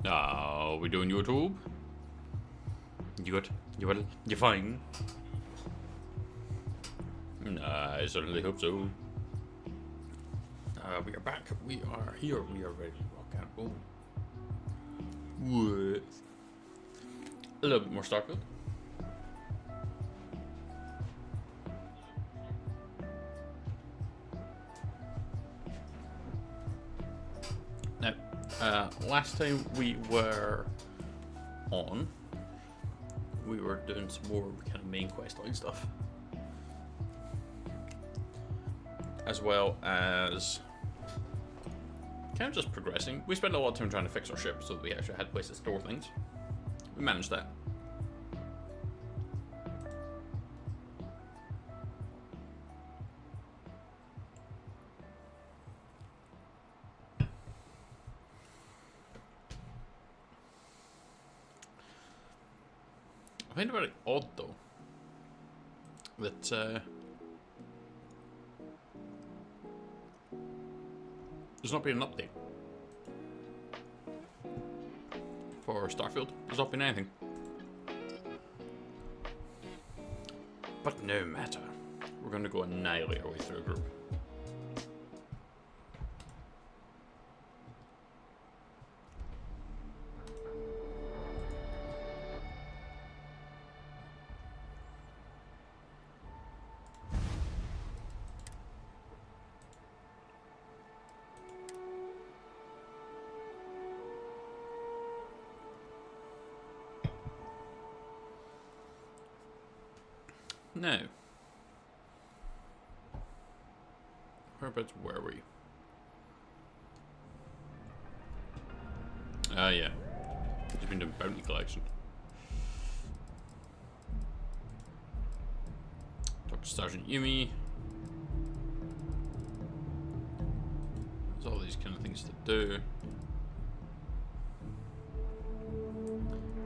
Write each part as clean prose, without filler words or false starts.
Are we doing YouTube? You good? You well? You fine? I certainly hope so. We are back. We are here. We are ready to rock and roll. With a little bit more Starfield. Now, last time we were on, we were doing some more kind of main questline stuff, as well as kind of just progressing. We spent a lot of time trying to fix our ship so that we actually had places to store things. We managed that. I find it very odd though that there's not been an update for Starfield. There's not been anything. But no matter. We're going to go annihilate our way through a group. Now, whereabouts were we? Yeah. Just been doing bounty collection. Talk to Sergeant Yumi. There's all these kind of things to do.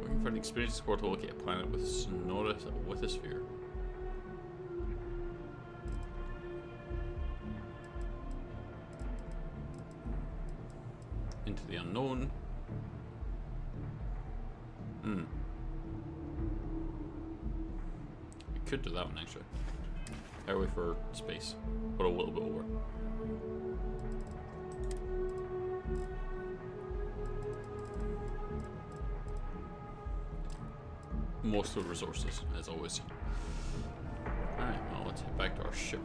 Looking for an experienced squad to locate a planet with Sonoris lithosphere. Into the unknown. We could do that one actually. Highway for space, but a little bit over. Most of the resources, as always. Alright, well, let's head back to our ship.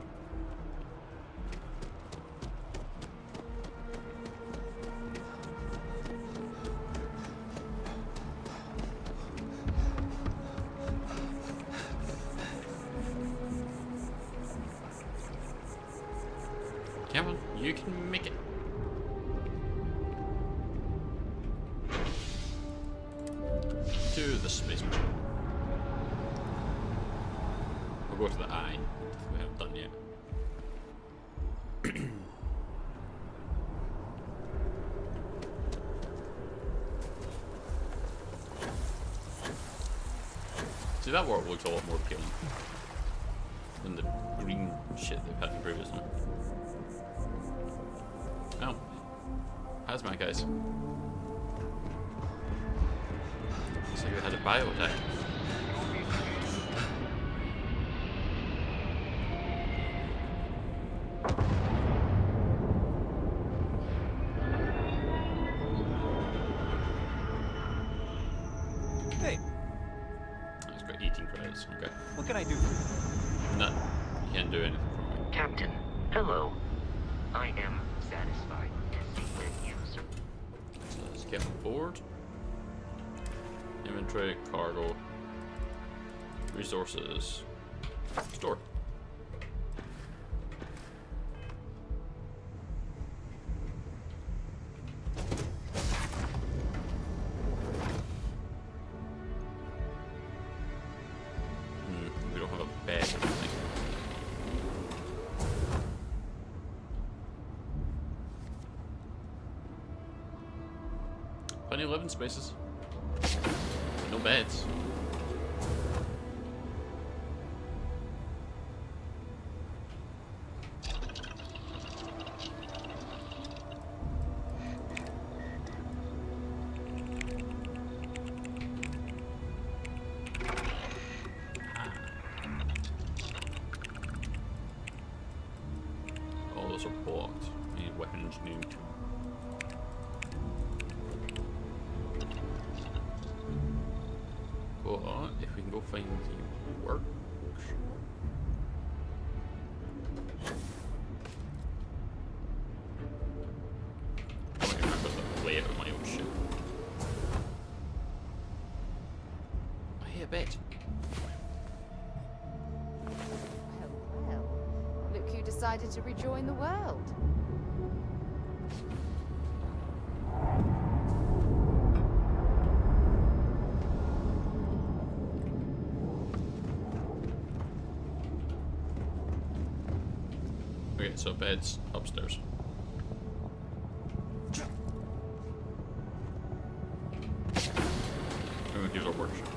Come on, you can make it. To the spaceport. We'll go to the eye. We haven't done yet. See, that world looks a lot more appealing than the green shit they've had in previous one. Oh. Hazmat guys. So you had a bio attack. Hey, That's got 18 credits. Okay. what can I do for you? None. You can't do anything for me. Captain, hello. I am satisfied to see that you So let's get on board. Inventory, cargo, resources, store. We don't have a bed or anything. Plenty of living spaces. No beds. engineering tool. But if we can go find the works. I don't remember the layout of my own ship. I hear a bit. Well, look who decided to rejoin the world. Okay, so bed's upstairs. Here's our workshop.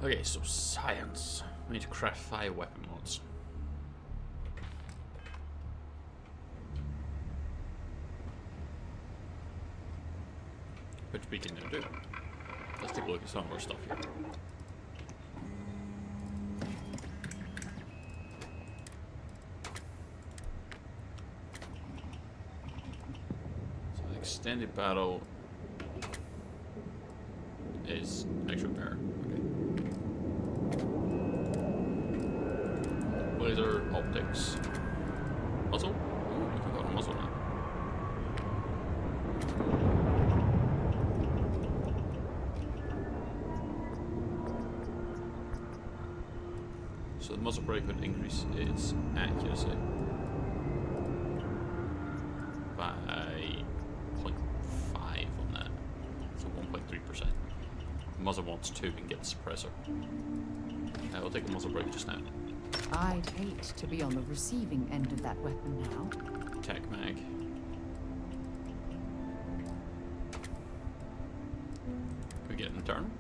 Okay, so science. We need to craft 5 weapon mods. Which we can now do. Let's take a look at some of our stuff here. So the extended battle is extra better. Okay. Laser optics. Muzzle? Ooh, we can go on a muzzle now. So the muzzle brake would increase its accuracy by 0.5 on that. So 1.3%. Muzzle wants 2 and get the suppressor. We'll take the muzzle brake just now. I'd hate to be on the receiving end of that weapon now. Tech mag. Can we get an internal?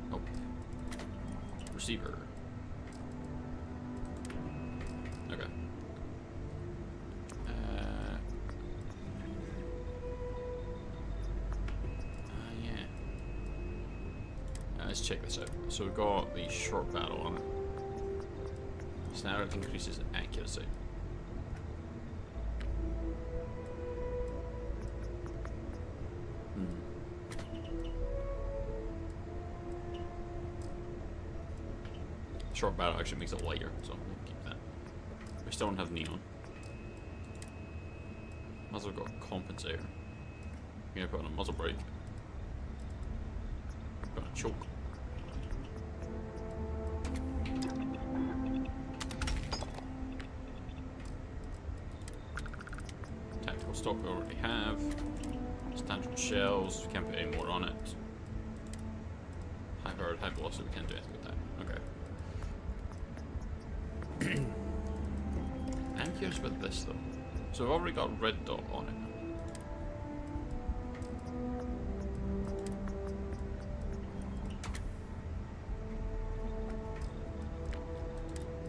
Nope. Receiver. Okay. Yeah. Let's check this out. So we've got the short battle on it. So now it increases accuracy. Short battle actually makes it lighter, so we'll keep that. We still don't have neon. Muzzle got compensator. We're gonna put on a muzzle brake. Got a choke. Tactical stock we already have. Standard shells, we can't put any more on it. High powered, high velocity, we can't do anything with that. Okay. I'm curious about this though. So we've already got a red dot on it.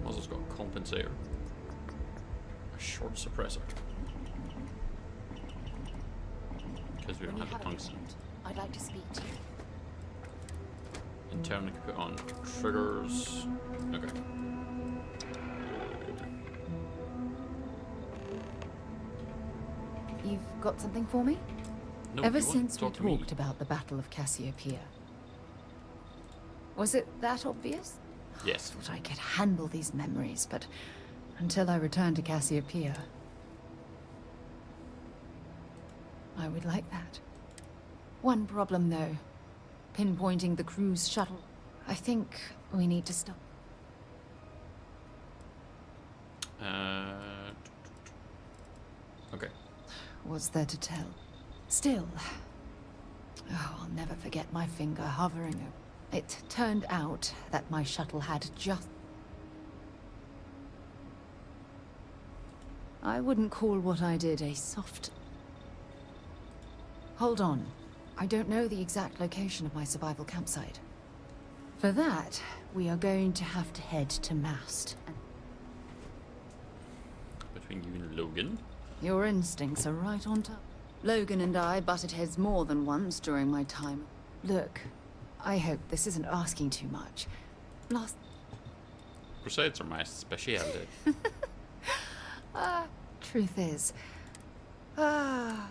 Muzzle's got a compensator. A short suppressor. Because we don't have the tungsten. I'd like to speak to you. In turn, we can put on triggers. Okay. You've got something for me? No, Ever you want to since we talk to me? talked about the Battle of Cassiopeia. Was it that obvious? Yes. I thought I could handle these memories, but until I return to Cassiopeia, I would like that. One problem, though. Pinpointing the cruise shuttle. I think we need to stop. Okay. What's there to tell? Still, I'll never forget my finger hovering over. It turned out that my shuttle had just... I wouldn't call what I did a soft... Hold on. I don't know the exact location of my survival campsite. For that, we are going to have to head to Mast. Between you and Logan. Your instincts are right on top. Logan and I butted heads more than once during my time. Look, I hope this isn't asking too much. Last... Crusades are my specialty. Truth is, I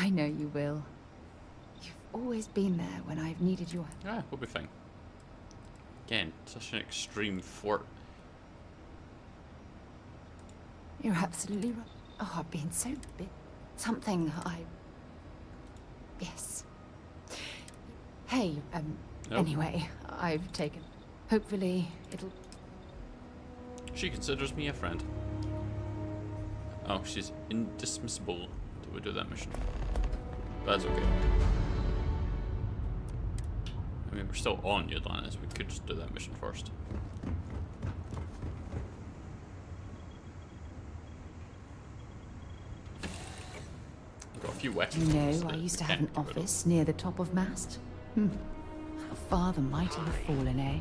know you will. You've always been there when I've needed your... Ah, we'll be fine. Again, such an extreme flirt. You're absolutely right. Oh, I've been so big. Something I... Yes. Hey, Nope. anyway, I've taken... Hopefully, it'll... She considers me a friend. Oh, she's indismissible till we do that mission. That's okay. I mean, we're still on Atlantis. We could just do that mission first. We've got a few weapons. You know, that I we used to have can't an get rid of. office near the top of Mast. How far the mighty have fallen, eh?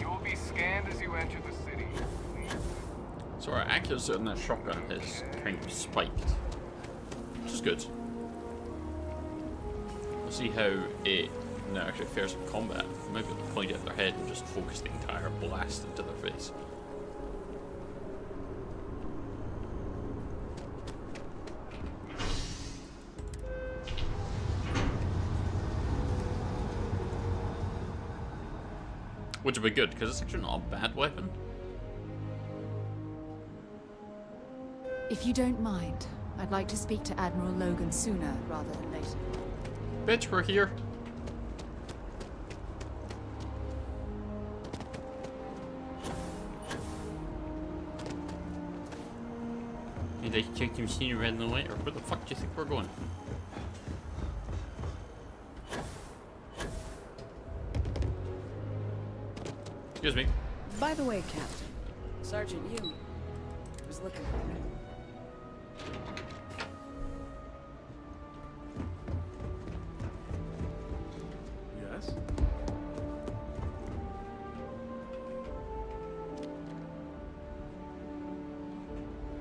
You will be scanned as you enter the city. So our accuracy on that shotgun is kind of spiked, which is good. We'll see how it now actually fares in combat. Maybe they'll point it at their head and just focus the entire blast into their face. Which would be good, because it's actually not a bad weapon. If you don't mind, I'd like to speak to Admiral Logan sooner rather than later. Bitch, we're here. Need I check the machine red and white, or where the fuck do you think we're going? Excuse me. By the way, Captain, Sergeant Yu was looking for me. Yes?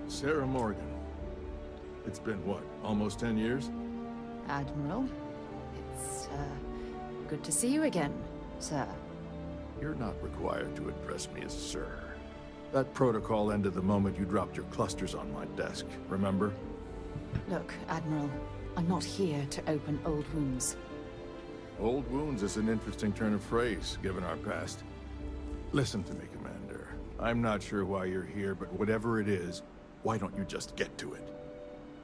Sarah Morgan. It's been, what, almost 10 years? Admiral, it's, good to see you again, sir. You're not required to address me as sir. That protocol ended the moment you dropped your clusters on my desk, remember? Look, Admiral, I'm not here to open old wounds. Old wounds is an interesting turn of phrase, given our past. Listen to me, Commander. I'm not sure why you're here, but whatever it is, why don't you just get to it?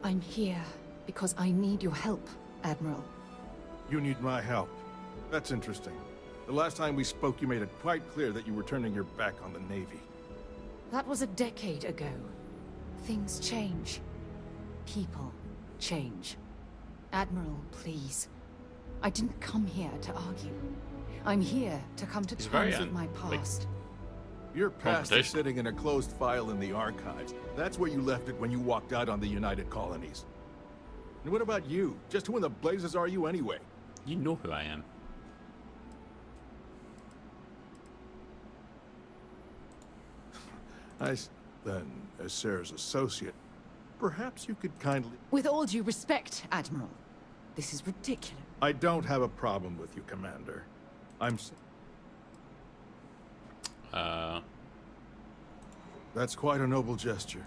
I'm here because I need your help, Admiral. You need my help. That's interesting. The last time we spoke, you made it quite clear that you were turning your back on the Navy. That was a decade ago. Things change. People change. Admiral, please. I didn't come here to argue. I'm here to come to He's very, terms with my like, past. Your past is Conversation. sitting in a closed file in the archives. That's where you left it when you walked out on the United Colonies. And what about you? Just who in the blazes are you anyway? You know who I am. Then, as Sarah's associate, perhaps you could kindly... With all due respect, Admiral, this is ridiculous. I don't have a problem with you, Commander. That's quite a noble gesture.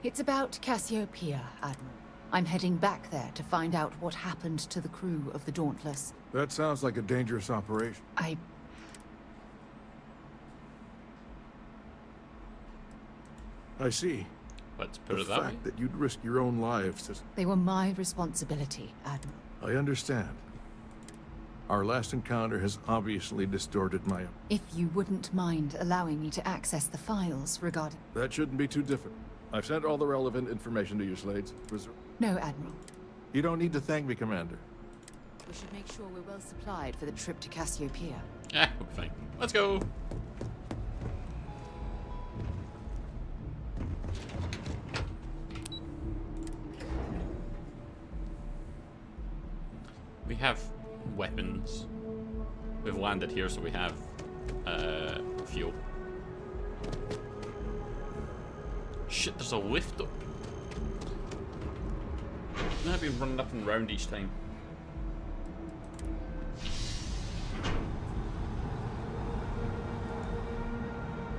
It's about Cassiopeia, Admiral. I'm heading back there to find out what happened to the crew of the Dauntless. That sounds like a dangerous operation. I see. Let's put The it that way. fact that you'd risk your own lives to... They were my responsibility, Admiral. I understand. Our last encounter has obviously distorted my... If you wouldn't mind allowing me to access the files regarding... That shouldn't be too difficult. I've sent all the relevant information to your slates. No, Admiral. You don't need to thank me, Commander. We should make sure we're well supplied for the trip to Cassiopeia. Yeah, we'll be fine. Let's go. We have weapons. We've landed here, so we have fuel. Shit, there's a lift up. I've been running up and round each time.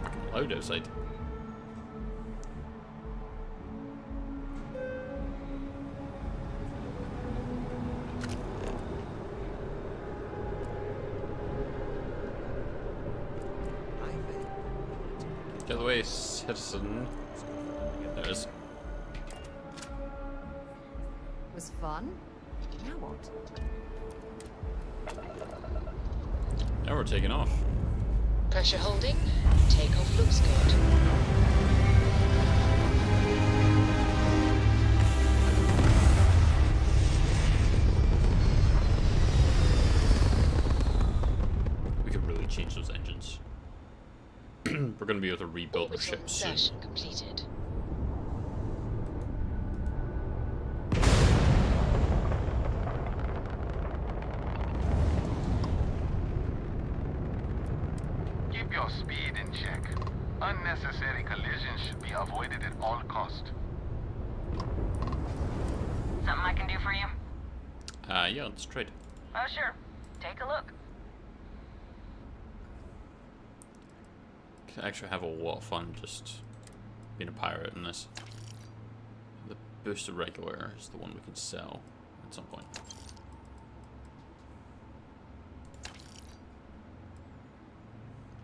Fucking loud outside. Get out of the way, citizen. There it is. Was fun? Now what? Now we're taking off. Pressure holding. Takeoff looks good. We could really change those engines. We're going to be able to rebuild our Orbital ships soon. insertion completed. Keep your speed in check. Unnecessary collisions should be avoided at all cost. Something I can do for you? Yeah, let's trade. Oh, sure. Take a look. Can actually have a lot of fun just being a pirate in this. The boosted regular is the one we can sell at some point.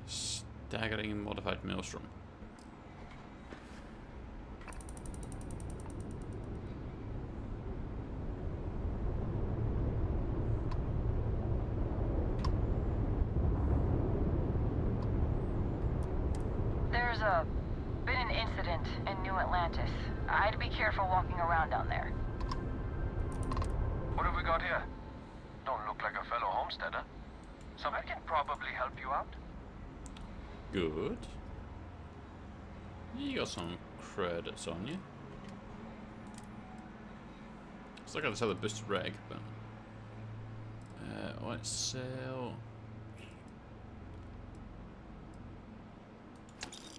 Staggering modified maelstrom. There's been an incident in New Atlantis. I'd be careful walking around down there. What have we got here? Don't look like a fellow homesteader. Somebody can probably help you out. Good. You got some credits on you. Still got this other boosted reg, but let's sell.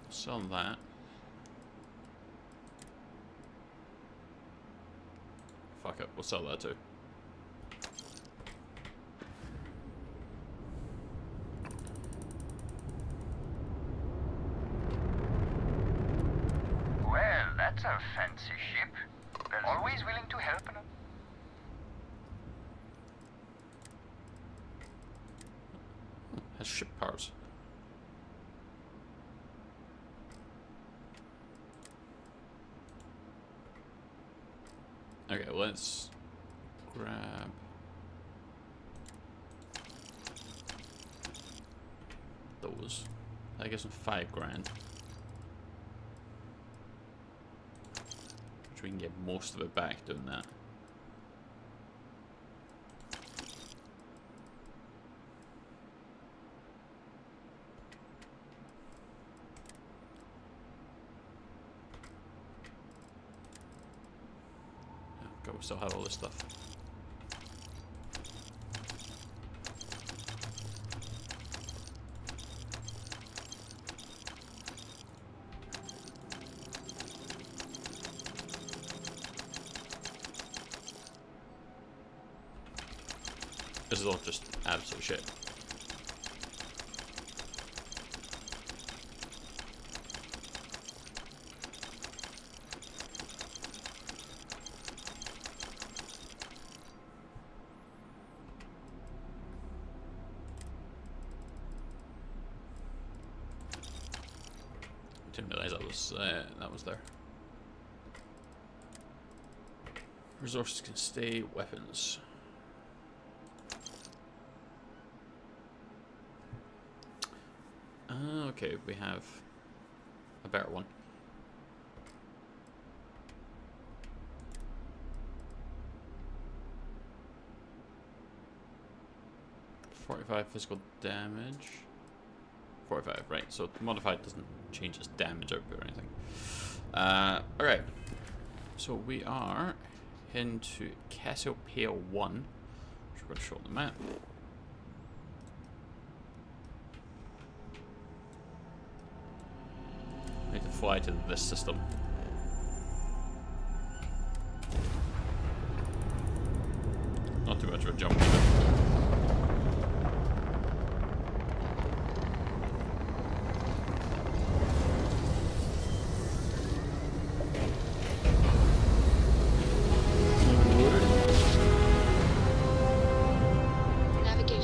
Sell that. Fuck it, we'll sell that too. Well, that's a fancy ship. They're always willing to help. Has ship parts. Okay, let's grab those. I guess I'm $5 grand. Which we can get most of it back doing that. God, we still have all this stuff. This is all just absolute shit. Didn't realize that was there. Resources can stay, weapons. Okay, we have a better one. .45 physical damage. 45, right? So modified doesn't change its damage output or anything. Alright. So we are into Cassiopeia 1, which we're going to show on the map. We need to fly to this system.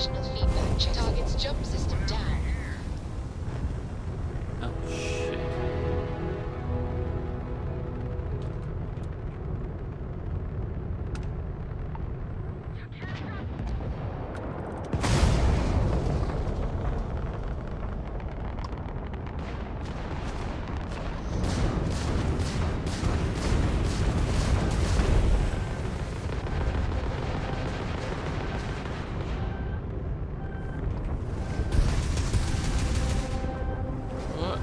Operational feedback check. Target's jump system down. Oh shit. What?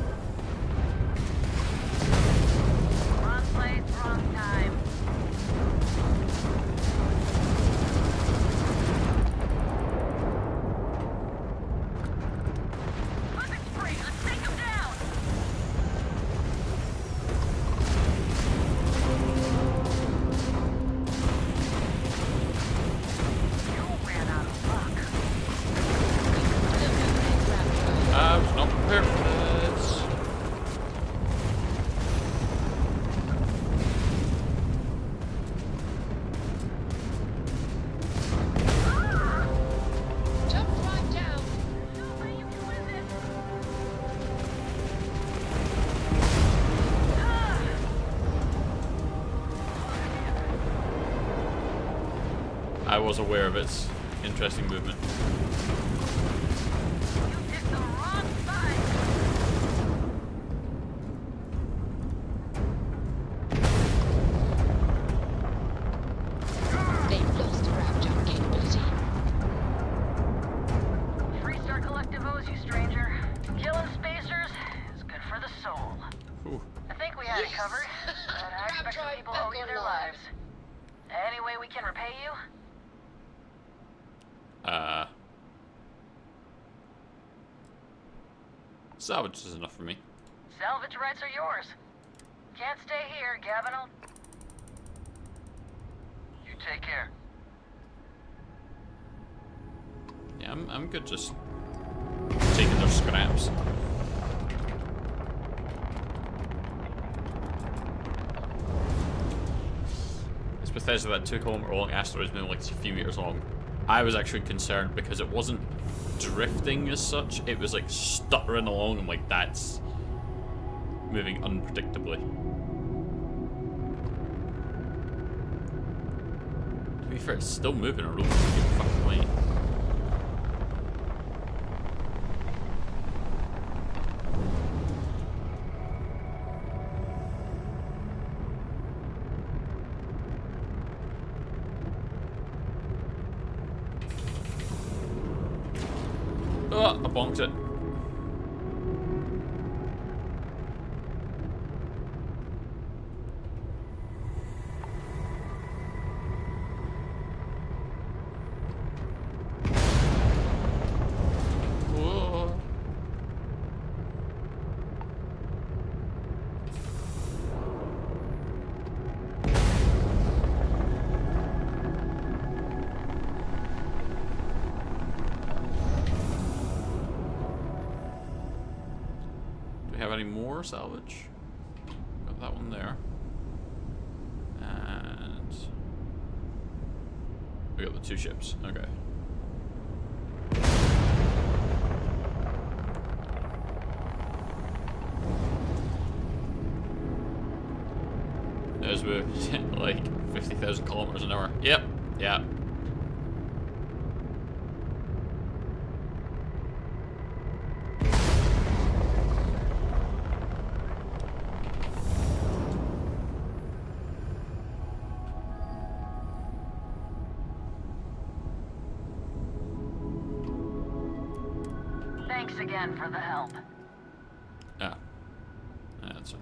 Wrong place, wrong time. Weapon spray, let's take him down! You ran out of luck. I was not prepared for this. Jump right down. No way you can win this. I was aware of its interesting movement. You picked the wrong side. They've lost grav jump capability. Freestar Collective owes you, stranger. Killing spacers is good for the soul. Ooh. I think we had it Yes. covered, but I Grab expect some drive people back owe you their online. lives. Any way we can repay you? Salvage is enough for me. Salvage rights are yours. Can't stay here, Gavin'll. You take care. Yeah, I'm good just taking their scraps. It's Bethesda that 2 kilometer long asteroid moving like a few meters long. I was actually concerned because it wasn't drifting as such, it was like stuttering along. I'm like, that's moving unpredictably. To be fair, it's still moving a really good fucking way. Oh, I bonked it. Whoa. Do we have any more salvage? Got that one there. And we got the 2 ships. Okay. As we're like 50,000 kilometers an hour. Yep. Yeah. Thanks again for the help. Ah. That's it.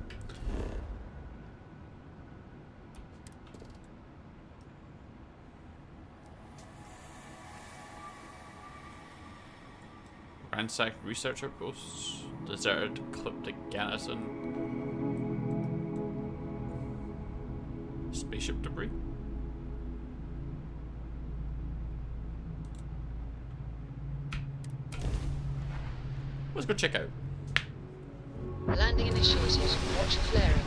Ransacked researcher posts. Deserted ecliptic garrison. Spaceship debris. Let's go check out. Landing initiated. Watch for flaring.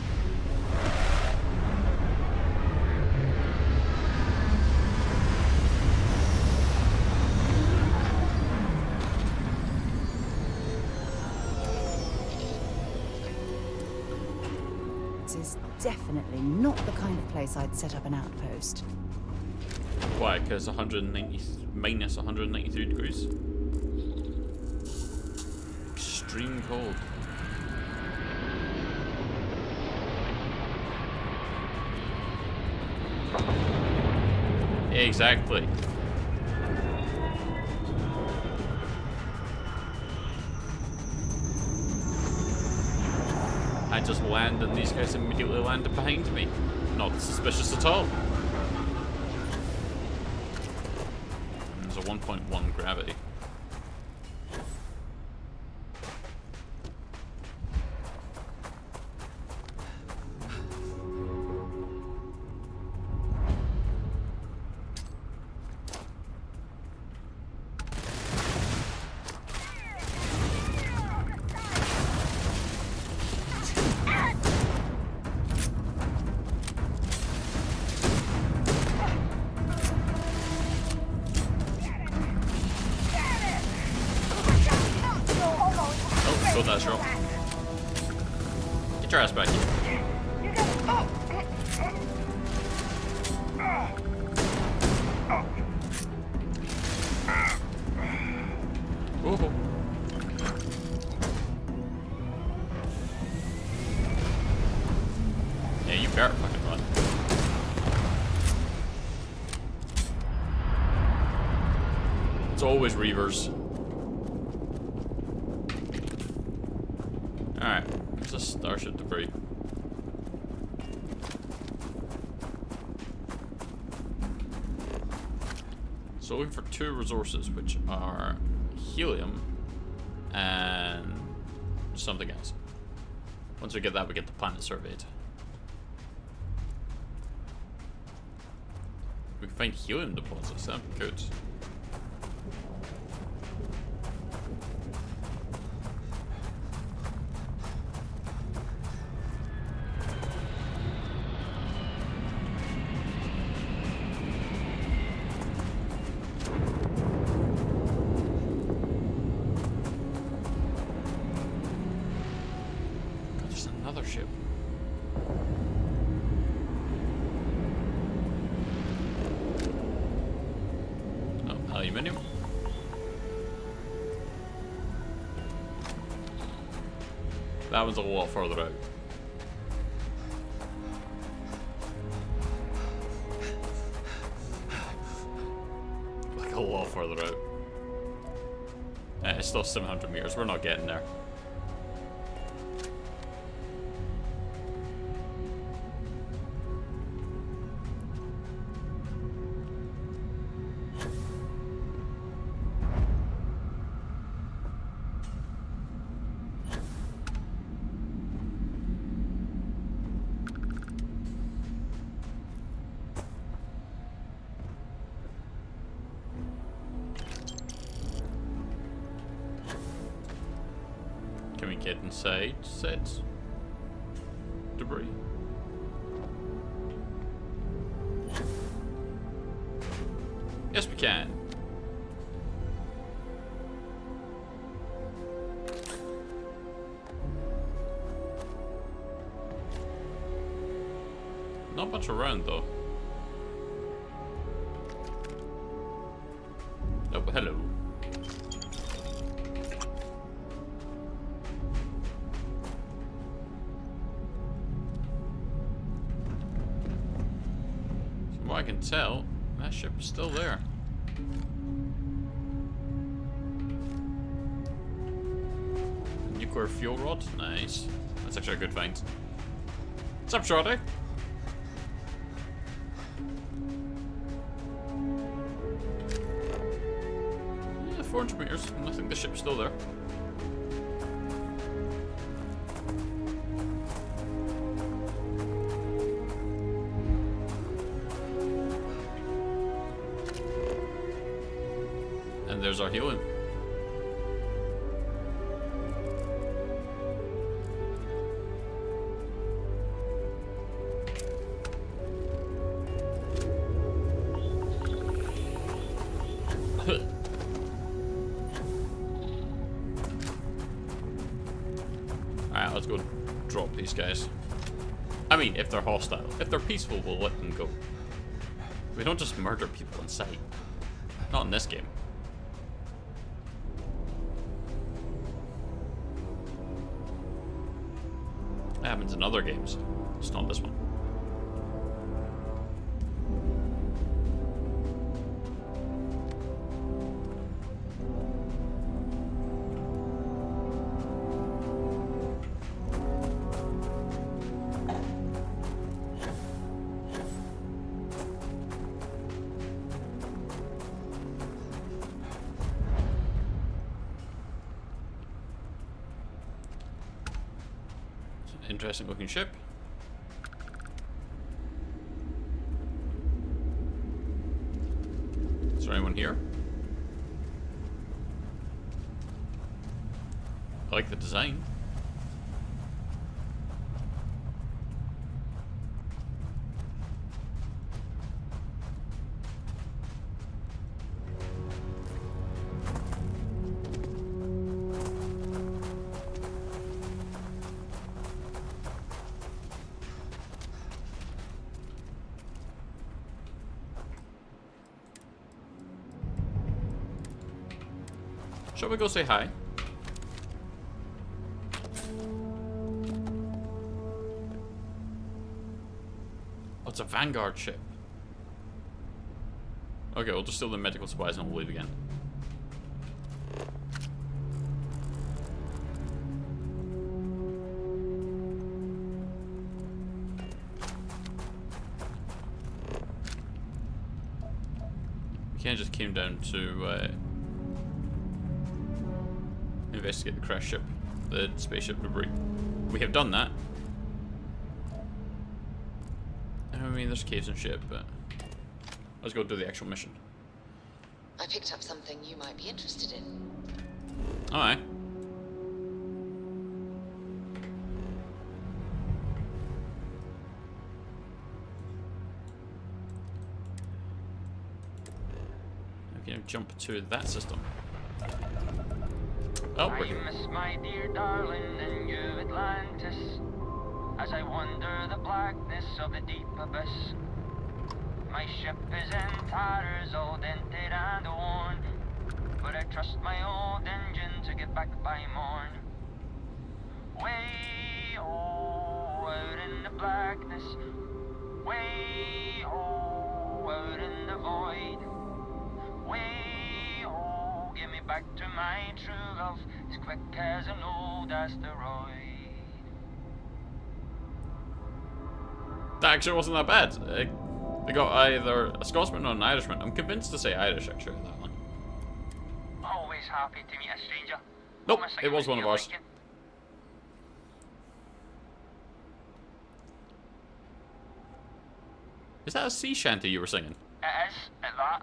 definitely not the kind of place I'd set up an outpost. Why? Because minus 193 degrees. Extreme cold. Exactly. I just land and these guys immediately landed behind me. Not suspicious at all. There's a 1.1 gravity. Oh, that's wrong. Get your ass back here. Whoa. Yeah, you better fucking run. It's always Reavers. Alright, there's a starship debris. So looking for two resources, which are helium and something else. Once we get that, we get the planet surveyed. We can find helium deposits, that'd be good. Another ship. Oh, aluminium. That one's a lot further out. Like a lot further out. It's still 700 meters. We're not getting there. Can we get inside said debris? Yes, we can. Not much around though. Oh, hello. From what I can tell, that ship is still there. Nuclear fuel rod? Nice. That's actually a good find. What's up, Shorty? Yeah, 400 meters, and I think the ship's still there. And there's our helium. Alright, let's go drop these guys. I mean, if they're hostile. If they're peaceful, we'll let them go. We don't just murder people on sight. Not in this game. That happens in other games. It's not this one. Interesting looking ship. Is there anyone here? I like the design. Shall we go say hi? Oh, it's a Vanguard ship. Okay, we'll just steal the medical supplies and we'll leave again. We can't just came down to investigate the crash ship, the spaceship debris. We have done that. I mean, there's caves and shit, but let's go do the actual mission. I picked up something you might be interested in. Alright. We can jump to that system. Oh, I miss my dear darling and you Atlantis, as I wander the blackness of the deep abyss. My ship is in tatters, all dented and worn, but I trust my old engine to get back by morn. Way out in the blackness, way out in the void, way get me back to my true love, as quick as an old asteroid. That actually wasn't that bad. They got either a Scotsman or an Irishman. I'm convinced to say Irish actually in that one. Always happy to meet a stranger. Nope, Promise I it was can one of make you ours. like it. Is that a sea shanty you were singing? It is, at that.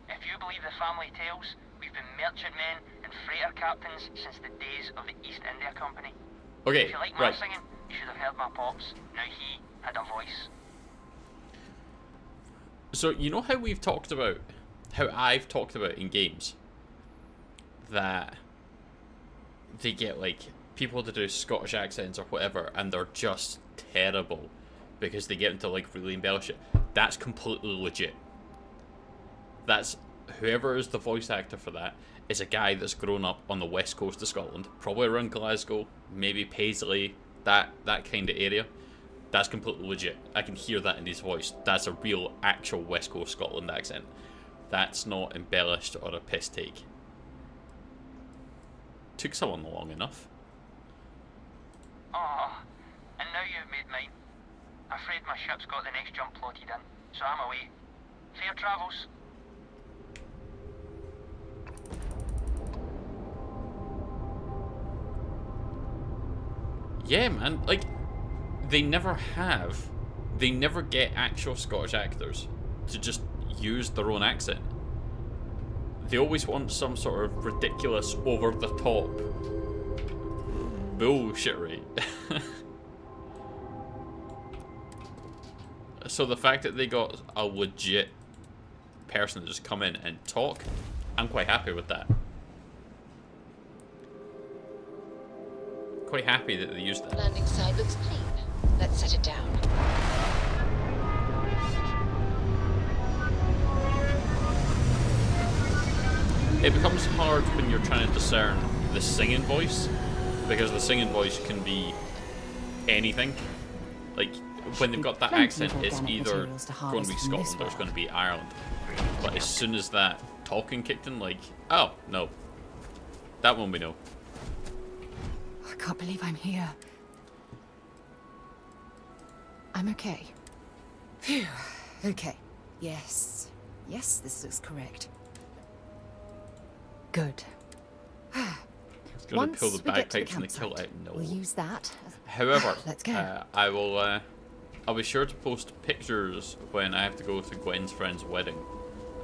If you believe the family tales, we've been merchantmen and freighter captains since the days of the East India Company. Okay, If you like my right. singing, you should have heard my pops. Now he had a voice. So you know how we've talked about, how I've talked about in games, that they get like people to do Scottish accents or whatever, and they're just terrible because they get into like really embellish it. That's completely legit. That's whoever is the voice actor for that is a guy that's grown up on the west coast of Scotland, probably around Glasgow, maybe Paisley, that kind of area. That's completely legit. I can hear that in his voice. That's a real, actual West Coast Scotland accent. That's not embellished or a piss take. Took someone long enough. Oh, and now you've made mine. Afraid my ship's got the next jump plotted in, so I'm away. Fair travels. Yeah, man, like, they never get actual Scottish actors to just use their own accent. They always want some sort of ridiculous, over-the-top bullshittery. So the fact that they got a legit person to just come in and talk, I'm quite happy with that. Quite happy that they used that. Landing side looks clean. Let's set it down. It becomes hard when you're trying to discern the singing voice, because the singing voice can be anything. Like, when they've got that accent, it's either going to be Scotland or it's going to be Ireland. But as soon as that talking kicked in, like, oh, no. That one we know. I can't believe I'm here. I'm okay. Phew. Okay. Yes. Yes, this looks correct. Good. It's going to pull the bagpipes and the kilt out. No. We'll use that. However, Let's go. I will. I'll be sure to post pictures when I have to go to Gwen's friend's wedding.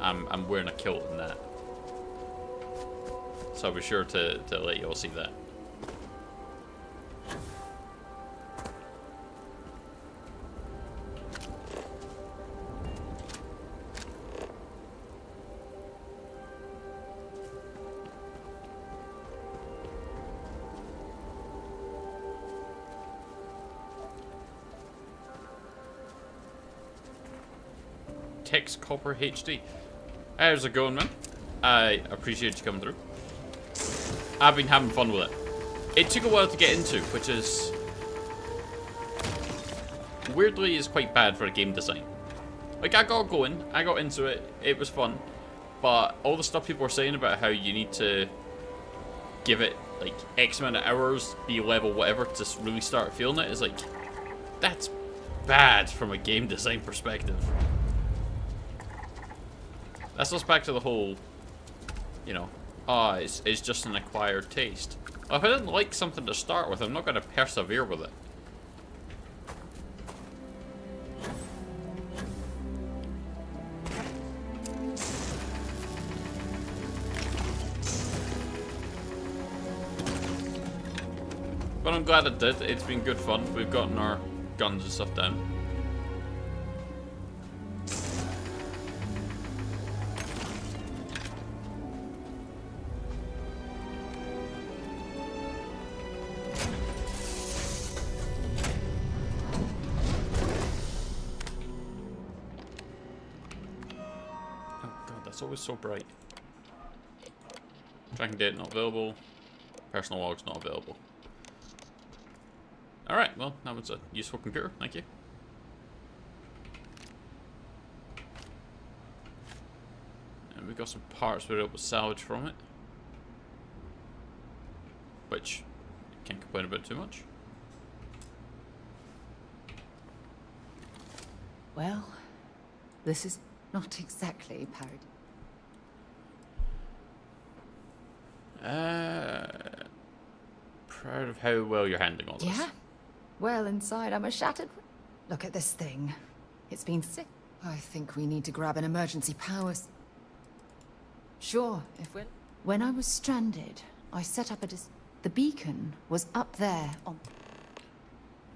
I'm wearing a kilt in that, so I'll be sure to let you all see that. Tex Copper HD. How's it going, man? I appreciate you coming through. I've been having fun with it. It took a while to get into, which is weirdly is quite bad for a game design. Like, I got going, I got into it, it was fun, but all the stuff people were saying about how you need to give it like X amount of hours, be level whatever, to really start feeling it is like, that's bad from a game design perspective. That's us back to the whole, you know, it's just an acquired taste. Well, if I didn't like something to start with, I'm not going to persevere with it. But I'm glad it did. It's been good fun. We've gotten our guns and stuff down. Always so bright. Tracking date not available. Personal logs not available. Alright, well, that was a useful computer. Thank you. And we got some parts we were able to salvage from it, which can't complain about too much. Well, this is not exactly parody. Proud of how well you're handling all this. Yeah? Well, inside I'm a shattered... Look at this thing. It's been sick. I think we need to grab an emergency powers. Sure, if we're... When I was stranded, I set up a The beacon was up there on...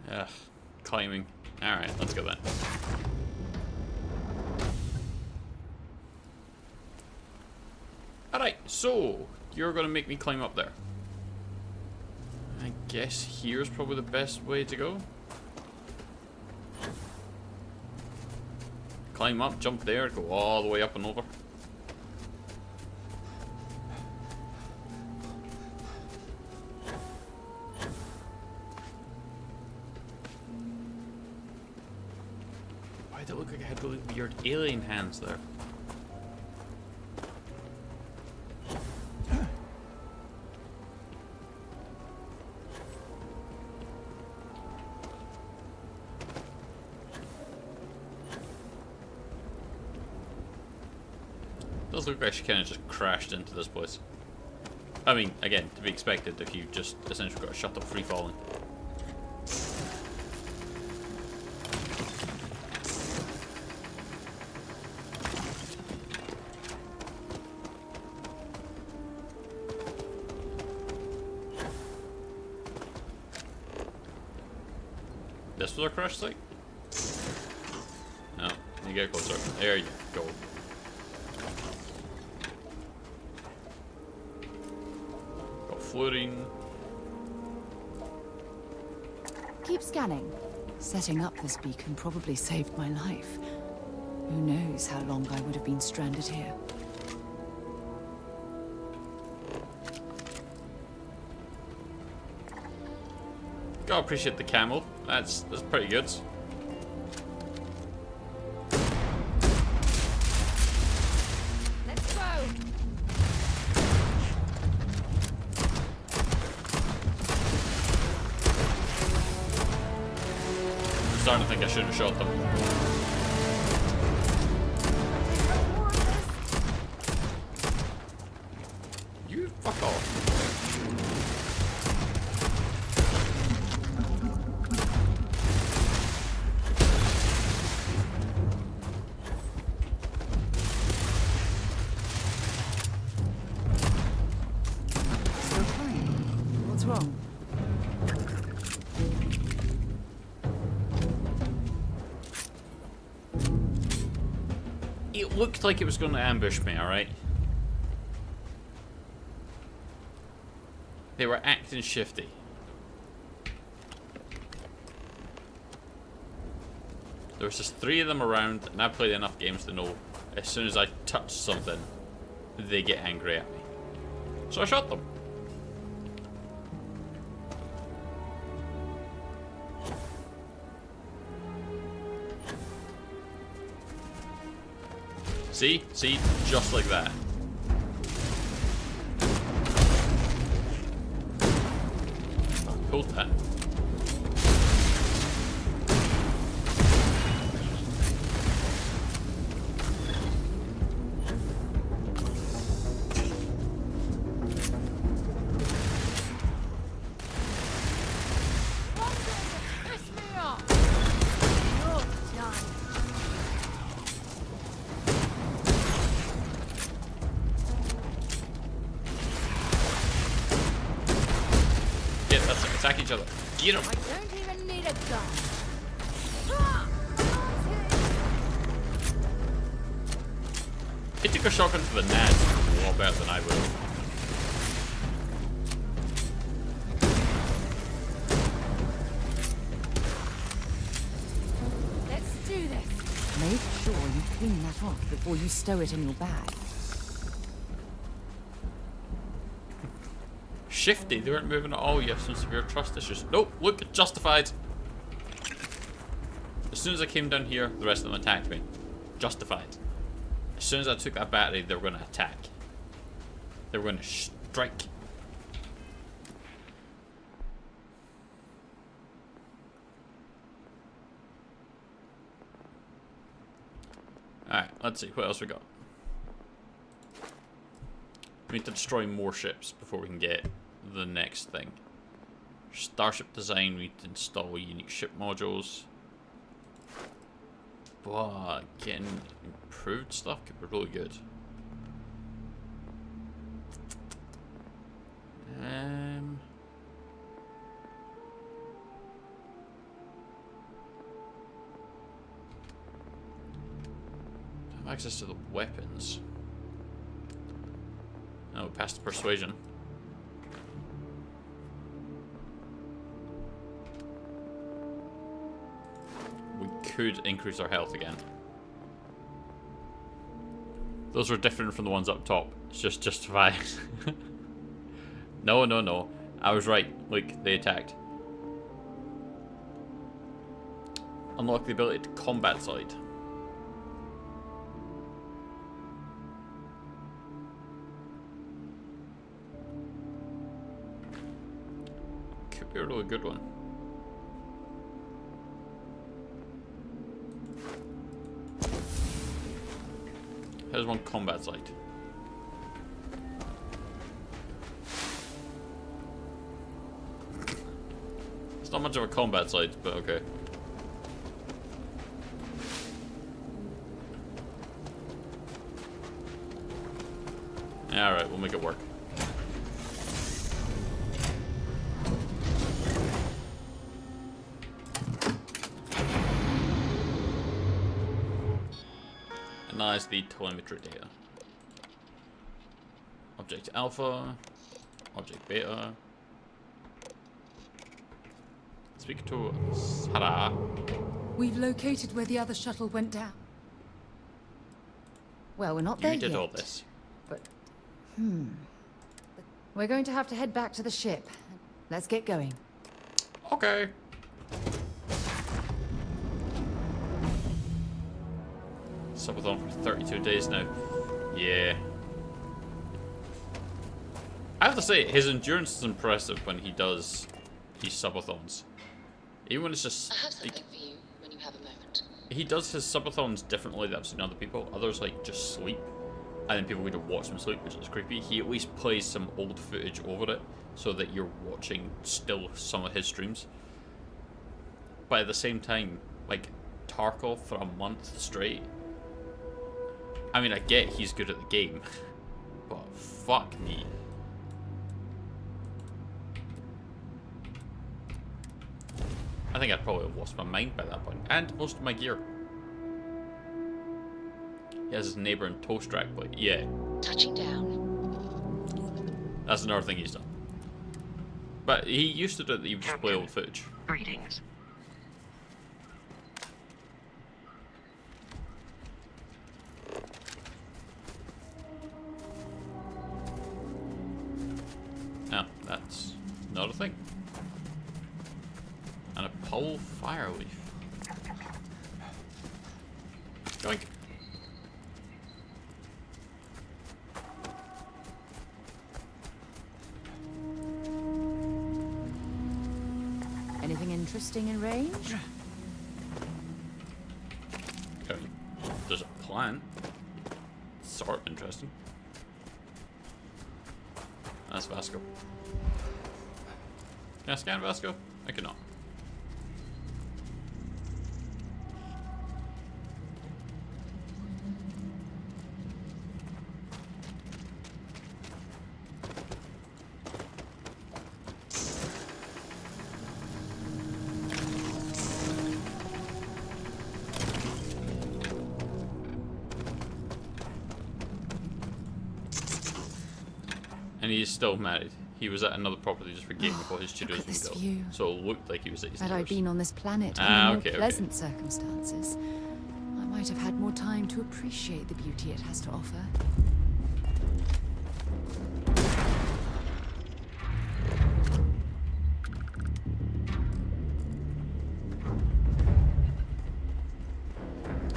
Ugh, climbing. Alright, let's go then. Alright, so you're gonna make me climb up there. I guess here's probably the best way to go. Climb up, jump there, go all the way up and over. Why did it look like I had really weird alien hands there? Does look like she kind of just crashed into this place. I mean, again, to be expected if you just essentially got shut up free falling. This was our crash site? No, you get closer. There you go. Keep scanning. Setting up this beacon probably saved my life. Who knows how long I would have been stranded here. Gotta appreciate the camel. That's pretty good. Let's go! I'm starting to think I shouldn't have shot them. You fuck off. What's wrong? It looked like it was going to ambush me, alright? They were acting shifty. There was just 3 of them around, and I've played enough games to know as soon as I touch something, they get angry at me. So I shot them. See? See? Just like that. Pulled that. Yeah, that's it. Attack each other. Get them. I don't even need a gun. He took a shotgun to the nads a lot better than I would. Let's do this. Make sure you clean that off before you stow it in your bag. Shifty, they weren't moving at all. You have some severe trust issues. Nope, look, justified. As soon as I came down here, the rest of them attacked me. Justified. As soon as I took that battery, they were going to attack. They were going to strike. Alright, let's see. What else we got? We need to destroy more ships before we can get the next thing. Starship design, we need to install unique ship modules. But getting improved stuff could be really good. Have access to the weapons. Oh, past the persuasion. We could increase our health again. Those were different from the ones up top. It's just justified. No, no, no. I was right. Look, they attacked. Unlock the ability to combat side. Could be a really good one. Here's one combat site. It's not much of a combat site, but okay. Alright, we'll make it work. Analyze the telemetry data. Object alpha, object beta. Speak to Sarah. We've located where the other shuttle went down. Well, we're not there You did yet. all this. But, we're going to have to head back to the ship. Let's get going. Okay. Subathon for 32 days now. Yeah. I have to say, his endurance is impressive when he does these subathons. Even when it's just... I have something for you when you have a moment. He does his subathons differently than I've seen other people. Others, like, just sleep. And then people go to watch him sleep, which is creepy. He at least plays some old footage over it, so that you're watching still some of his streams. But at the same time, like, Tarkov for a month straight. I mean, I get he's good at the game. But fuck me. I think I'd probably have lost my mind by that point. And most of my gear. He has his neighbor in toast rack, but yeah. Touching down. That's another thing he's done. But he used to do that, he would just play old footage. Greetings. Oh, that's not a thing. And a pole fire leaf. Yoink. Anything interesting in range? Okay. There's a plant. Sort of interesting. That's Vasco. Can I scan Vasco? I cannot. And he's still married. He was at another property just for gaming before his studios Look at been this built. view. So it looked like he was at his Had I neighbor's. been on this planet Ah, under okay, more okay. pleasant circumstances, I might have had more time to appreciate the beauty it has to offer.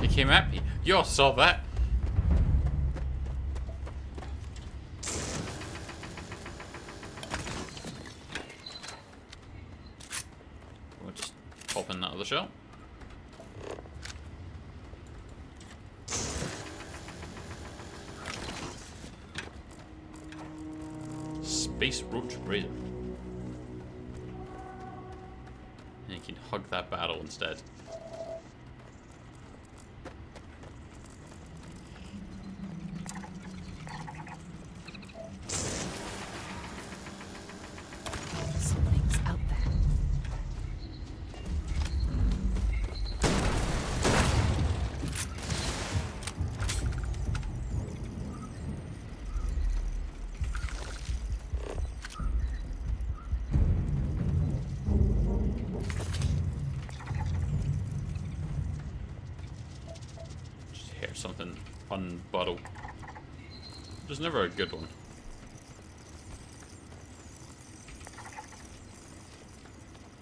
He came at me. You all saw that. We'll just pop in that other shell. Space Roach Razor. And you can hug that barrel instead. Something's out there. Just hear something unbottle. There's never a good one.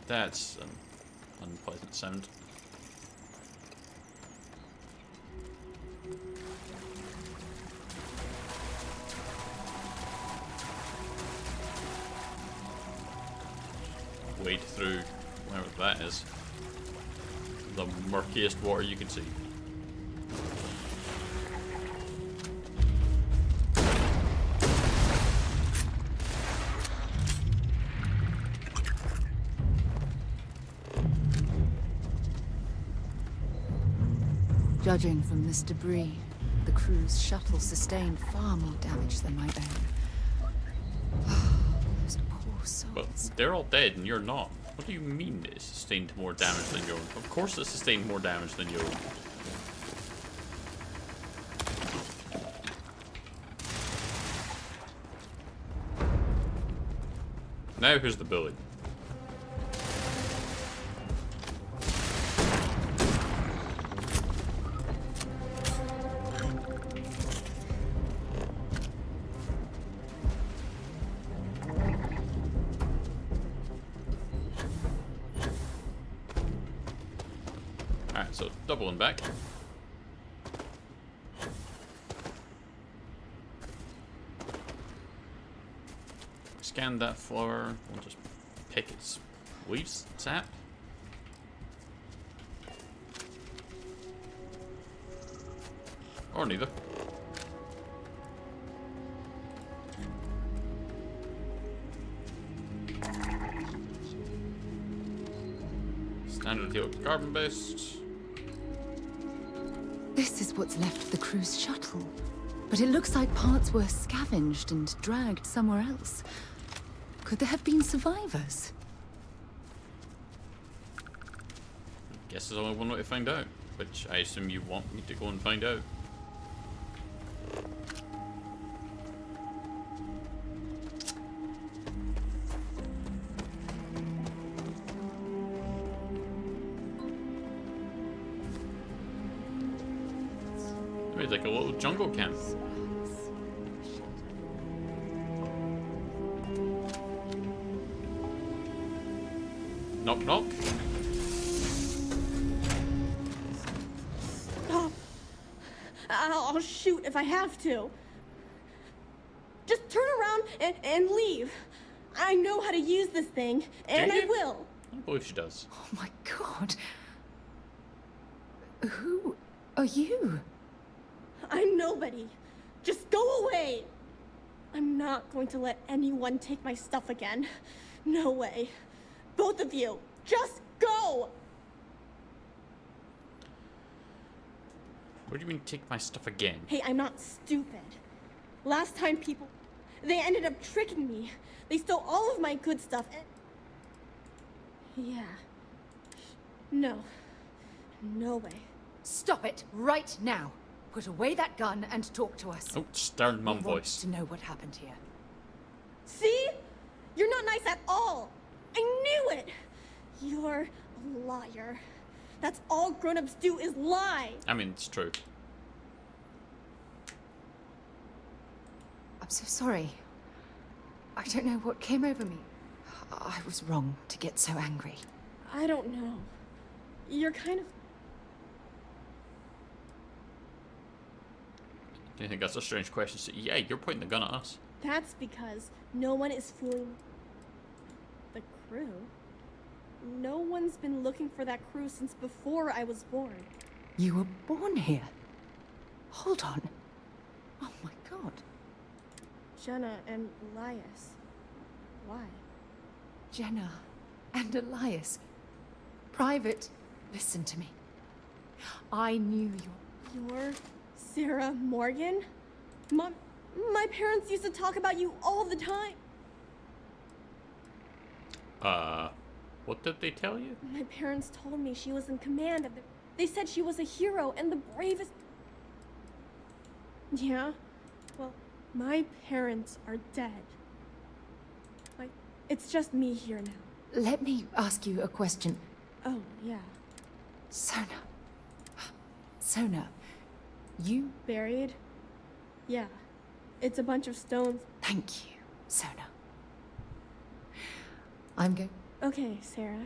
That's an unpleasant sound. Wade through wherever that is. The murkiest water you can see. Judging from this debris, the crew's shuttle sustained far more damage than my own. Those poor souls. But they're all dead and you're not. What do you mean it sustained more damage than your own? Of course it sustained more damage than your own. Now here's the bully. so doubling back. Scan that flower. We'll just pick its leaves, sap. Or neither. Standard heal carbon based. This is what's left of the cruise shuttle. But it looks like parts were scavenged and dragged somewhere else. Could there have been survivors? Guess there's only one way to find out, which I assume you want me to go and find out. It's like a little jungle camp. Knock knock. Stop. I'll shoot if I have to. Just turn around and leave. I know how to use this thing, and I will. I believe she does. Oh my god. Who are you? I'm nobody. Just go away. I'm not going to let anyone take my stuff again. No way. Both of you, just go! What do you mean take my stuff again? Hey, I'm not stupid. Last time they ended up tricking me. They stole all of my good stuff and... Yeah. No. No way. Stop it right now. Put away that gun and talk to us. Oh, stern mum We want voice. to know what happened here. See? You're not nice at all. I knew it. You're a liar. That's all grown-ups do is lie. I mean, it's true. I'm so sorry. I don't know what came over me. I was wrong to get so angry. I don't know. You're kind of... Do you think that's a strange question? So, yeah, you're pointing the gun at us. That's because no one is fooling the crew. No one's been looking for that crew since before I was born. You were born here? Hold on. Oh my god. Jenna and Elias. Why? Jenna and Elias. Private, listen to me. I knew You're Sarah Morgan? Mom, my parents used to talk about you all the time. What did they tell you? My parents told me she was in command of the... They said she was a hero and the bravest... Yeah? Well, my parents are dead. Like, it's just me here now. Let me ask you a question. Oh, yeah. Sona. Sona, you... Buried? Yeah. It's a bunch of stones. Thank you, Sona. I'm going... Okay, Sarah.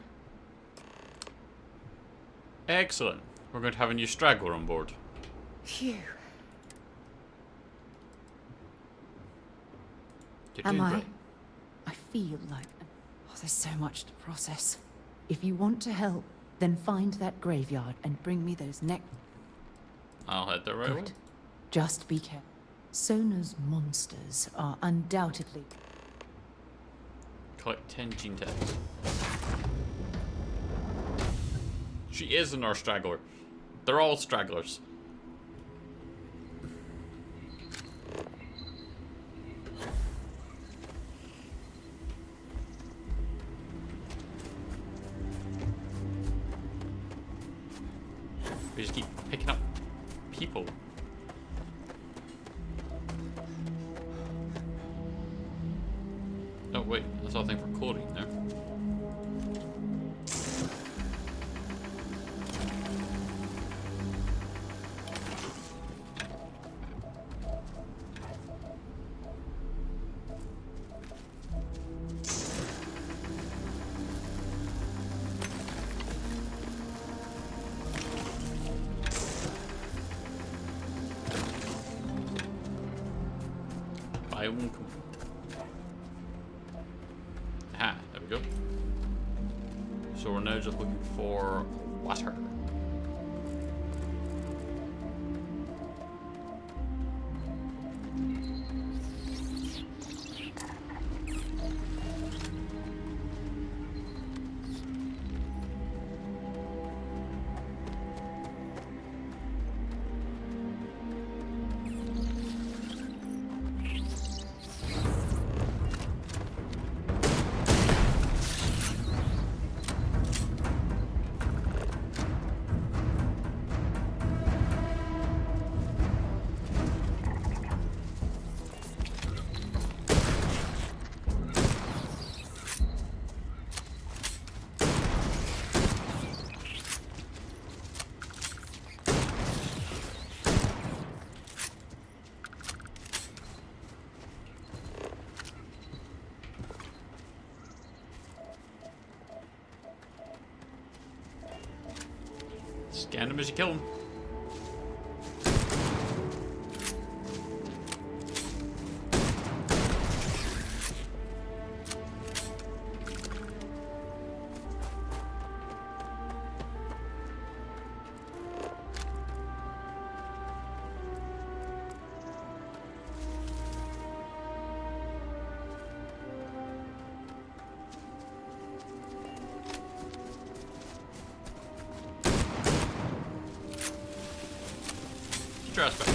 Excellent. We're going to have a new straggler on board. Phew. You're Am doing I? great. I feel like... Oh, there's so much to process. If you want to help, then find that graveyard and bring me those neck... I'll head there right away. Good. Just be careful. Sona's monsters are undoubtedly... Collect 10 gene tags. She is an our straggler. They're all stragglers. We just keep picking up people. Oh wait, I saw a thing for chlorine there. So we're now just looking for water. Scan him as you kill him. Aspect.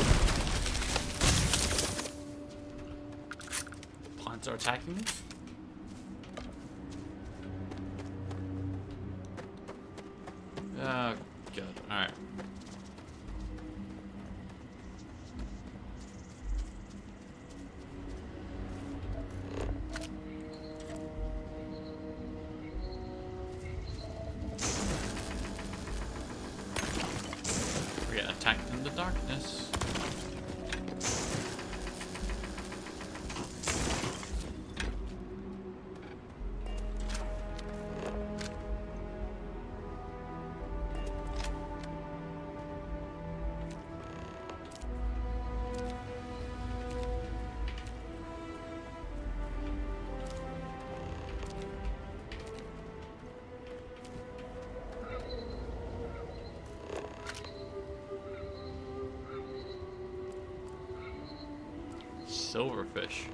Plants are attacking me. Oh, God. Alright. We're getting attacked in the darkness. Silverfish.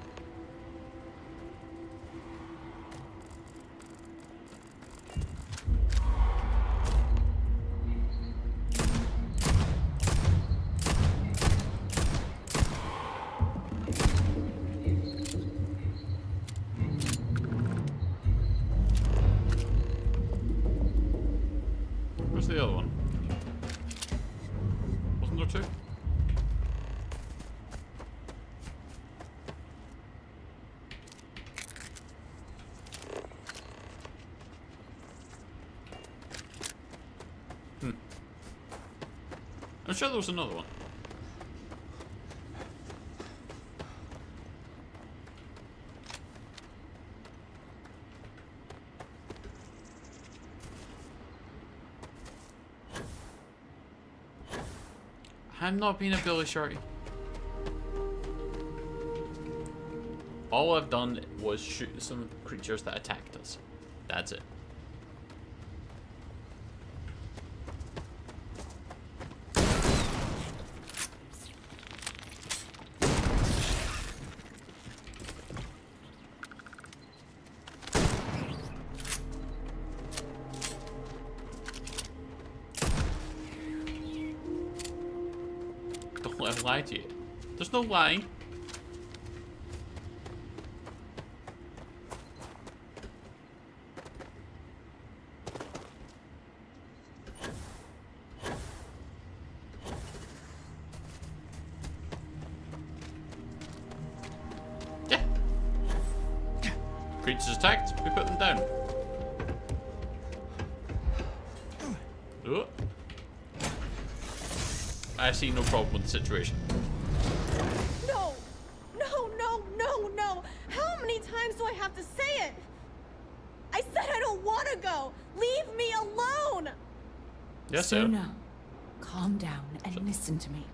Where's the other one? Wasn't there two? I'm sure there was another one. I'm not being a Billy Shorty. All I've done was shoot some creatures that attacked us. That's it. Don't let him lie to you. There's no lying. Yeah. Creatures attacked, we put them down. Oh. I see no problem with the situation. No! No, no, no, no! How many times do I have to say it? I said I don't want to go! Leave me alone! Yes, sir. Sona, calm down and listen to me.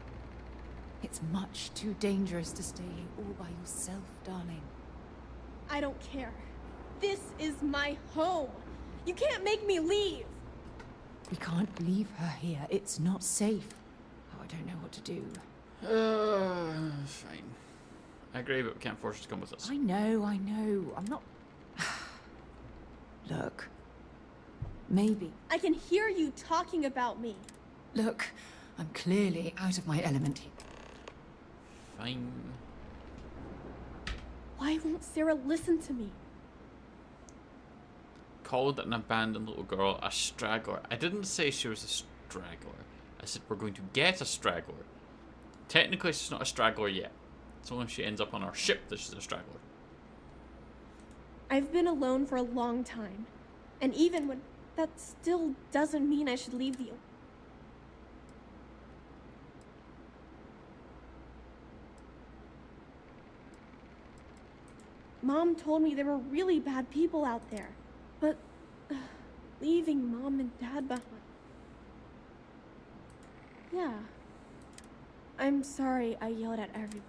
It's much too dangerous to stay here all by yourself, darling. I don't care. This is my home. You can't make me leave! We can't leave her here. It's not safe. Oh, I don't know what to do. Fine. I agree, but we can't force her to come with us. I know. I'm not... Look. Maybe. I can hear you talking about me. Look, I'm clearly out of my element here. Fine. Why won't Sarah listen to me? Called an abandoned little girl a straggler. I didn't say she was a straggler. I said we're going to get a straggler. Technically, she's not a straggler yet. It's only if she ends up on our ship that she's a straggler. I've been alone for a long time. And even when... that still doesn't mean I should leave the... Mom told me there were really bad people out there. But... leaving Mom and Dad behind... Yeah. I'm sorry I yelled at everyone.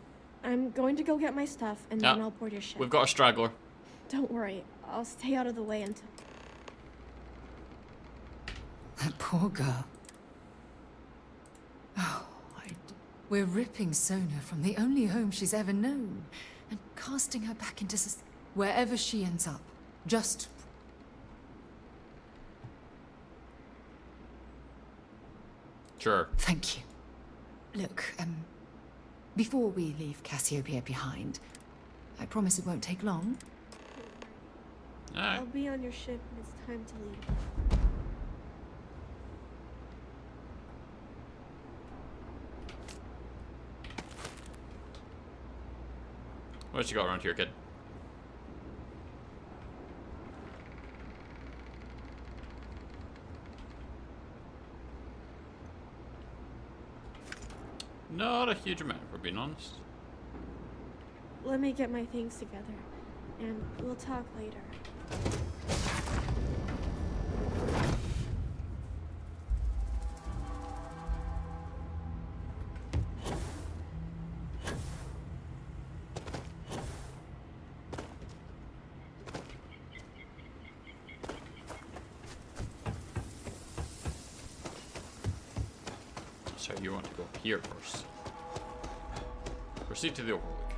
I'm going to go get my stuff, and then I'll board your ship. We've got a straggler. Don't worry. I'll stay out of the way until... That poor girl. Oh, we're ripping Sona from the only home she's ever known and casting her back into wherever she ends up. Just... Sure. Thank you. Look, before we leave Cassiopeia behind, I promise it won't take long. Alright. I'll be on your ship when it's time to leave. What you got around here, kid? Not a huge amount, if we're being honest. Let me get my things together, and we'll talk later. So you want to go here first. Proceed to the overlook.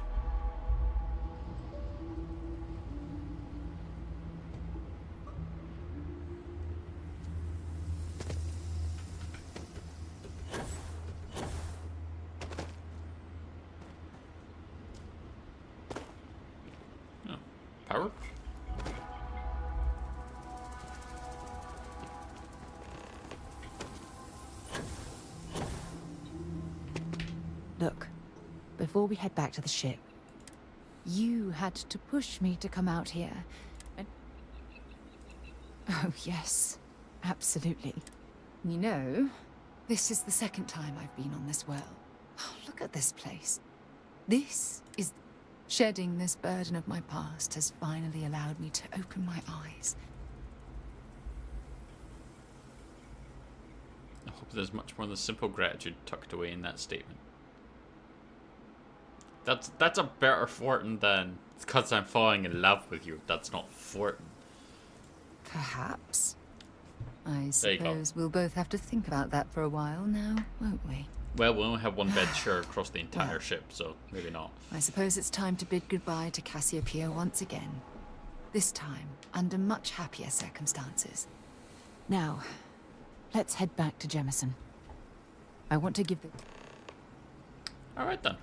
Oh, power? Look, before we head back to the ship, you had to push me to come out here, and... Oh, yes, absolutely. You know, this is the second time I've been on this well. Oh, look at this place. This is... Shedding this burden of my past has finally allowed me to open my eyes. I hope there's much more than simple gratitude tucked away in that statement. That's a better Fortin than it's because I'm falling in love with you. That's not Fortin. Perhaps. I There you go. suppose we'll both have to think about that for a while now, won't we? Well, we only have one bed share across the entire ship, so maybe not. I suppose it's time to bid goodbye to Cassiopeia once again. This time, under much happier circumstances. Now, let's head back to Jemison. I want to give the... Alright then.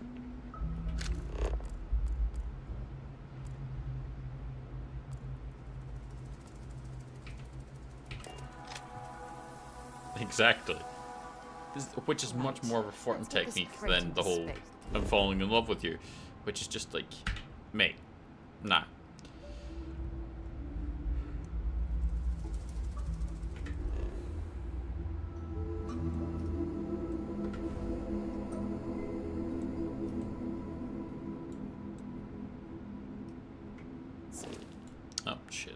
Exactly. Which is much more of a Fortin technique than the whole I'm falling in love with you. Which is just like, mate, nah. Oh, shit.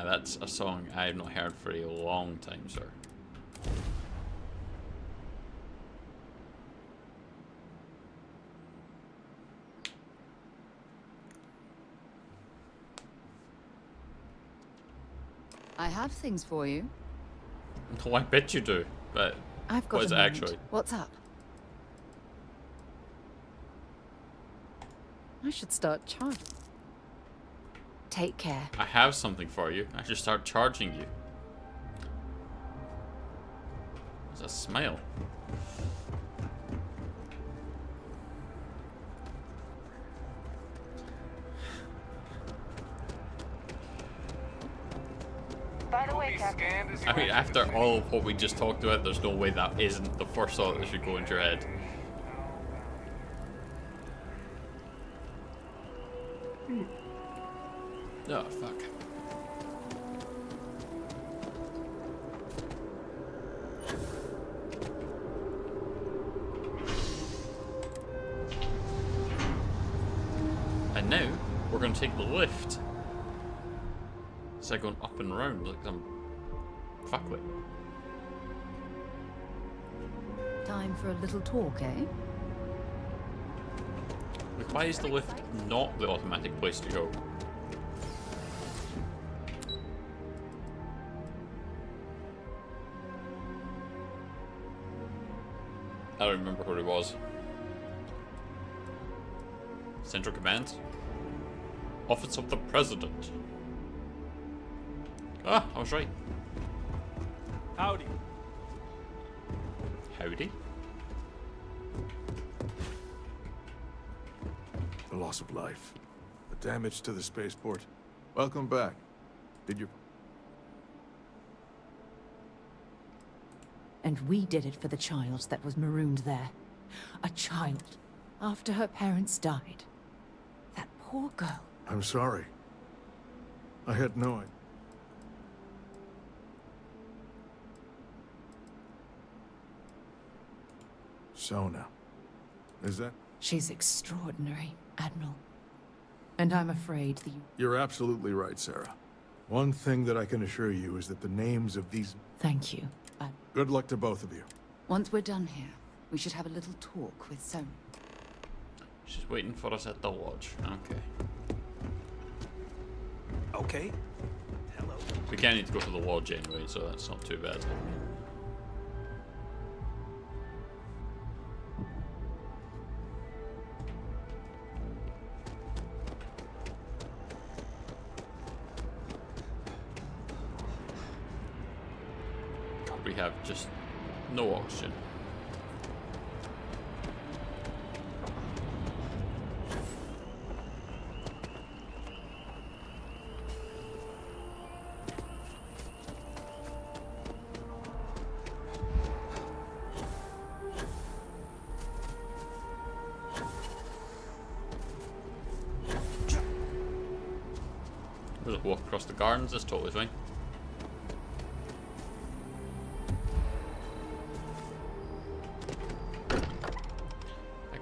that's a song I have not heard for a long time, sir. I have things for you. Oh, I bet you do, but I've got what is a it moment. actually? What's up? I should start charging. Take care. I have something for you. I should start charging you. It's a smile. By the way, Captain, I mean, after all of what we just talked about, there's no way that isn't the first thought that should go into your head. Oh, fuck. And now, we're going to take the lift. Instead of going up and round like some fuckwit. Time for a little talk, eh? Like, why is the lift not the automatic place to go? I don't remember where it was. Central Command? Office of the President. Ah, I was right. Howdy. Howdy. The loss of life. The damage to the spaceport. Welcome back. Did you... And we did it for the child that was marooned there. A child. After her parents died. That poor girl. I'm sorry. I had no idea. Sona. Is that... She's extraordinary, Admiral. And I'm afraid the... You're absolutely right, Sarah. One thing that I can assure you is that the names of these... Thank you. Good luck to both of you. Once we're done here, we should have a little talk with Sona. She's waiting for us at the lodge. Okay. Okay. Hello. We can't need to go to the lodge anyway, so that's not too bad. We have just no oxygen. We'll just walk across the gardens, that's totally fine.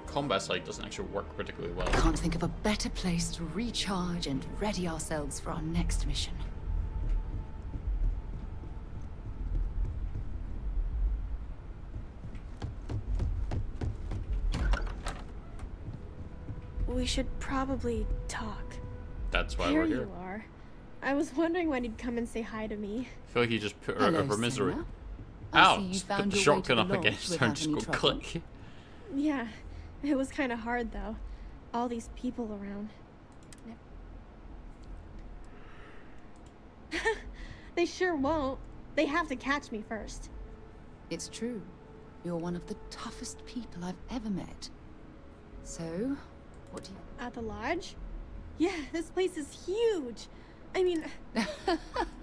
Combat site doesn't actually work particularly well. Can't think of a better place to recharge and ready ourselves for our next mission. We should probably talk. That's why Here we're here. you are. I was wondering when you'd come and say hi to me. I feel like you just put her out of her misery. Sarah. Ow! I see you Just put found the your way to shotgun the up lodge against her without and just any go trouble. click. Yeah, it was kind of hard though. All these people around. They sure won't. They have to catch me first. It's true. You're one of the toughest people I've ever met. So, what do you... At the lodge? Yeah, this place is huge. I mean...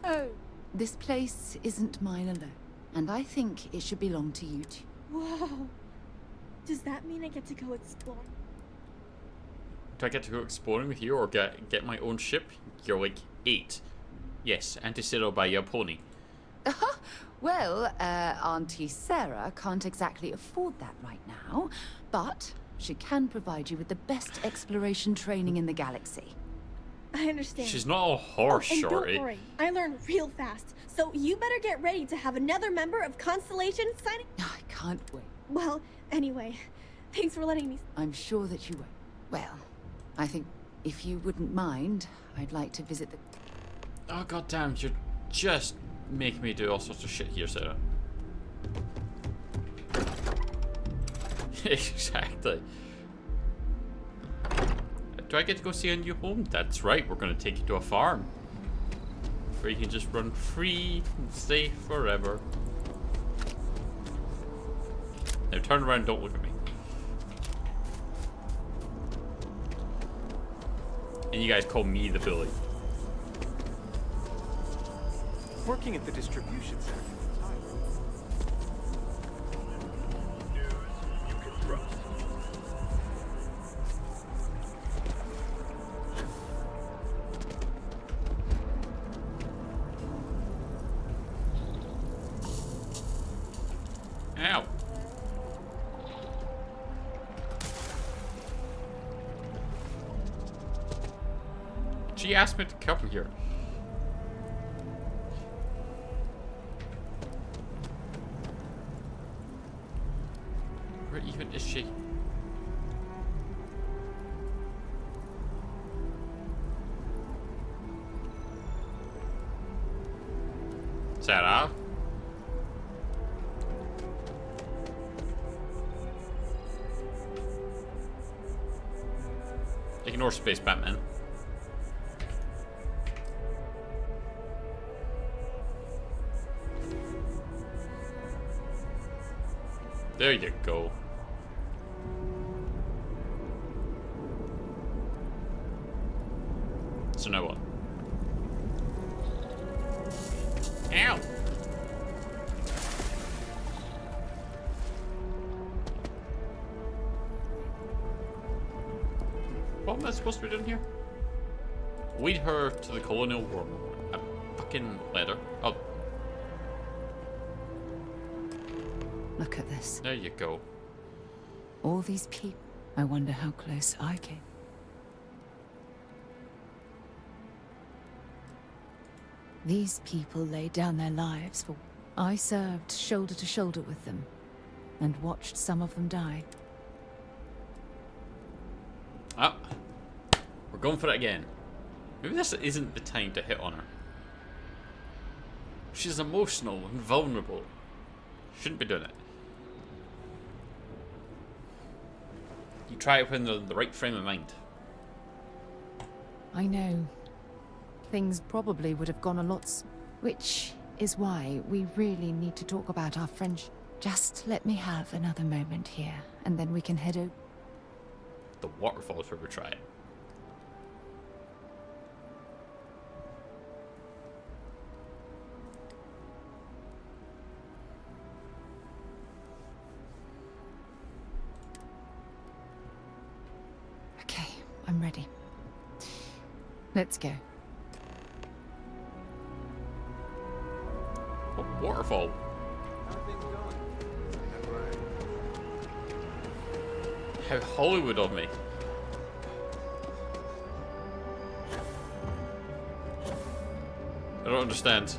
Oh. This place isn't mine alone. And I think it should belong to you too. Whoa. Does that mean I get to go explore? Do I get to go exploring with you or get my own ship? You're like 8. Yes, anti-saddle by your pony. Well, Auntie Sarah can't exactly afford that right now, but she can provide you with the best exploration training in the galaxy. I understand. She's not a horse, and shorty. don't worry, I learn real fast. So you better get ready to have another member of Constellation signing. I can't wait. Well, anyway, thanks for letting me. I'm sure that you won't. Well, I think if you wouldn't mind, I'd like to visit the... Oh goddamn! You're just making me do all sorts of shit here, Sarah. Exactly. Do I get to go see a new home? That's right, we're going to take you to a farm. Where you can just run free and safe forever. Now turn around, don't look at me. And you guys call me the bully. Working at the distribution center. You can trust. Ow. She asked me to come here. Where even is she? Sarah? Ignore Space Batman. There you go. So now what? Ow! What am I supposed to be doing here? Lead her to the colonial war. A fucking letter. Oh. Look at this. There you go. All these people. I wonder how close I came. These people laid down their lives for... I served shoulder to shoulder with them and watched some of them die. Ah. We're going for it again. Maybe this isn't the time to hit on her. She's emotional and vulnerable. Shouldn't be doing it. You try it when they're in the right frame of mind. I know. Things probably would have gone a lot which is why we really need to talk about our friendship. Just let me have another moment here, and then we can head over. The waterfalls where we try it. Okay, I'm ready. Let's go. What waterfall? How Hollywood of me. I don't understand.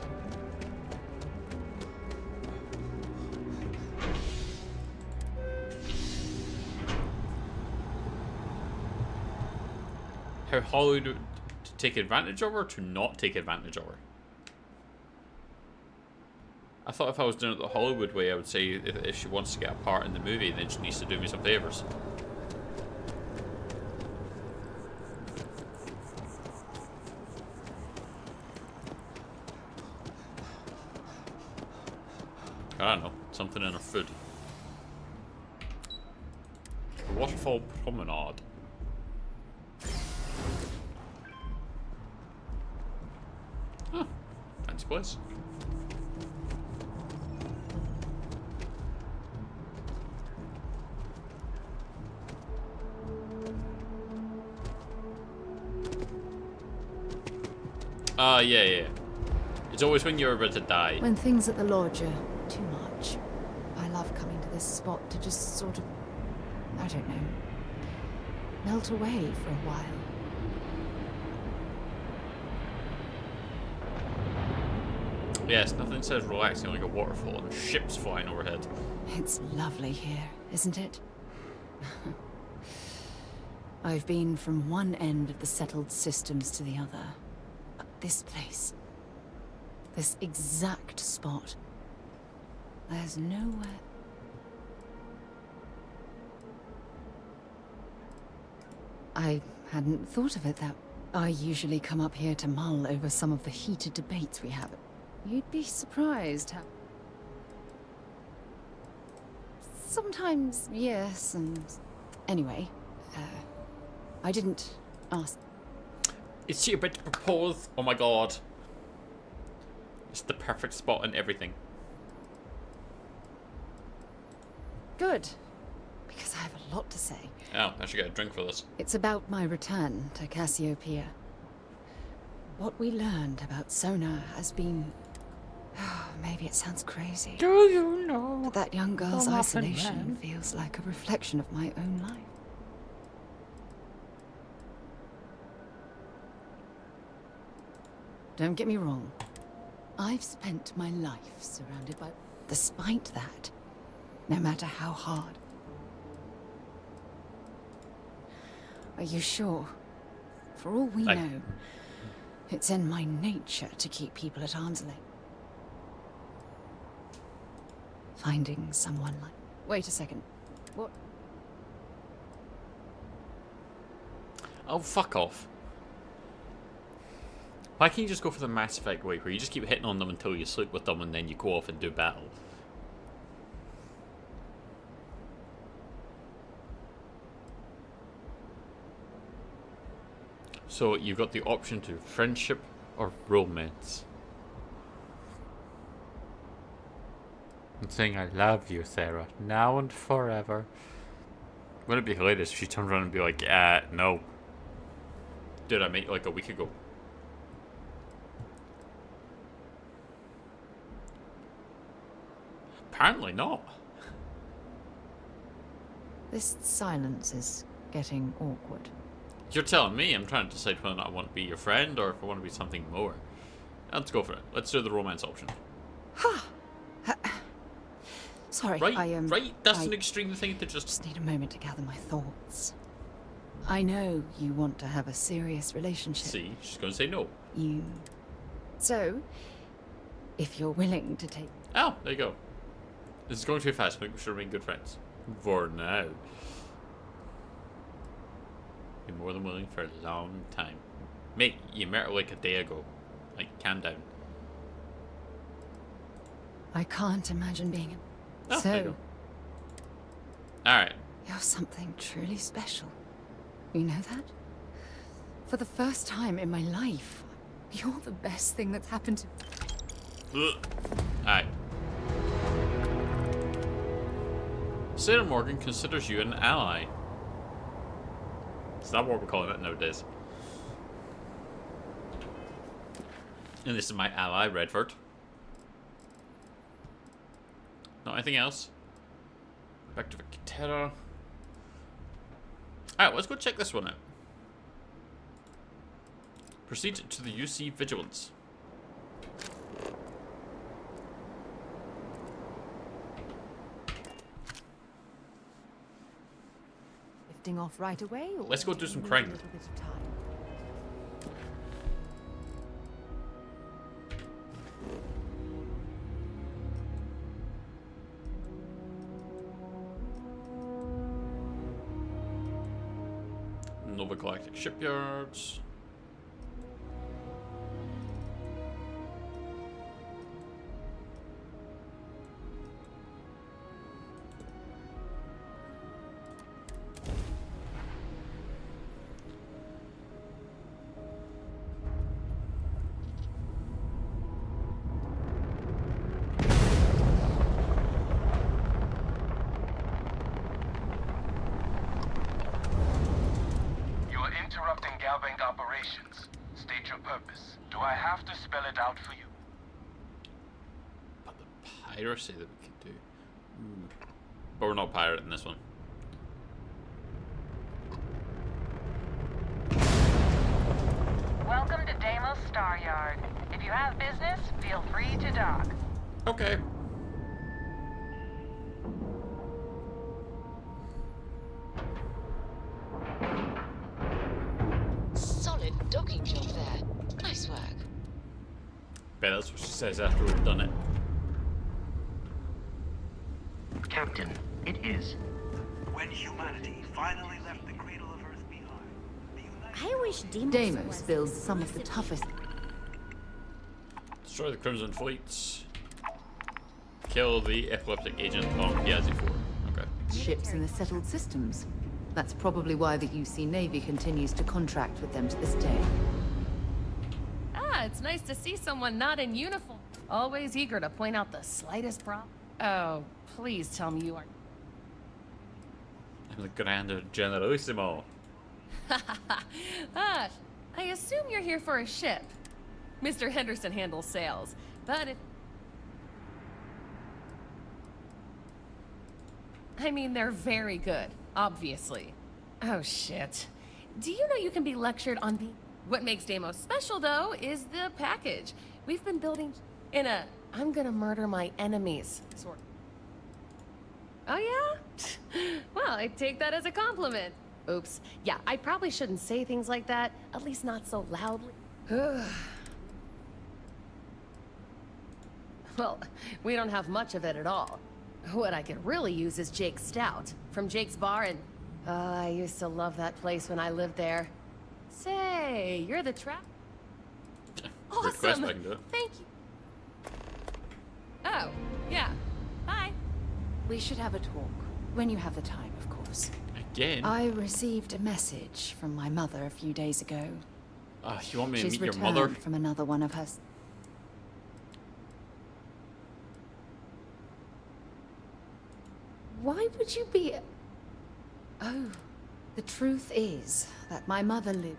How Hollywood to take advantage of her or to not take advantage of her? I thought if I was doing it the Hollywood way, I would say if she wants to get a part in the movie, then she needs to do me some favors. I don't know, something in her food. The Waterfall Promenade. Huh, fancy place. Yeah. It's always when you're about to die. When things at the lodge are too much, I love coming to this spot to just sort of, I don't know, melt away for a while. Yes, nothing says relaxing like a waterfall and ships flying overhead. It's lovely here, isn't it? I've been from one end of the settled systems to the other. But this place, this exact spot, there's nowhere. I hadn't thought of it that. I usually come up here to mull over some of the heated debates we have. You'd be surprised how... Sometimes, yes, and... Anyway, I didn't ask... Is she about to propose? Oh my god. It's the perfect spot and everything. Good. Because I have a lot to say. Oh, I should get a drink for this. It's about my return to Cassiopeia. What we learned about Sona has been... maybe it sounds crazy. Do you know? But that young girl's isolation feels like a reflection of my own life. Don't get me wrong. I've spent my life surrounded by... Despite that, no matter how hard... Are you sure? For all we know, it's in my nature to keep people at arm's length. Finding someone like... Wait a second. What? Oh, fuck off. Why can't you just go for the Mass Effect way, where you just keep hitting on them until you sleep with them and then you go off and do battle? So you've got the option to friendship or romance. I'm saying I love you, Sarah, now and forever. Wouldn't it be hilarious if she turned around and be like, no. Dude, I met you like a week ago. Apparently not. This silence is getting awkward. You're telling me. I'm trying to decide whether or not I want to be your friend or if I want to be something more. Let's go for it. Let's do the romance option. Sorry, right, I am... right? That's an extreme thing to just need a moment to gather my thoughts. I know you want to have a serious relationship. See, she's going to say no. So, if you're willing to take... Oh, there you go. This is going too fast. I think we should remain good friends. For now. Be more than willing for a long time. Mate, you met her like a day ago. Like, calm down. I can't imagine being... Oh, there you so, go. Alright. You're something truly special. You know that? For the first time in my life, you're the best thing that's happened to... Alright. Sarah Morgan considers you an ally. Is that what we're calling it nowadays? And this is my ally, Redford. Not anything else. Back to Terra. Alright, let's go check this one out. Proceed to the UC Vigilance. Lifting off right away? Or let's go do some a crime. little bit of time? Nova Galactic Shipyards. Operations. State your purpose. Do I have to spell it out for you? But the piracy that we could do. Ooh. But we're not pirating this one. Welcome to Deimos Star Yard. If you have business, feel free to dock. Okay. Solid docking job there. Nice work. Bet that's what she says after we've done it. Captain, it is. When humanity finally left the cradle of Earth behind, the United I wish Deimos builds some of the toughest. Destroy the Crimson Fleets. Kill the epileptic agent on Piazzi 4. Okay. Ships in the settled systems. That's probably why the UC Navy continues to contract with them to this day. Ah, it's nice to see someone not in uniform. Always eager to point out the slightest problem. Oh, please tell me you are. I'm the Grande Generalissimo. Ah, I assume you're here for a ship. Mr. Henderson handles sales, but if... I mean, they're very good, obviously. Oh, shit. Do you know you can be lectured on the... What makes Deimos special, though, is the package. We've been building in a I'm gonna murder my enemies sort. Oh, yeah? Well, I take that as a compliment. Oops. Yeah, I probably shouldn't say things like that, at least not so loudly. Well, we don't have much of it at all. What I could really use is Jake's Stout from Jake's Bar, and I used to love that place when I lived there. Say, you're the trap. Awesome. I can do it. Thank you. Oh, yeah. Bye. We should have a talk when you have the time, of course. Again? I received a message from my mother a few days ago. You want me to She's meet your returned mother? from another one of her. Why would you be? Oh, the truth is that my mother lived.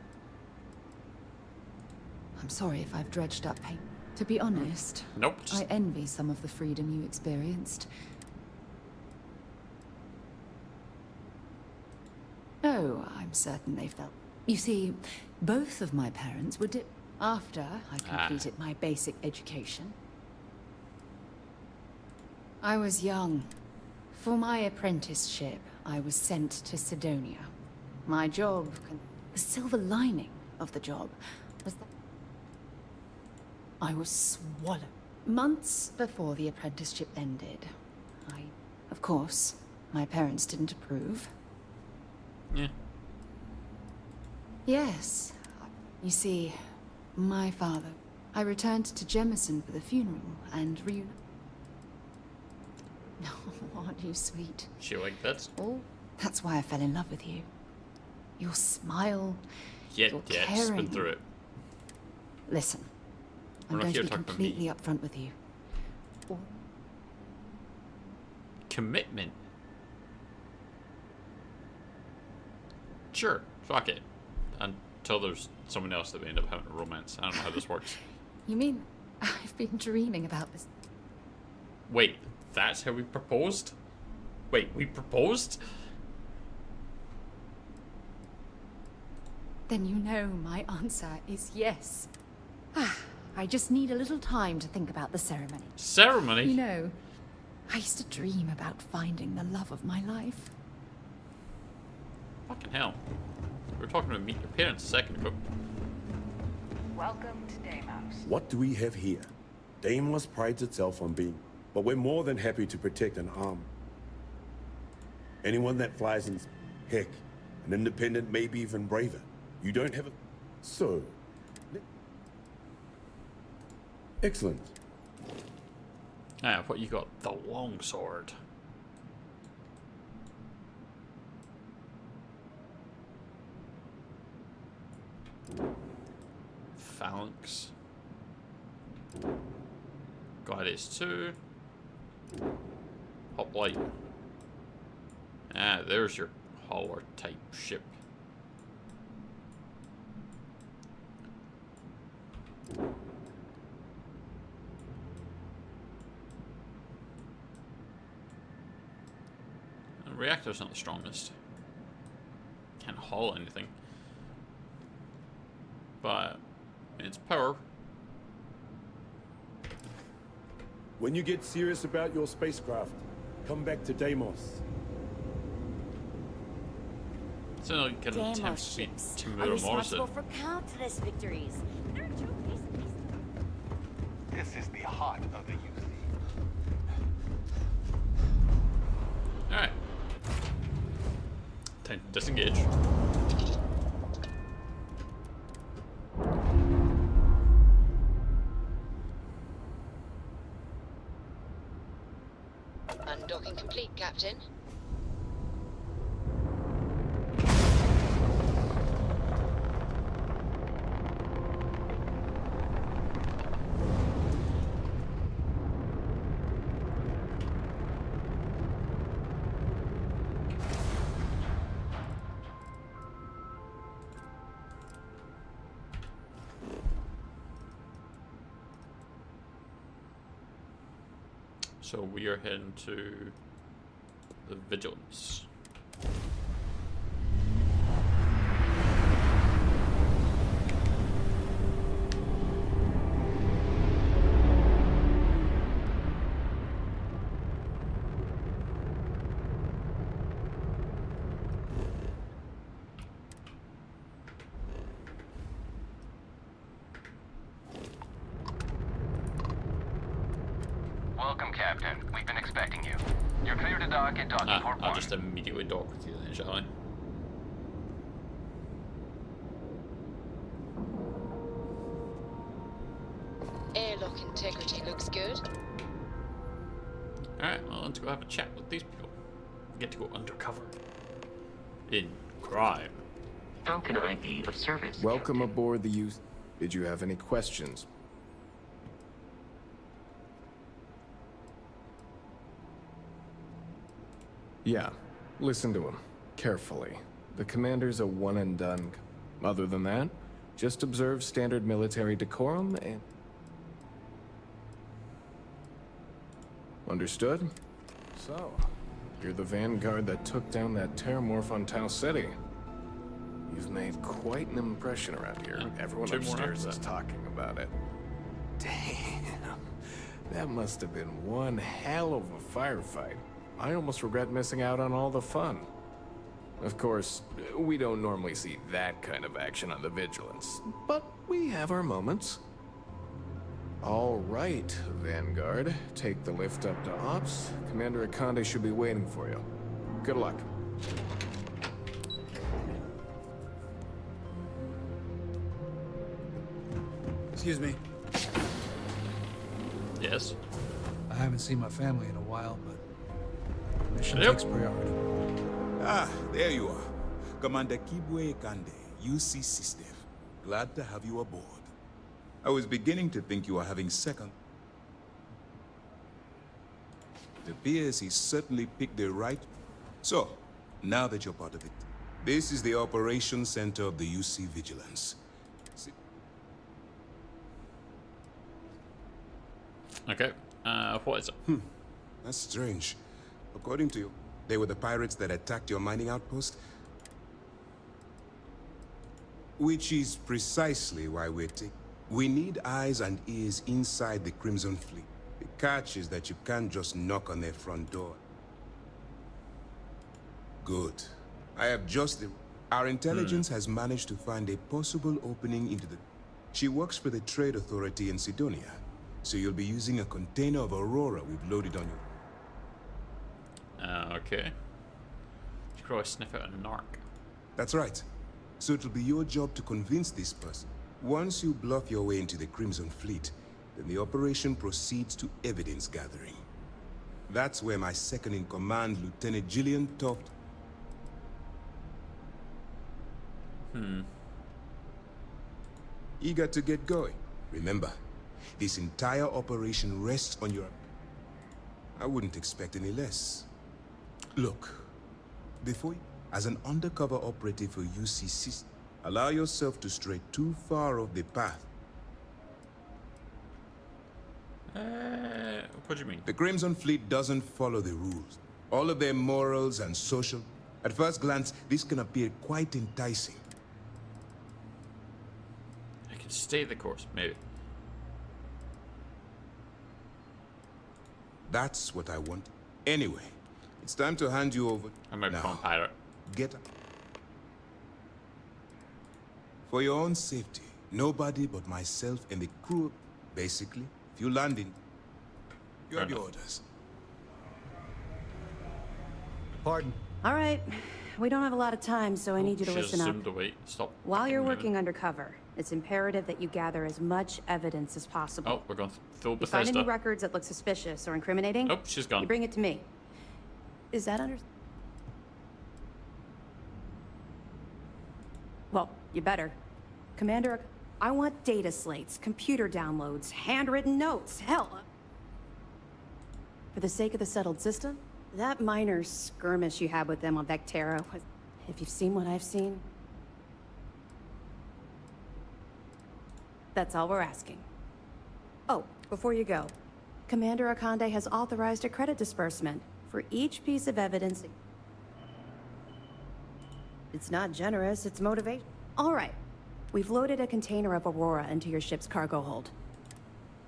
I'm sorry if I've dredged up pain. To be honest, Nope. I envy some of the freedom you experienced. Oh, I'm certain they felt. You see, both of my parents were after I completed my basic education. I was young. For my apprenticeship, I was sent to Sidonia. My job, the silver lining of the job, was that I was swallowed. Months before the apprenticeship ended, of course, my parents didn't approve. Yeah. Yes. You see, my father... I returned to Jemison for the funeral and Oh, aren't you sweet? She like that? Oh, that's why I fell in love with you. Your smile, Yeah, your just caring. been through it. Listen, We're I'm not going to here be talking about me. completely upfront with you. Commitment. Sure, fuck it. Until there's someone else that we end up having a romance. I don't know how this works. You mean I've been dreaming about this? Wait, that's how we proposed? Wait, we proposed? Then you know my answer is yes. I just need a little time to think about the ceremony. Ceremony? You know, I used to dream about finding the love of my life. Fucking hell. We were talking about meet your parents a second ago. Welcome to Deimos. What do we have here? Deimos prides itself on being, but we're more than happy to protect and arm anyone that flies in. Heck, an independent, maybe even braver. You don't have a... So... Excellent. Ah, what you got? The longsword. Phalanx. Gladius 2. Hoplite. Ah, there's your hauler type ship. The reactor's not the strongest. Can't haul anything. But its power When you get serious about your spacecraft, come back to Deimos. So you can Deimos attempt ships to are murder responsible Morrison. for countless victories. They're a showcase of these. This is the heart of the UC. Alright. Time to disengage. Undocking complete, Captain. So we are heading to the Vigilance. Welcome, Captain. We've been expecting you. You're clear to dock at docking port 1. I'll just immediately dock with you then, shall I? Airlock integrity looks good. Alright, well, let's go have a chat with these people. Get to go undercover. In crime. How can I be of service? Welcome aboard the UC. Did you have any questions? Yeah, listen to him carefully. The commander's a one and done. Other than that, just observe standard military decorum and... Understood? So, you're the vanguard that took down that Terrormorph on Tau City. You've made quite an impression around here. Everyone two more upstairs after is that. talking about it. Damn. That must have been one hell of a firefight. I almost regret missing out on all the fun. Of course, we don't normally see that kind of action on the Vigilance, but we have our moments. All right, Vanguard. Take the lift up to Ops. Commander Akande should be waiting for you. Good luck. Excuse me. Yes. I haven't seen my family in a while, but mission Yep. takes priority. Ah, there you are. Commander Kibwe Kande, UC System. Glad to have you aboard. I was beginning to think you were having second. It appears he certainly picked the right. So, now that you're part of it, this is the Operations Center of the UC Vigilance. Okay. What is it? That's strange. According to you, they were the pirates that attacked your mining outpost? Which is precisely why we need eyes and ears inside the Crimson Fleet. The catch is that you can't just knock on their front door. Good. I have just... Our intelligence has managed to find a possible opening into the... She works for the Trade Authority in Sidonia, so you'll be using a container of Aurora we've loaded on you. Okay. You could always sniff out a narc. That's right. So it'll be your job to convince this person. Once you bluff your way into the Crimson Fleet, then the operation proceeds to evidence gathering. That's where my second-in-command, Lieutenant Gillian Toft... Eager to get going. Remember, this entire operation rests on your... I wouldn't expect any less. Look, before you... As an undercover operative for UCC, allow yourself to stray too far off the path. What do you mean? The Crimson Fleet doesn't follow the rules. All of their morals and social... At first glance, this can appear quite enticing. I can stay the course, maybe. That's what I want. Anyway, it's time to hand you over. I'm a pirate. Get up. For your own safety, nobody but myself and the crew. Basically, if you land in, you have your orders. Pardon. All right. We don't have a lot of time, so I need you to listen up. Stop. While you're working undercover, it's imperative that you gather as much evidence as possible. Oh, we're going full If you Bethesda. find any records that look suspicious or incriminating, Oh, she's gone. you bring it to me. Is that under... Well, you better. Commander, I want data slates, computer downloads, handwritten notes, hell. For the sake of the settled system, that minor skirmish you had with them on Vectera was... If you've seen what I've seen... That's all we're asking. Oh, before you go, Commander Akande has authorized a credit disbursement for each piece of evidence. It's not generous, it's motivation. All right. We've loaded a container of Aurora into your ship's cargo hold.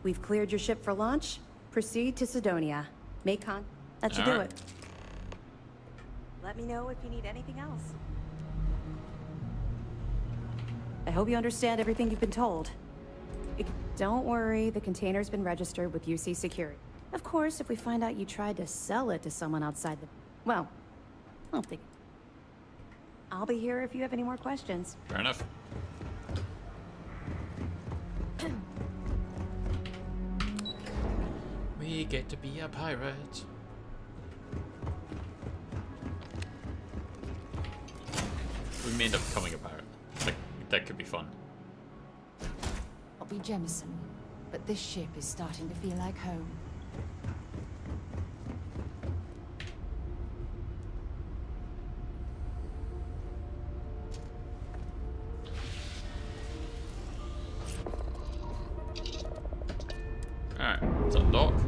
We've cleared your ship for launch. Proceed to Sidonia. That should do it. Let me know if you need anything else. I hope you understand everything you've been told. Don't worry, the container's been registered with UC Security. Of course, if we find out you tried to sell it to someone outside the... Well, I don't think... I'll be here if you have any more questions. Fair enough. We get to be a pirate. We may end up becoming a pirate. Like, that could be fun. I'll be Jemison, but this ship is starting to feel like home. Alright, let's undock.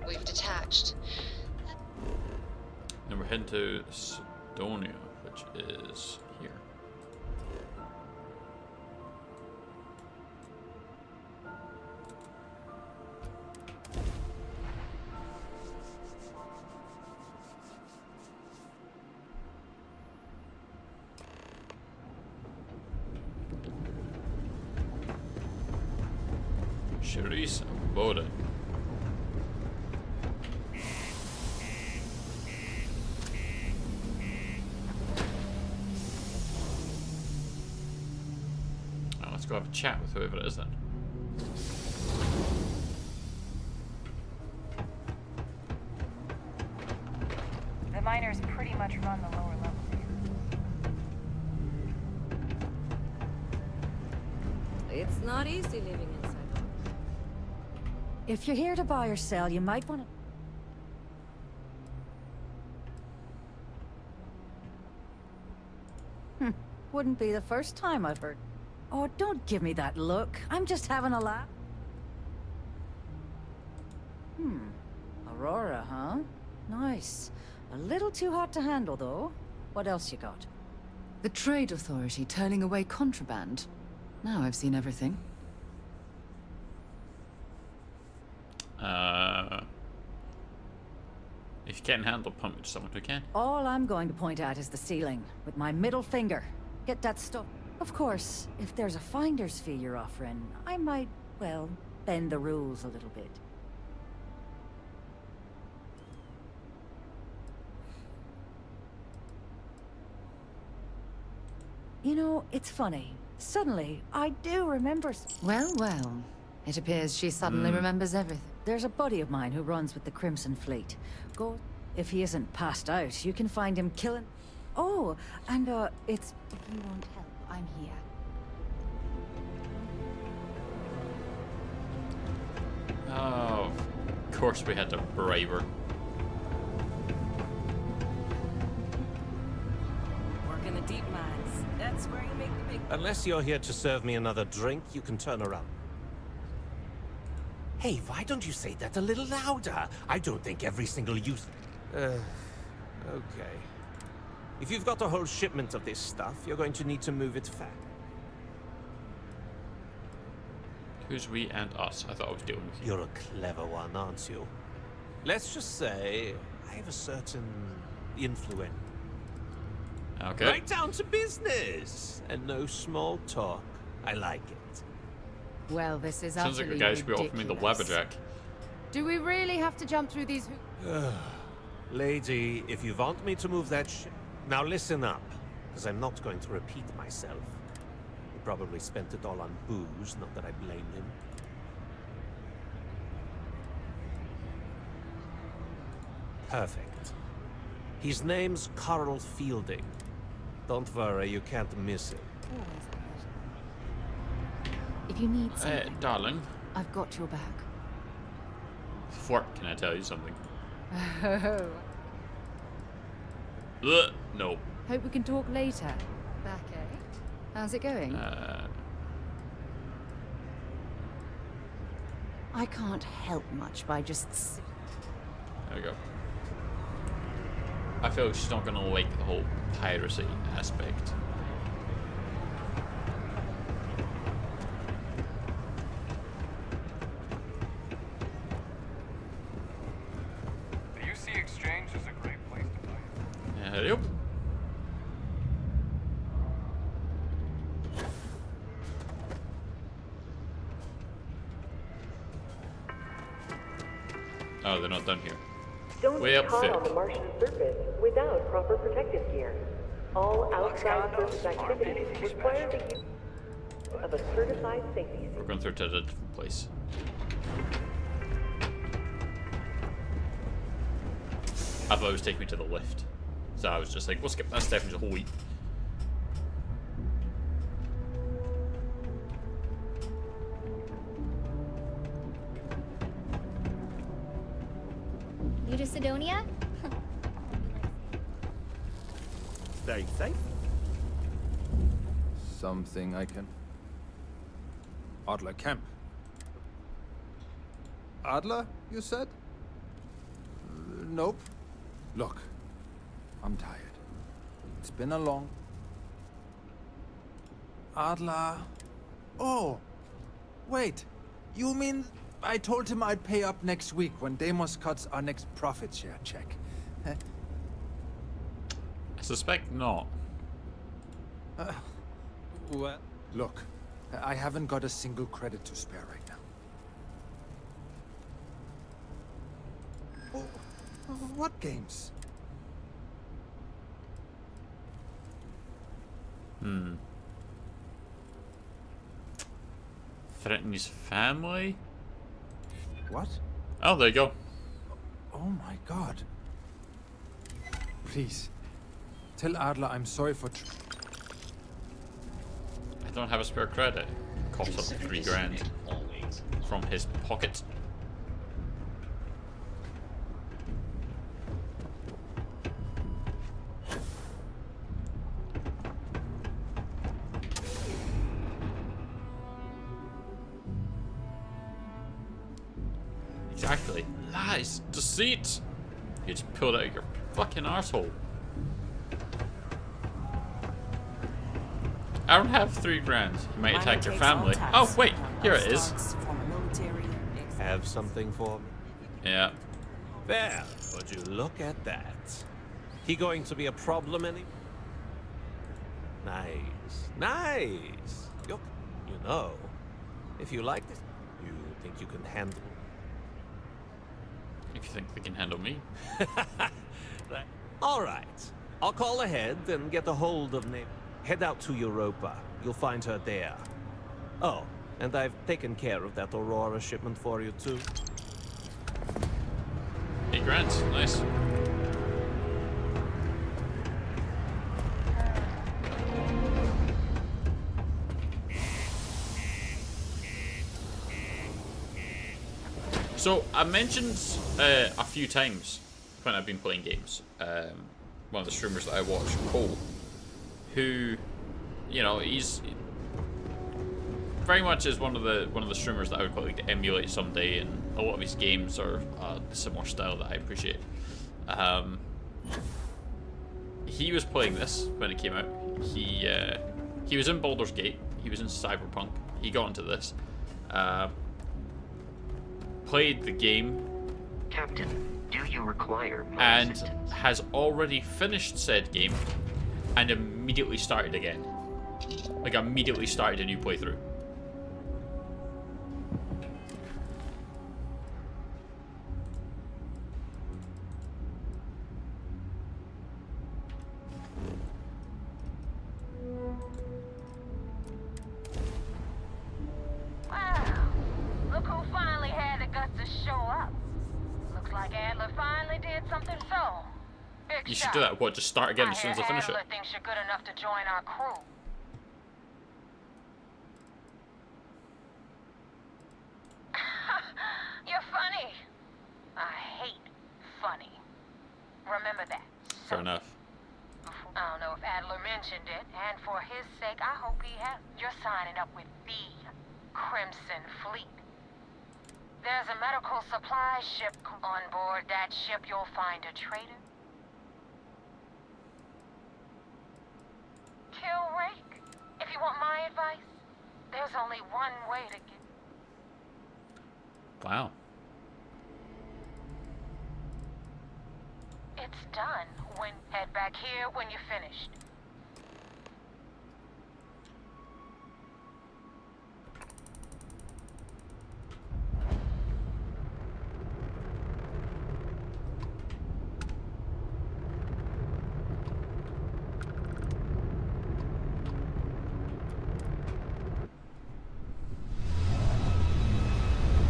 We've detached. Then we're heading to Sidonia, which is here. Charisse Boda. Let's go have a chat with whoever it is then. The miners pretty much run the lower levels here. It's not easy living inside. If you're here to buy or sell, you might want to... Wouldn't be the first time I've heard... Oh, don't give me that look. I'm just having a laugh. Aurora, huh? Nice. A little too hot to handle, though. What else you got? The Trade Authority turning away contraband. Now I've seen everything. If you can't handle pumping someone who can. All I'm going to point at is the ceiling, with my middle finger. Get that stuff. Of course, if there's a finder's fee you're offering, I might, well, bend the rules a little bit. You know, it's funny. Suddenly, I do remember... Well, well. It appears she suddenly remembers everything. There's a buddy of mine who runs with the Crimson Fleet. Go... If he isn't passed out, you can find him killing... Oh, and, it's... If you want help, I'm here. Oh, of course we had to bribe her. Work in the deep mines. That's where you make the big... Unless you're here to serve me another drink, you can turn around. Hey, why don't you say that a little louder? I don't think every single use... okay. If you've got a whole shipment of this stuff, you're going to need to move it fast. Who's we and us? I thought I was dealing with you. You're a clever one, aren't you? Let's just say I have a certain influence. Okay. Right down to business, and no small talk. I like it. Well, this is Sounds like utterly the guy should be offering me the ridiculous. Leberjack. Do we really have to jump through these hoops? Lady, if you want me to move that shit... Now listen up, because I'm not going to repeat myself. He probably spent it all on booze, not that I blame him. Perfect. His name's Carl Fielding. Don't worry, you can't miss it. If you need something, darling. I've got your back. Fork, can I tell you something? Oh. No. Hope we can talk later. Back, eh? How's it going? I can't help much by just... There we go. I feel like she's not going to like the whole piracy aspect. The UC Exchange is a great place to buy. Yeah, yep. Oh, they're not done here. Don't Way be up caught thick. on the Martian surface without proper protective gear. All outside surface activities require the use of a certified safety suit. We're going through to a different place. I thought it was taking me to the lift. So I was just like, we'll skip that step and just wait. New to Sidonia? Stay safe. Something I can... Adler Camp. Adler, you said? Nope. Look, I'm tired. It's been a long... Adler... Oh! Wait, you mean I told him I'd pay up next week when Deimos cuts our next profit share check? I suspect not. Well, look, I haven't got a single credit to spare right now. What games? Threaten his family? What? Oh, there you go. Oh my god. Please, tell Adler I'm sorry for... I don't have a spare credit. Coughs up 3 grand from his pocket. Exactly. Lies. Deceit. You just pulled out of your fucking arsehole. I don't have 3 grand. You might attack your family. Oh, wait. Here it is. Have something for me? Yeah. There. Would you look at that? He going to be a problem any? Nice. Nice. You know, if you like this, you think you can handle... If you think they can handle me. All right. I'll call ahead and get a hold of Nate. Head out to Europa. You'll find her there. Oh, and I've taken care of that Aurora shipment for you too. 8 grand. Nice. So I mentioned a few times when I've been playing games, one of the streamers that I watch, Cole, who, you know, he's very much is one of the streamers that I would quite like to emulate someday, and a lot of his games are a similar style that I appreciate. He was playing this when it came out. He was in Baldur's Gate. He was in Cyberpunk. He got into this, played the game, Captain, do you require more and assistance? has already finished said game and immediately started again. Like, immediately started a new playthrough. Wow. Look who finally had the guts to show up. Looks like Adler finally did something so. Big You shot. should do that. What, just start again as soon as I finish it? Adler thinks you're good enough to join our crew. You're funny. I hate funny. Remember that. Fair enough. I don't know if Adler mentioned it, and for his sake, I hope he has. You're signing up with the Crimson Fleet. There's a medical supply ship on board that ship. You'll find a traitor. Kill Rake. If you want my advice, there's only one way to get... Wow. It's done. Head back here when you're finished.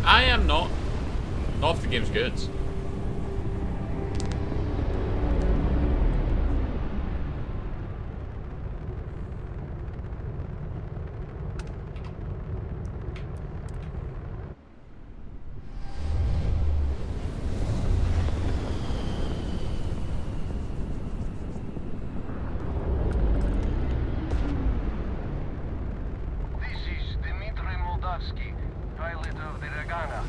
I am not if the game's good. Pilot of the Ragana.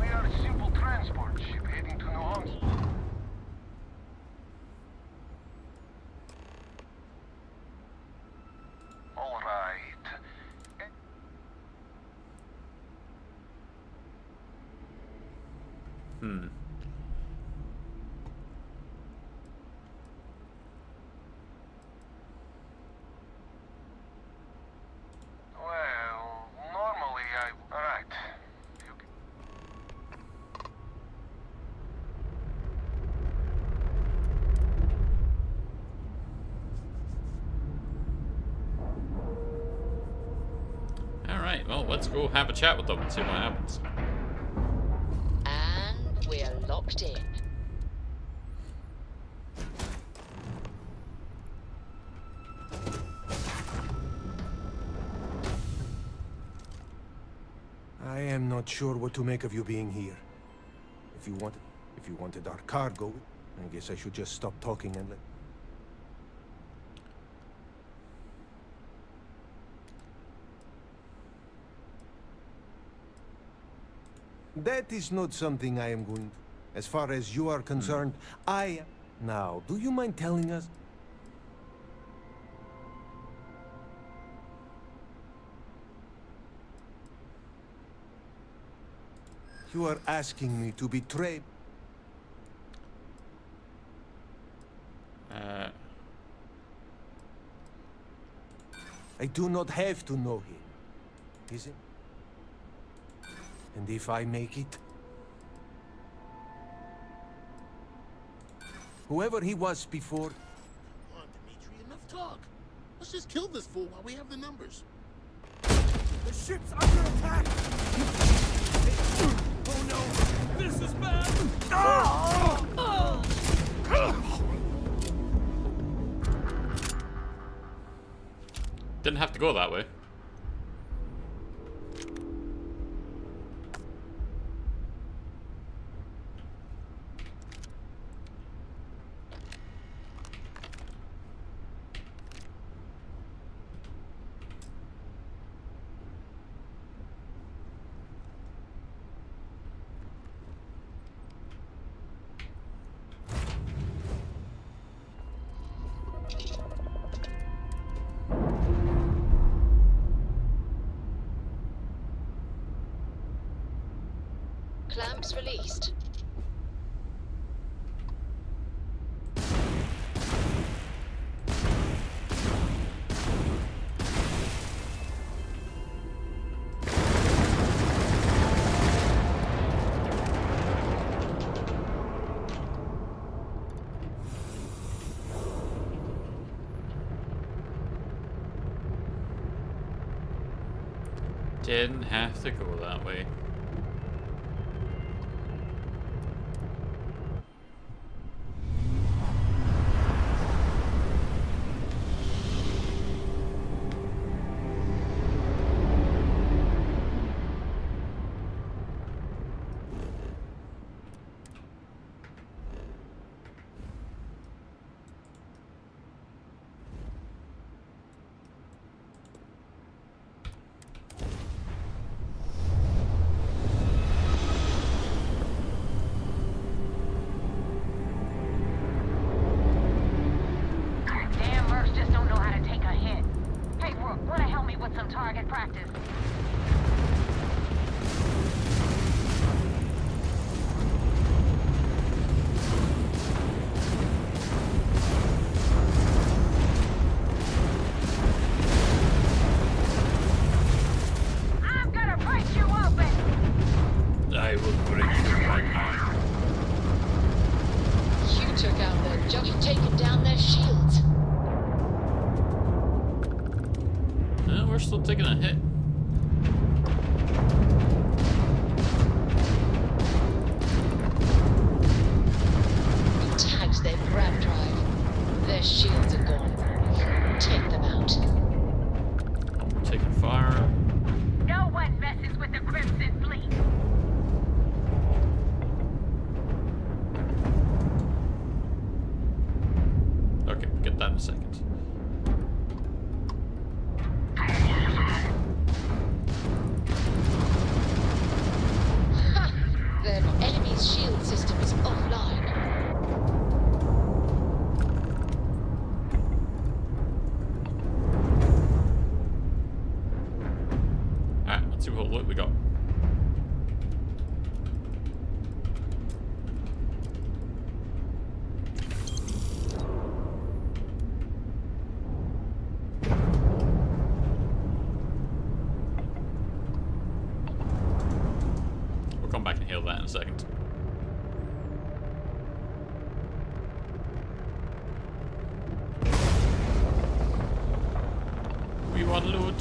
We are a simple transport ship heading to New Amsterdam. All right. Well, normally all right. Alright, well, let's go have a chat with them and see what happens. And we're locked in. I am not sure what to make of you being here. If you wanted our cargo, I guess I should just stop talking and let... That is not something I am going to. As far as you are concerned, I am... Now, do you mind telling us? You are asking me to betray... I do not have to know him. Is it? And if I make it? Whoever he was before... Come on, Dimitri, enough talk. Let's just kill this fool while we have the numbers. The ship's under attack! Oh no! This is bad! Didn't have to go that way. troops released. Didn't have to go that way. Damn mercs just don't know how to take a hit. Hey, Rook, wanna help me with some target practice? I'm gonna break you open! I will break you right now. You took out their junk and taken down their shields. No, we're still taking a hit. You tagged their grab drive. Their shields are gone. Take them out. Oh, we're taking fire. No one messes with the Crimson Fleet. Okay, we'll get that in a second. Ha! Their enemy's shield system is offline. Alright, let's see what loot we got. We'll come back and heal that in a second. We want loot.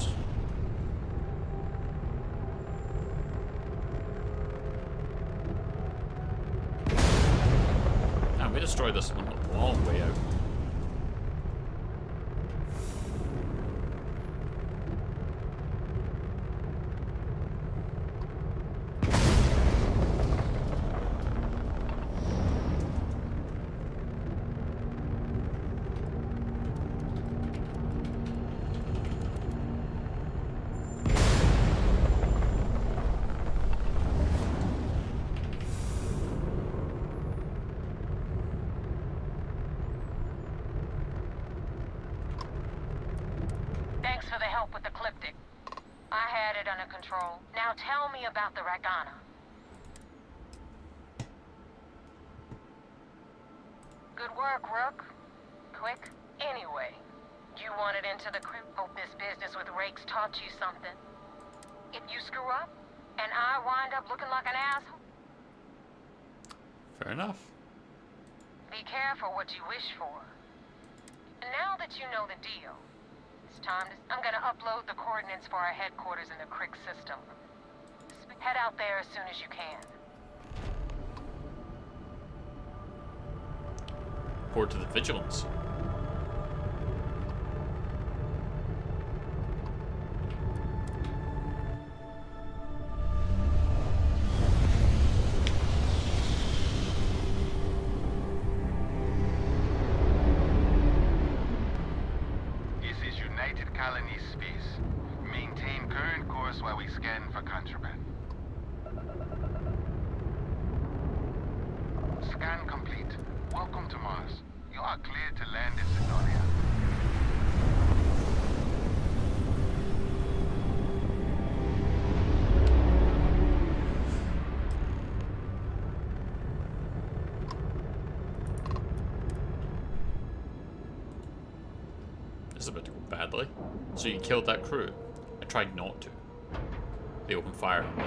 And we destroyed this one a long way out. Thanks for the help with the Cliptic. I had it under control. Now tell me about the Ragana. Good work, Rook. Quick. Anyway, you wanted into the crypt. Hope this business with rakes taught you something. If you screw up, and I wind up looking like an asshole, Fair enough. be careful what you wish for. And now that you know the deal, it's time to... I'm gonna upload the coordinates for our headquarters in the Crick system. Head out there as soon as you can. Report to the Vigilance. This is United Colony space. Maintain current course while we scan for contraband. Scan complete. Welcome to Mars. You are cleared to land in Sidonia. is about to go badly. So you killed that crew. I tried not to. They opened fire on me.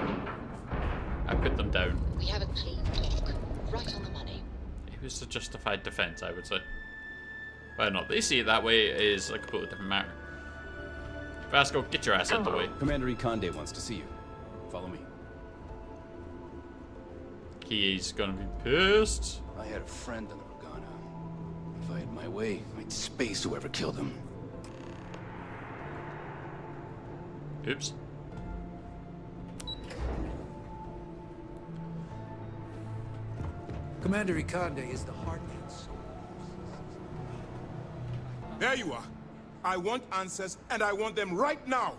I put them down. We have a clean clock. Right on the money. It was a justified defense, I would say. Whether or not they see it that way is a completely different matter. Vasco, get your ass out the way. Commander Ikonde wants to see you. Follow me. He's gonna be pissed. I had a friend in the Regana. If I had my way, I'd space whoever killed him. Oops. Commander Ikonde is the heart and soul. There you are. I want answers, and I want them right now.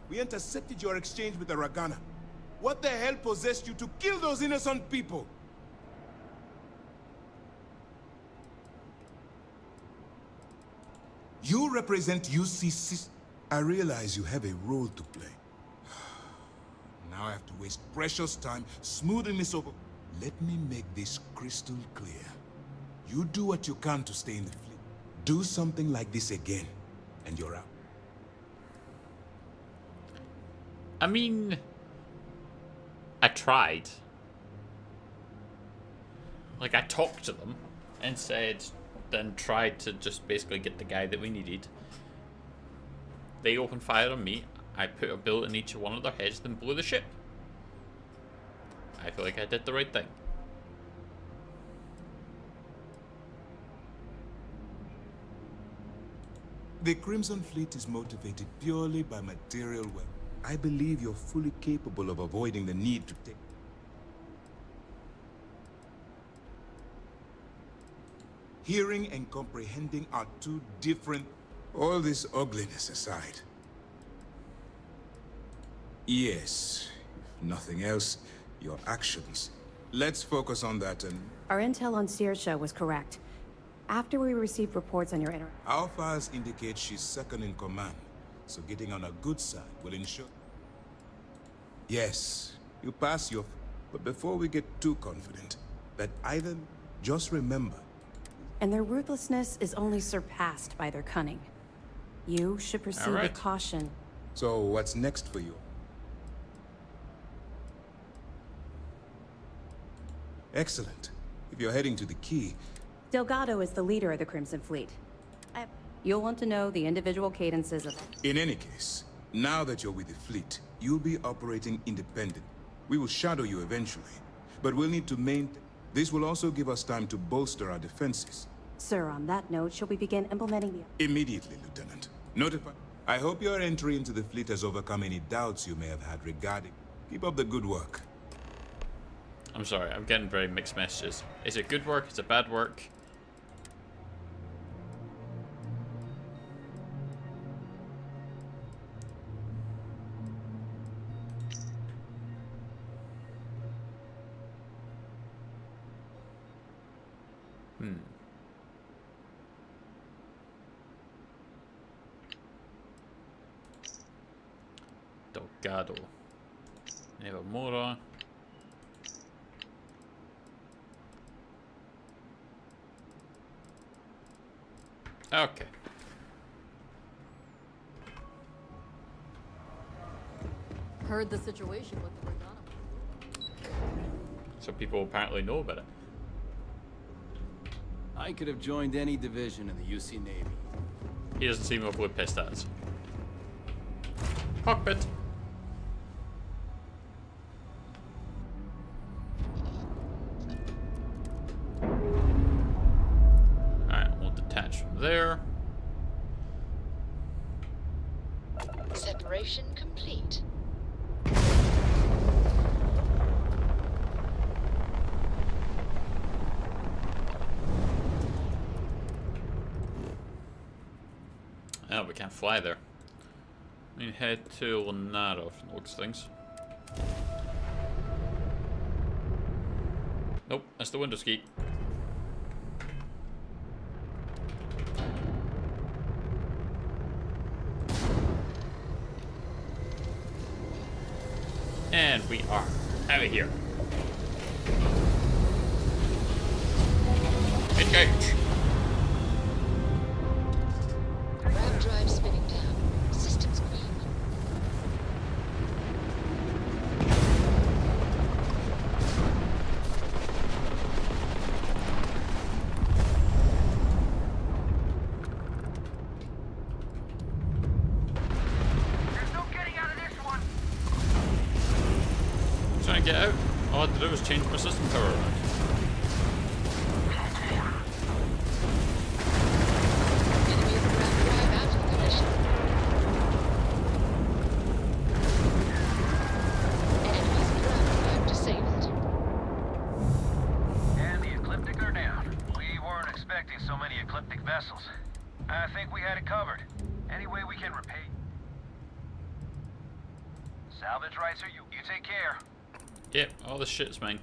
We intercepted your exchange with the Regana. What the hell possessed you to kill those innocent people? You represent UCC. I realize you have a role to play. Now I have to waste precious time smoothing this over. Let me make this crystal clear. You do what you can to stay in the fleet. Do something like this again, and you're out. I mean, I tried. Like, I talked to them and said, then tried to just basically get the guy that we needed. They opened fire on me. I put a bullet in each one of their heads, then blew the ship. I feel like I did the right thing. The Crimson Fleet is motivated purely by material wealth. I believe you're fully capable of avoiding the need to take... Hearing and comprehending are two different... All this ugliness aside. Yes, if nothing else, your actions. Let's focus on that and... Our intel on Saoirse was correct. After we received reports on your Our files indicate she's second in command, so getting on a good side will ensure... Yes, you pass your... But before we get too confident, that either... Just remember... And their ruthlessness is only surpassed by their cunning. You should proceed with caution. So what's next for you? Excellent. If you're heading to the key... Delgado is the leader of the Crimson Fleet. You'll want to know the individual cadences of... In any case, now that you're with the fleet, you'll be operating independent. We will shadow you eventually, but we'll need to maintain... This will also give us time to bolster our defenses. Sir, on that note, shall we begin implementing the... Immediately, Lieutenant. Notify... I hope your entry into the fleet has overcome any doubts you may have had regarding... Keep up the good work. I'm sorry, I'm getting very mixed messages. Is it good work? Is it bad work? Delgado. Nevermore. Okay. Heard the situation with the Regana. So people apparently know about it. I could have joined any division in the UC Navy. He doesn't seem overly pissed at us. Cockpit. Alright, we'll detach from there. Separation complete. Oh, we can't fly there. We can head to Lenaro from the looks of things. Nope, that's the window ski. And we are out of here. Engage. Ram get out? All I had to do was change my system power around. And the Ecliptic are down. We weren't expecting so many Ecliptic vessels. I think we had it covered. Any way we can repay. Salvage rights are you. You take care. Yep, all the shit's mine.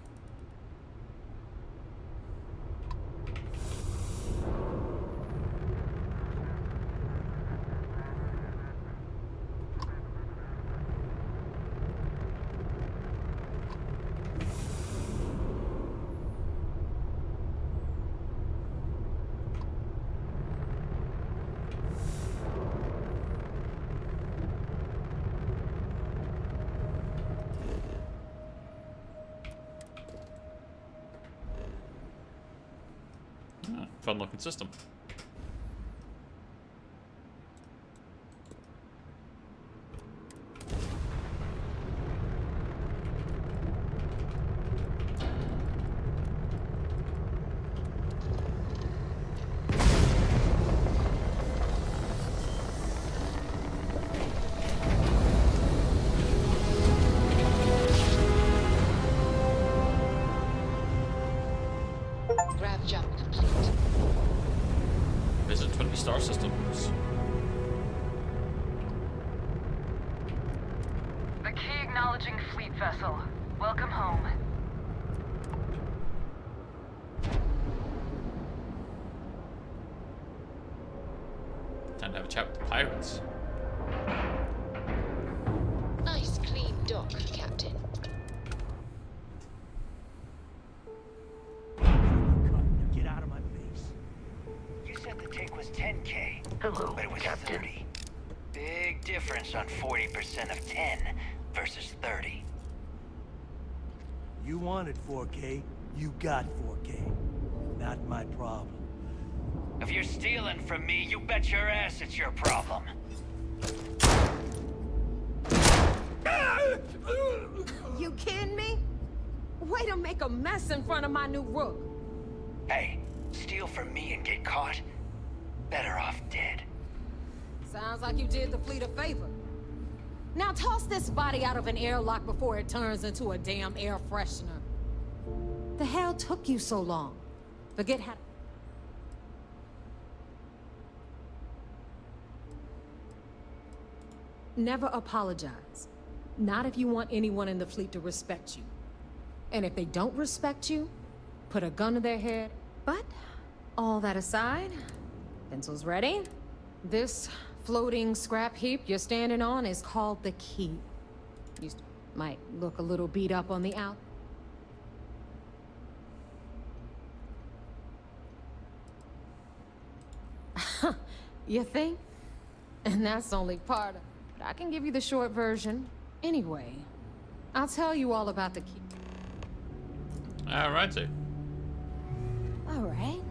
Fun looking system. Grav jump complete. Visit 20 star systems. The key acknowledging fleet vessel. Welcome home. Time to have a chat with the pirates. Nice clean dock, Captain. Get out of my face. You said the take was 10K. Hello, but it was Captain. 30. Big difference on 40% of 10 versus 30. You wanted 4K, you got 4K. Not my problem. If you're stealing from me, you bet your ass it's your problem. You kidding me? Way to make a mess in front of my new rook. Hey, steal from me and get caught? Better off dead. Sounds like you did the fleet a favor. Now toss this body out of an airlock before it turns into a damn air freshener. The hell took you so long? Forget how... Never apologize. Not if you want anyone in the fleet to respect you. And if they don't respect you, put a gun to their head. But, all that aside, pencils ready? This floating scrap heap you're standing on is called the Key. You might look a little beat up on the out. You think? And that's only part of it. But I can give you the short version. Anyway, I'll tell you all about the Key. Alrighty. Alright.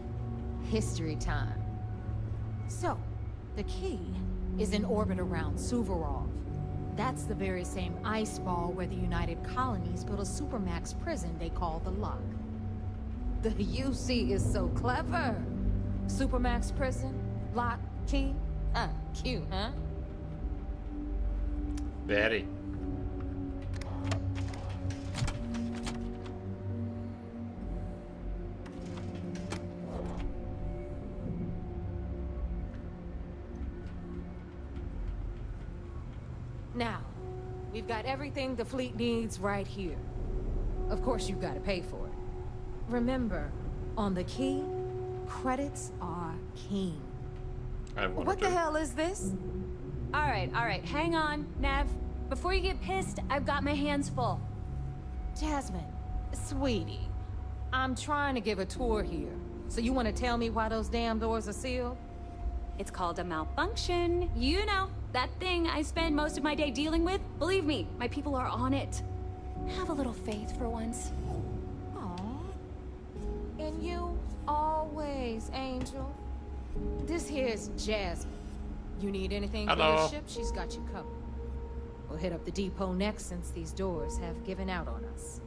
History time. So, the Key is in orbit around Suvorov. That's the very same ice ball where the United Colonies built a supermax prison they call the Lock. The UC is so clever. Supermax prison, Lock, Key. Cute, huh? Very. Now, we've got everything the fleet needs right here. Of course, you've got to pay for it. Remember, on the Key, credits are king. What the hell is this? All right, hang on, Nev. Before you get pissed, I've got my hands full. Jasmine, sweetie, I'm trying to give a tour here. So you want to tell me why those damn doors are sealed? It's called a malfunction. You know, that thing I spend most of my day dealing with. Believe me, my people are on it. Have a little faith for once. Aww. And you, always, Angel. This here's Jasmine. You need anything for your ship, she's got you covered. We'll hit up the depot next since these doors have given out on us.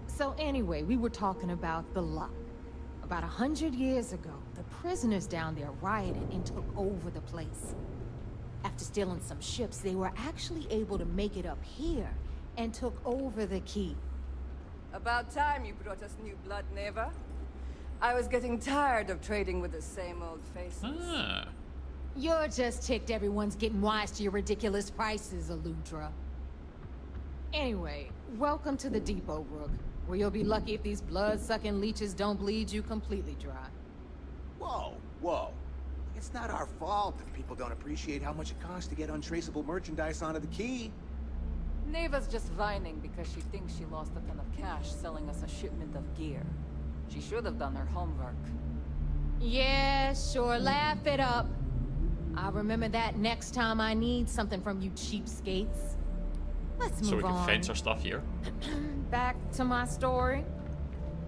So anyway, we were talking about the luck. About 100 years ago, the prisoners down there rioted and took over the place. After stealing some ships, they were actually able to make it up here and took over the key. About time you brought us new blood, Neva. I was getting tired of trading with the same old faces. You're just ticked everyone's getting wise to your ridiculous prices, Aludra. Anyway, welcome to the depot, Rook, where you'll be lucky if these blood-sucking leeches don't bleed you completely dry. Whoa, whoa. It's not our fault if people don't appreciate how much it costs to get untraceable merchandise onto the key. Neva's just whining because she thinks she lost a ton of cash selling us a shipment of gear. She should have done her homework. Yeah, sure, laugh it up. I'll remember that next time I need something from you cheapskates. Let's move on. So we can fence our stuff here. Back to my story.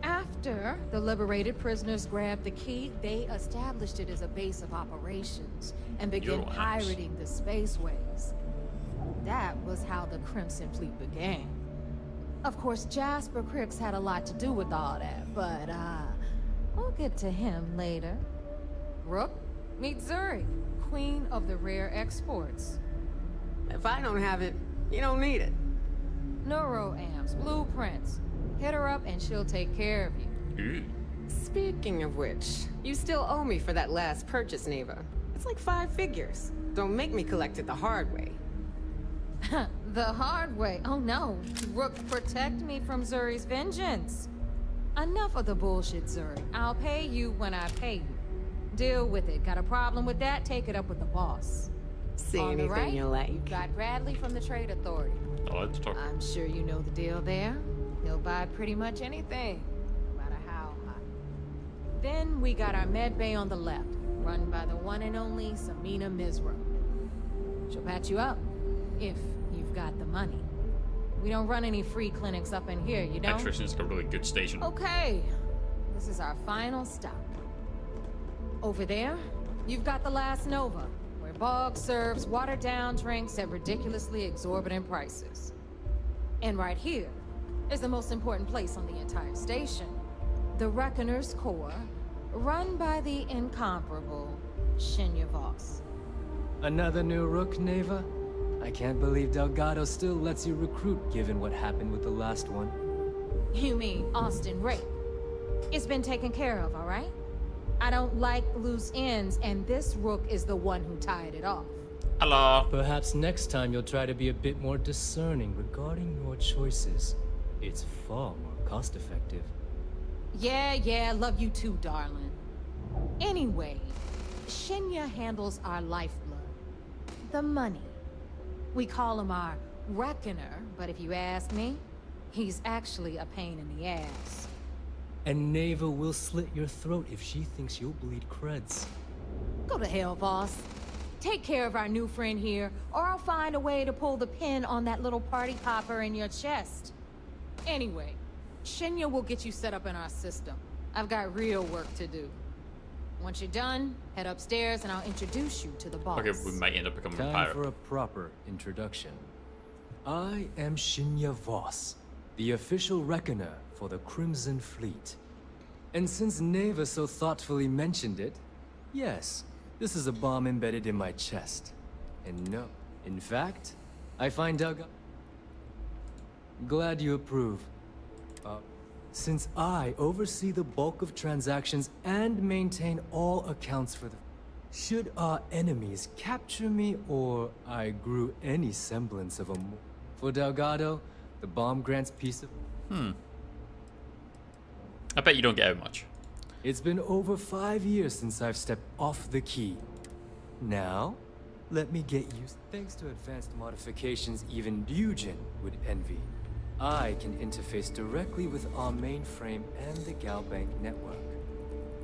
After the liberated prisoners grabbed the key, they established it as a base of operations and began pirating the spaceways. That was how the Crimson Fleet began. Of course, Jasper Cricks had a lot to do with all that, but we'll get to him later. Rook, meet Zuri, queen of the rare exports. If I don't have it, you don't need it. Neuroamps, blueprints. Hit her up and she'll take care of you. Speaking of which, you still owe me for that last purchase, Neva. It's like 5 figures. Don't make me collect it the hard way. The hard way? Oh no. Rook, protect me from Zuri's vengeance. Enough of the bullshit, Zuri. I'll pay you when I pay you. Deal with it. Got a problem with that? Take it up with the boss. See On anything the right, you like? you've got Bradley from the Trade Authority. I'm sure you know the deal there. He'll buy pretty much anything, no matter how high. Then we got our med bay on the left, run by the one and only Samina Mizra. She'll patch you up, if you've got the money. We don't run any free clinics up in here, you don't? Extration's got a really good station. Okay, this is our final stop. Over there, you've got the Last Nova, where Bog serves watered-down drinks at ridiculously exorbitant prices. And right here is the most important place on the entire station, the Reckoner's Core, run by the incomparable Shinya Voss. Another new Rook, Neva? I can't believe Delgado still lets you recruit, given what happened with the last one. You mean Austin Rape? It's been taken care of, all right? I don't like loose ends, and this Rook is the one who tied it off. Hello. Perhaps next time you'll try to be a bit more discerning regarding your choices. It's far more cost-effective. Yeah, love you too, darling. Anyway, Shinya handles our lifeblood. The money. We call him our Reckoner, but if you ask me, he's actually a pain in the ass. And Neva will slit your throat if she thinks you'll bleed creds. Go to hell, boss. Take care of our new friend here, or I'll find a way to pull the pin on that little party popper in your chest. Anyway, Shinya will get you set up in our system. I've got real work to do. Once you're done, head upstairs and I'll introduce you to the boss. Okay, we might end up becoming a Time pirate. for a proper introduction. I am Shinya Voss, the official reckoner for the Crimson Fleet. And since Neva so thoughtfully mentioned it, yes, this is a bomb embedded in my chest. And no, in fact, I find Delgado. Glad you approve. Since I oversee the bulk of transactions and maintain all accounts for the... Should our enemies capture me or I grew any semblance of a... For Delgado, the bomb grants peace of... I bet you don't get out much. It's been over 5 years since I've stepped off the key. Now, let me get used... Thanks to advanced modifications even Dujin would envy. I can interface directly with our mainframe and the Galbank network.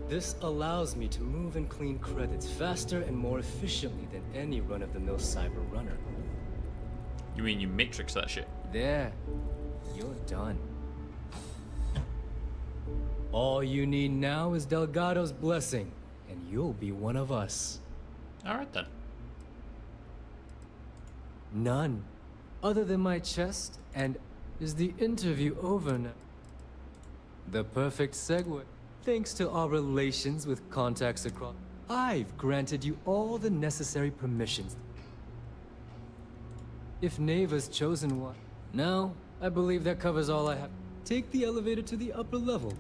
This allows me to move and clean credits faster and more efficiently than any run-of-the-mill cyber runner. You mean you matrix that shit? There. You're done. All you need now is Delgado's blessing, and you'll be one of us. Alright then. None. other than my chest? And is the interview over now? The perfect segue. Thanks to our relations with contacts across, I've granted you all the necessary permissions. If Neva's chosen one, now I believe that covers all I have. Take the elevator to the upper level.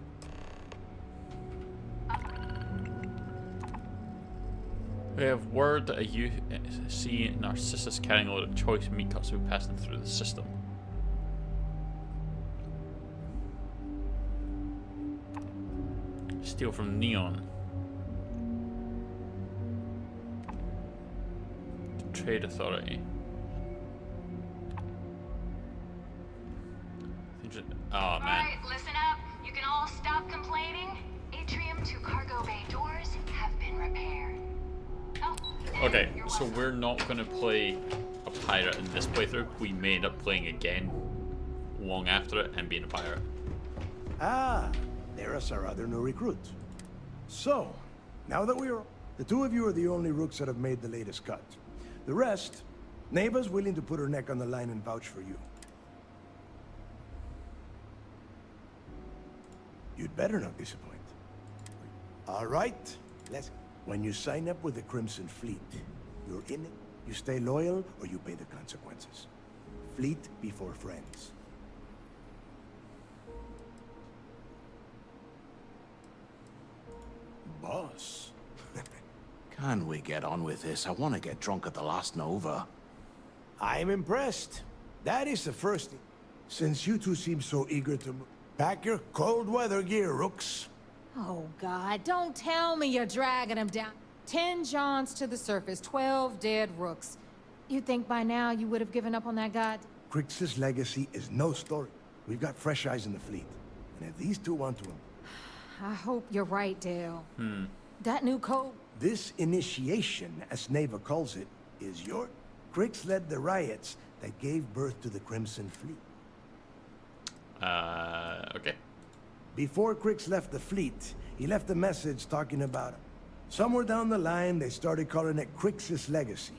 We have word that a UC Narcissus carrying a load of choice meat cuts will be passing through the system. Steal from Neon. The Trade Authority. Oh man. Alright, listen up. You can all stop complaining. Atrium to cargo bay doors have been repaired. Oh, Okay, so we're not going to play a pirate in this playthrough. We may end up playing again long after it and being a pirate. Ah, there's our other new recruit. So, now that we're... The two of you are the only rooks that have made the latest cut. The rest, Neva's willing to put her neck on the line and vouch for you. You'd better not disappoint. All right, let's... When you sign up with the Crimson Fleet, you're in it, you stay loyal, or you pay the consequences. Fleet before friends. Boss. Can we get on with this? I want to get drunk at the last Nova. I'm impressed. That is the first thing. Since you two seem so eager to move, pack your cold weather gear, rooks. Oh, God, don't tell me you're dragging them down. 10 Johns to the surface, 12 dead rooks. You'd think by now you would have given up on that god? Crix's legacy is no story. We've got fresh eyes in the fleet. And if these two want to... I hope you're right, Dale. That new code... This initiation, as Neva calls it, is your... Crix led the riots that gave birth to the Crimson Fleet. Okay. Before Crix left the fleet, he left a message talking about him. Somewhere down the line, they started calling it Crix's legacy.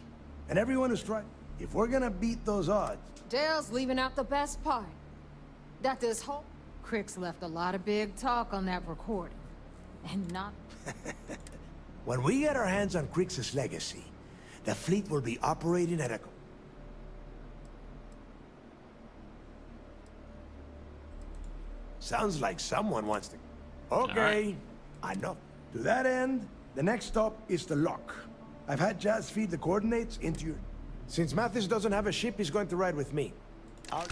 And everyone is trying. If we're gonna beat those odds... Dale's leaving out the best part. That this whole... Crix left a lot of big talk on that recording. And not... When we get our hands on Crix's legacy, the fleet will be operating at a... Sounds like someone wants to... Okay, I know. To that end, the next stop is the lock. I've had Jazz feed the coordinates into your... Since Mathis doesn't have a ship, he's going to ride with me. Alright.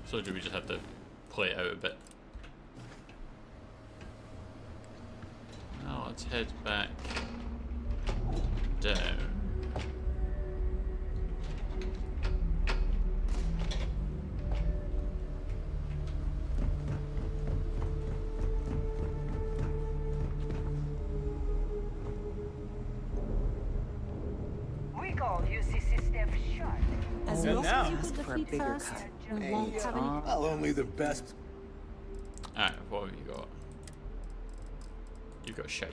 So do we just have to play it out a bit? Now let's head back down. We call UCC staff shut. As long as you put the fleet first, we won't have any... Well, only the best. Alright, what have you got? You've got shite.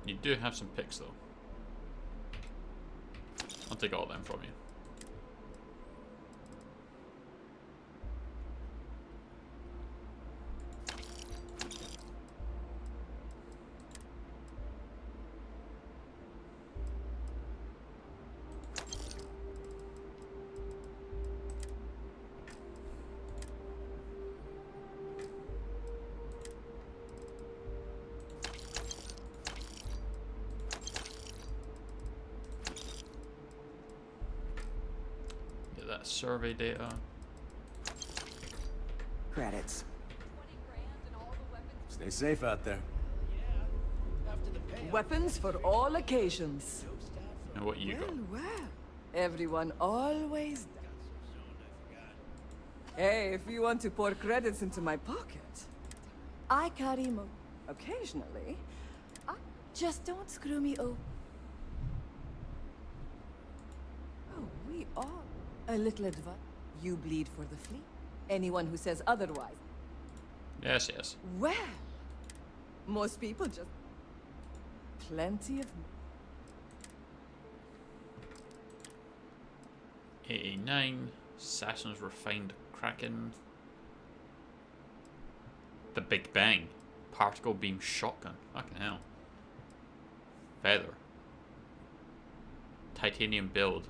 You do have some picks though. I'll take all of them from you. Survey data. Credits. Stay safe out there. Weapons for all occasions. And what you got? Well, everyone always... Hey, if you want to pour credits into my pocket, I carry occasionally. Just don't screw me over. we all. A little advice. You bleed for the fleet. Anyone who says otherwise. Yes, yes. Well, most people just... Plenty of... 89. Assassin's Refined Kraken. The Big Bang. Particle Beam Shotgun. Fucking hell. Feather. Titanium Build.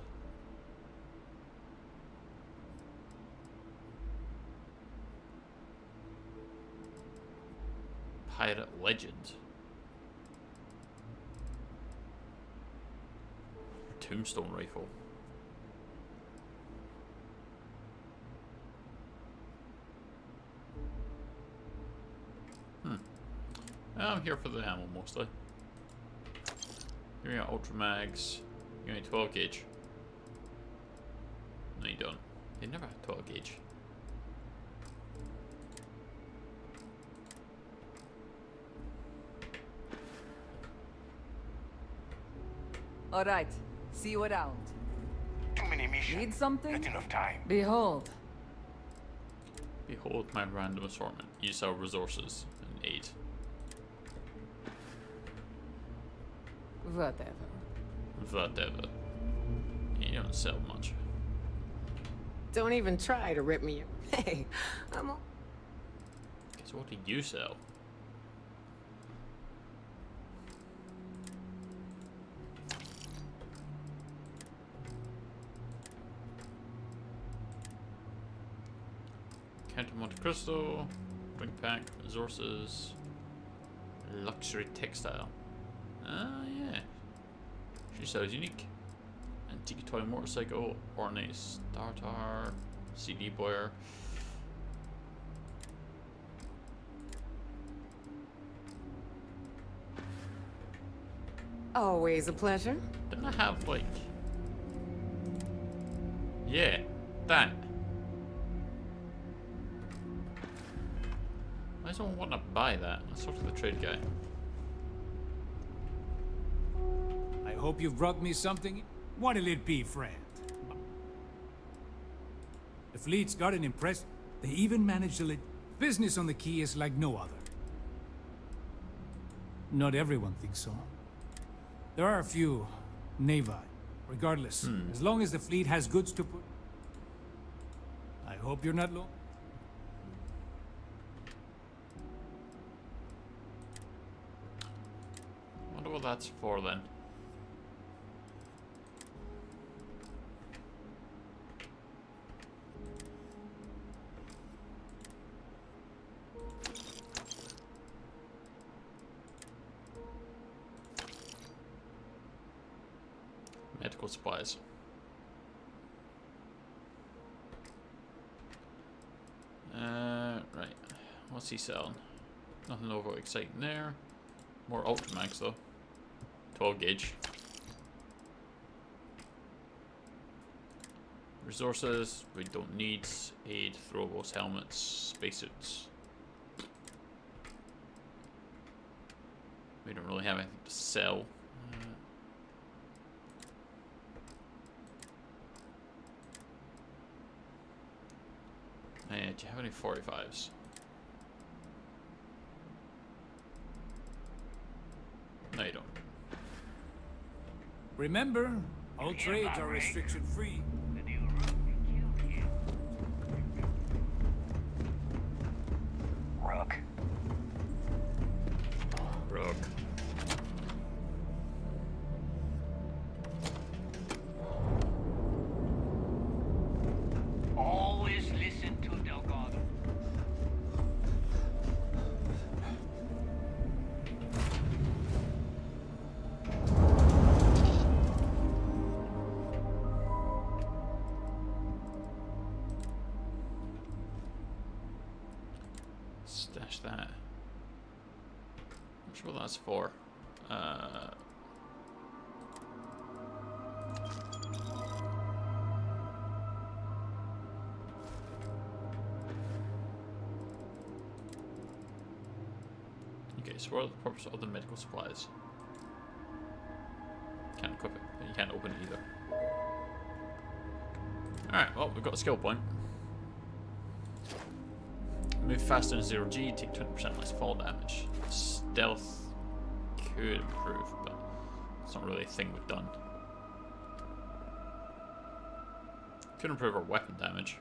Pirate Legend. Tombstone Rifle. I'm here for the ammo mostly. Give me Ultra Mags. Give me 12 gauge. No, you don't. They never had 12 gauge. All right. See you around. Too many missions. Need something? Not enough time. Behold. Behold my random assortment. Use our resources and aid. Whatever. You don't sell much. Don't even try to rip me. Hey, I'm. Guess what do you sell? Counter Monte Cristo, Drink Pack, Resources, Luxury Textile. Ah, yeah. She sells unique. Antique Toy Motorcycle, Ornate Starter, CD Boyer. Always a pleasure. Didn't I have, like... Yeah, that. I don't want to buy that. Let's talk to the trade guy. I hope you've brought me something. What'll it be, friend? The fleet's got an impressive... They even managed to let... Business on the quay is like no other. Not everyone thinks so. There are a few Navi. Regardless, as long as the fleet has goods to put... I hope you're not low. Wonder what that's for then. Medical supplies. Right. What's he selling? Nothing over exciting there. More Ultramax though. 12 gauge. Resources we don't need. Aid, throwables, helmets, spacesuits. We don't really have anything to sell. Do you have any 45s? No, you don't. Remember, all trades are restriction-free. Rook. Rook. Always listen to Delgado. Stash that. Not sure what that's for. Okay, so what are the purpose of the medical supplies? Can't equip it, but you can't open it either. Alright, well, we've got a skill point. Move faster in 0G, take 20% less fall damage. Stealth could improve, but it's not really a thing we've done. Could improve our weapon damage.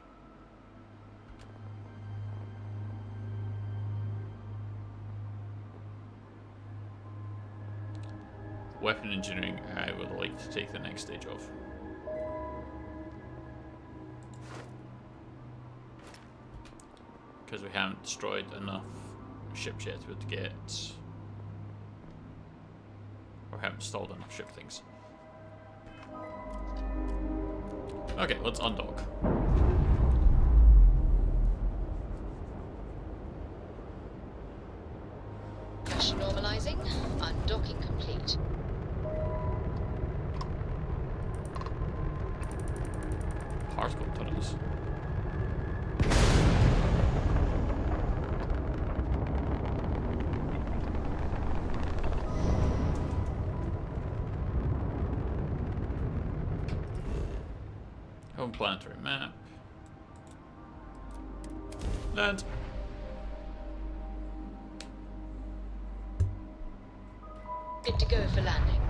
Weapon engineering I would like to take the next stage of. Because we haven't destroyed enough ships yet to get... or haven't installed enough ship things. Okay, let's undock. Pressure normalizing. Undocking complete. Particle tunnels. Home planetary map. Land. Good to go for landing.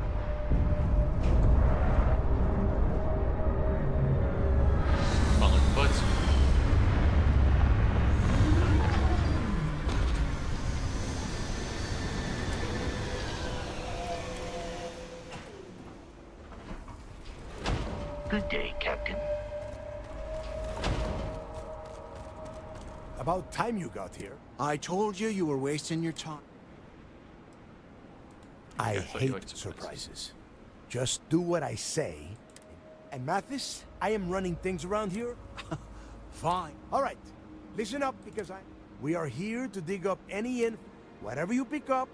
Fun looking place. Good day, Captain. About time you got here. I told you were wasting your time. I you hate liked surprises. Just do what I say. And Mathis, I am running things around here. Fine. All right, listen up because we are here to dig up any info. Whatever you pick up,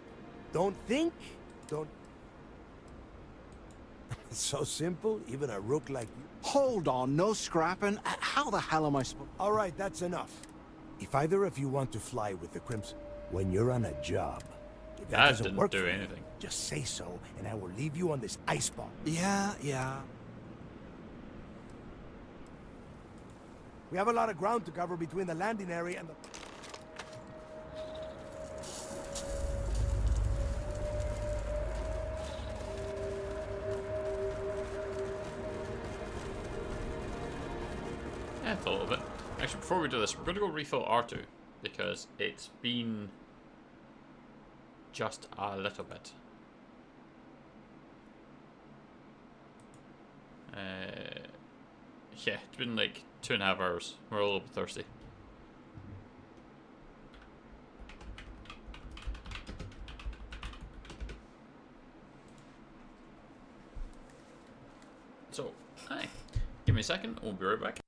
don't think, don't... It's so simple, even a rook like you. Hold on, no scrapping. How the hell am I supposed... All right, that's enough. If either of you want to fly with the Crimson, when you're on a job, if that doesn't didn't work do for you, anything. just say so, and I will leave you on this ice bomb. Yeah. We have a lot of ground to cover between the landing area and the... Yeah, it's a little bit. Actually, before we do this, we're going to go refill R2 because it's been just a little bit. Yeah, it's been like 2.5 hours. We're a little bit thirsty. So, hi. Give me a second, we'll be right back.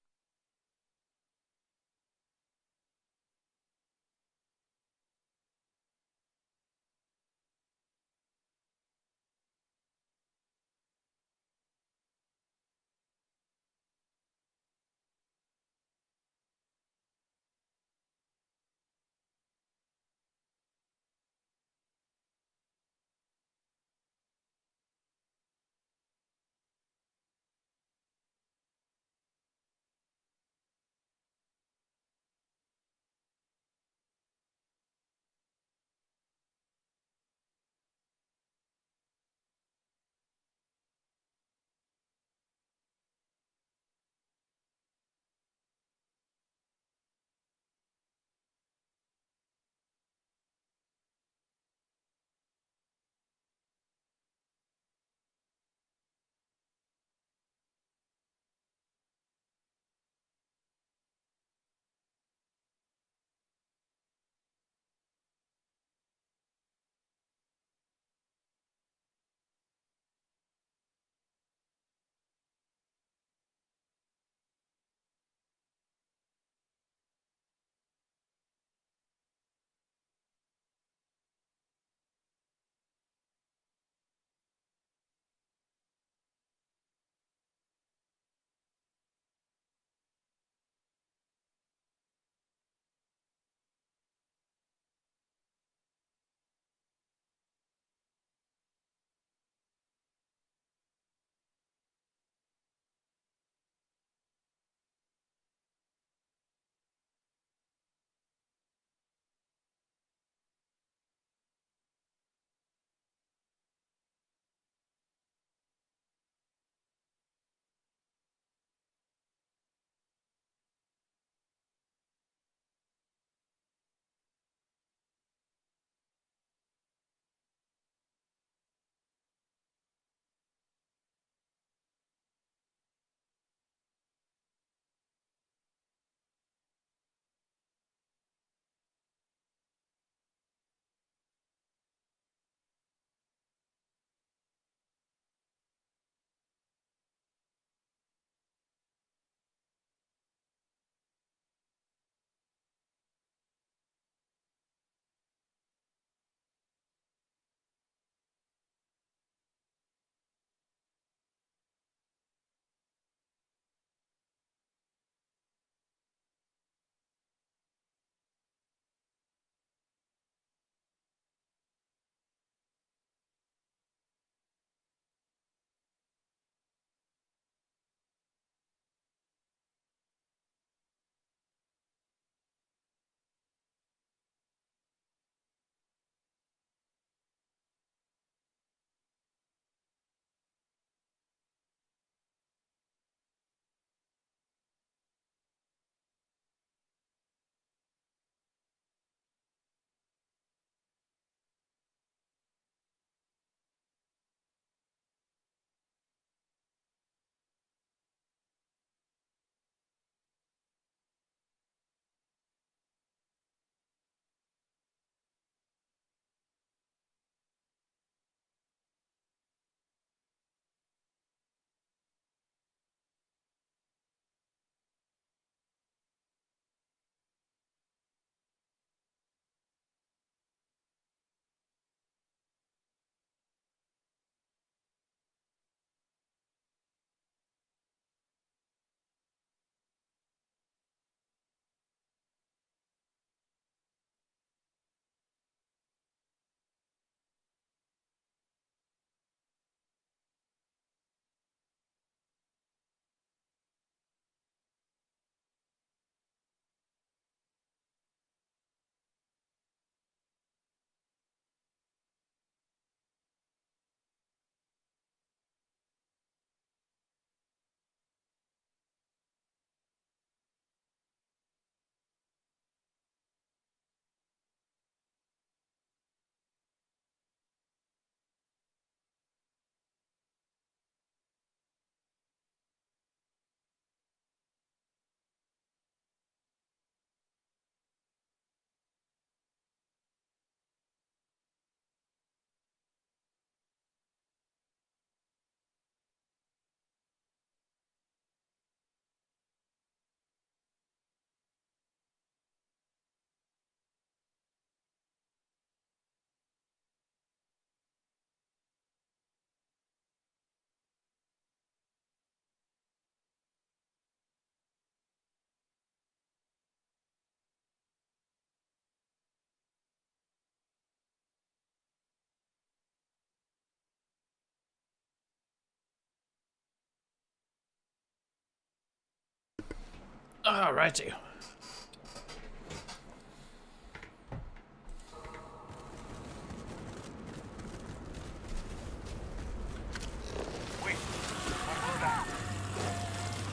Alrighty.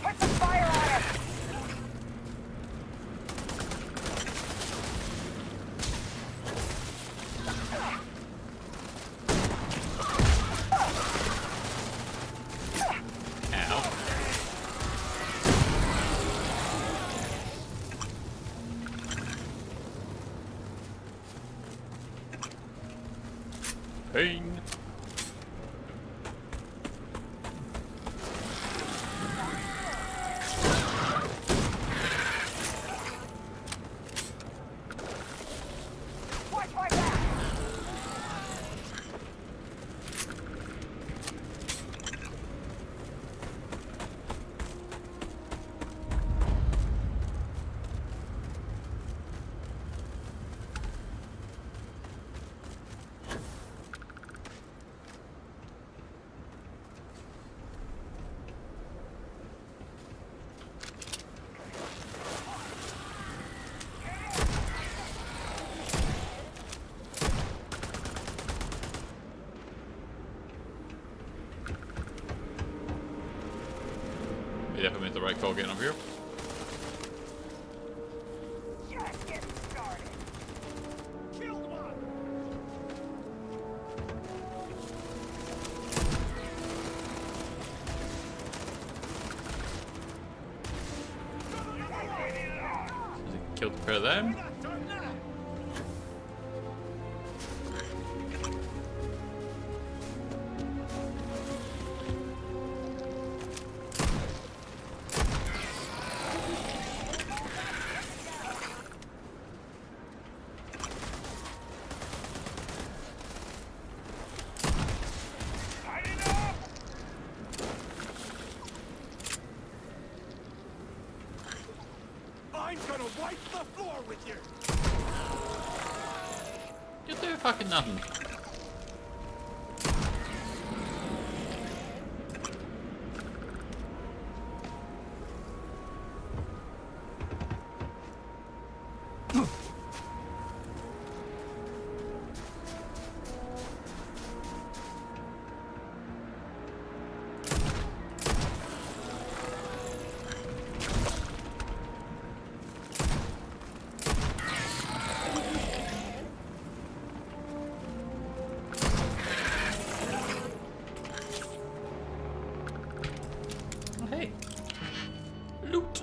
Put some fire on it! Ping. Watch my back! We definitely made the right call getting up here. Just getting started. Killed one! Killed a pair of them. I'm gonna wipe the floor with you! You do fucking nothing. Hey, loot.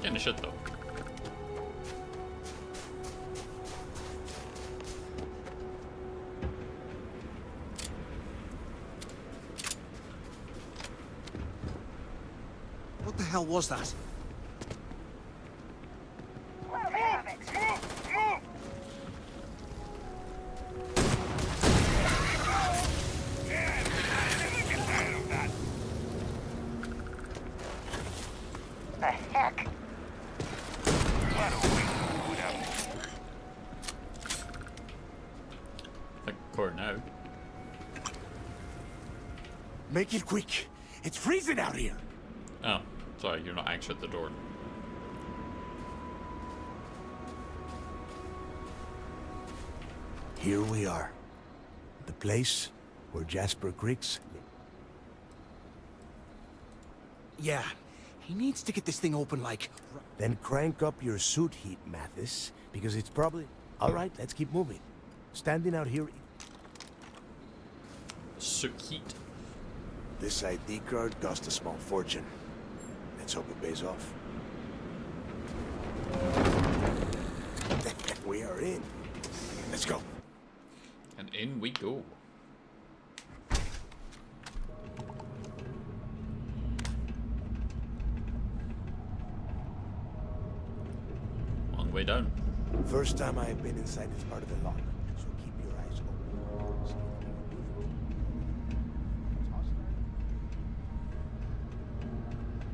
Kinda shit though. What the hell was that? Let me have it! Move! The heck? What a waste of food out Like core now. Make it quick. It's freezing out here. Oh, sorry, you're not actually at the door. Here we are. The place where Jasper Creeks. Yeah, he needs to get this thing open like... Then crank up your suit heat, Mathis, because it's probably... All right, let's keep moving. Standing out here... Suit heat. This ID card cost a small fortune. Let's hope it pays off. We are in. Let's go. And in we go. On the way down. First time I've been inside this part of the lock, so keep your eyes open. See if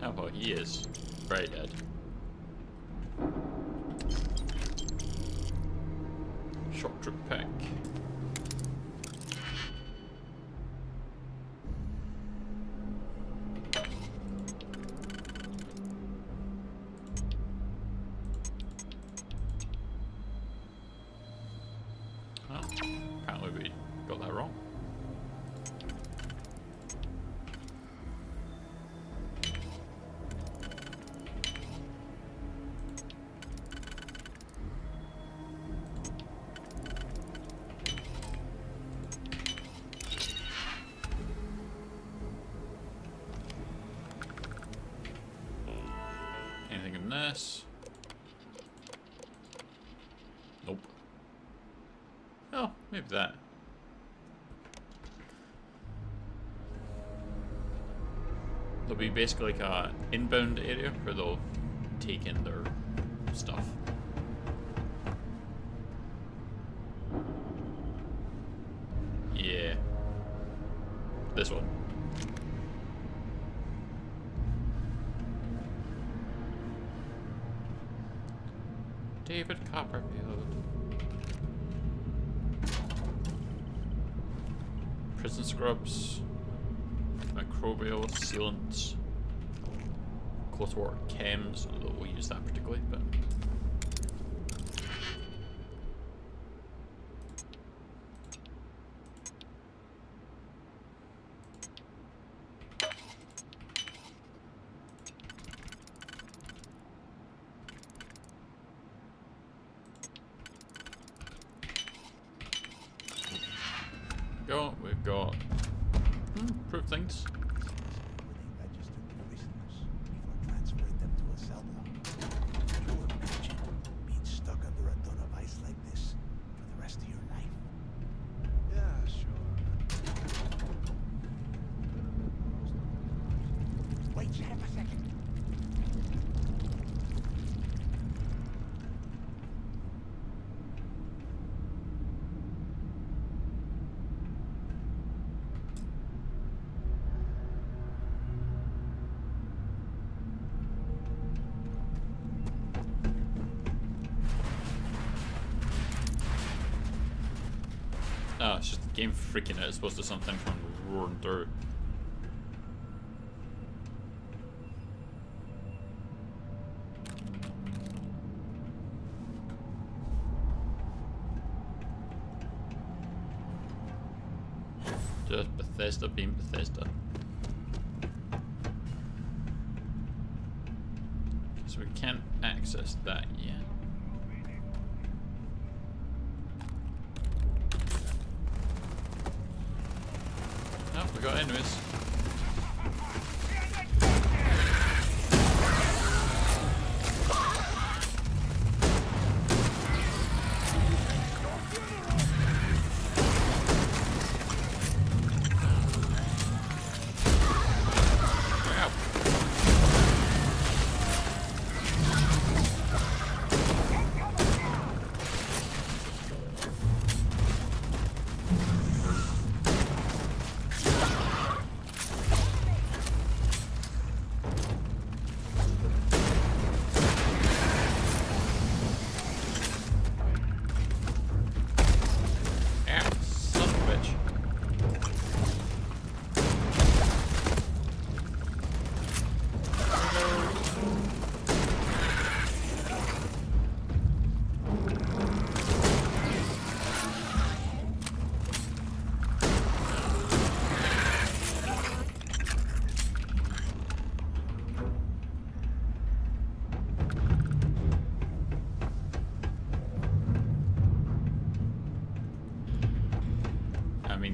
Oh, well, he is very dead. Shock troop pack. Oh, apparently we got that wrong. Anything in this? Nope. Oh, maybe that. There'll be basically like a inbound area where they'll take in their stuff. Yeah. This one. David Copperfield. Prison scrubs. Microbial sealants. Close water chems. Although we'll use that particularly, but. We've got proof things. Transferred them to a cell block. Can you imagine being stuck under a ton of ice like this for the rest of your life? Yeah, sure. Wait, half a second. Oh, it's just the game freaking out as opposed to something from roaring through. Just Bethesda being Bethesda. So we can't access that yet. Oh, we got enemies.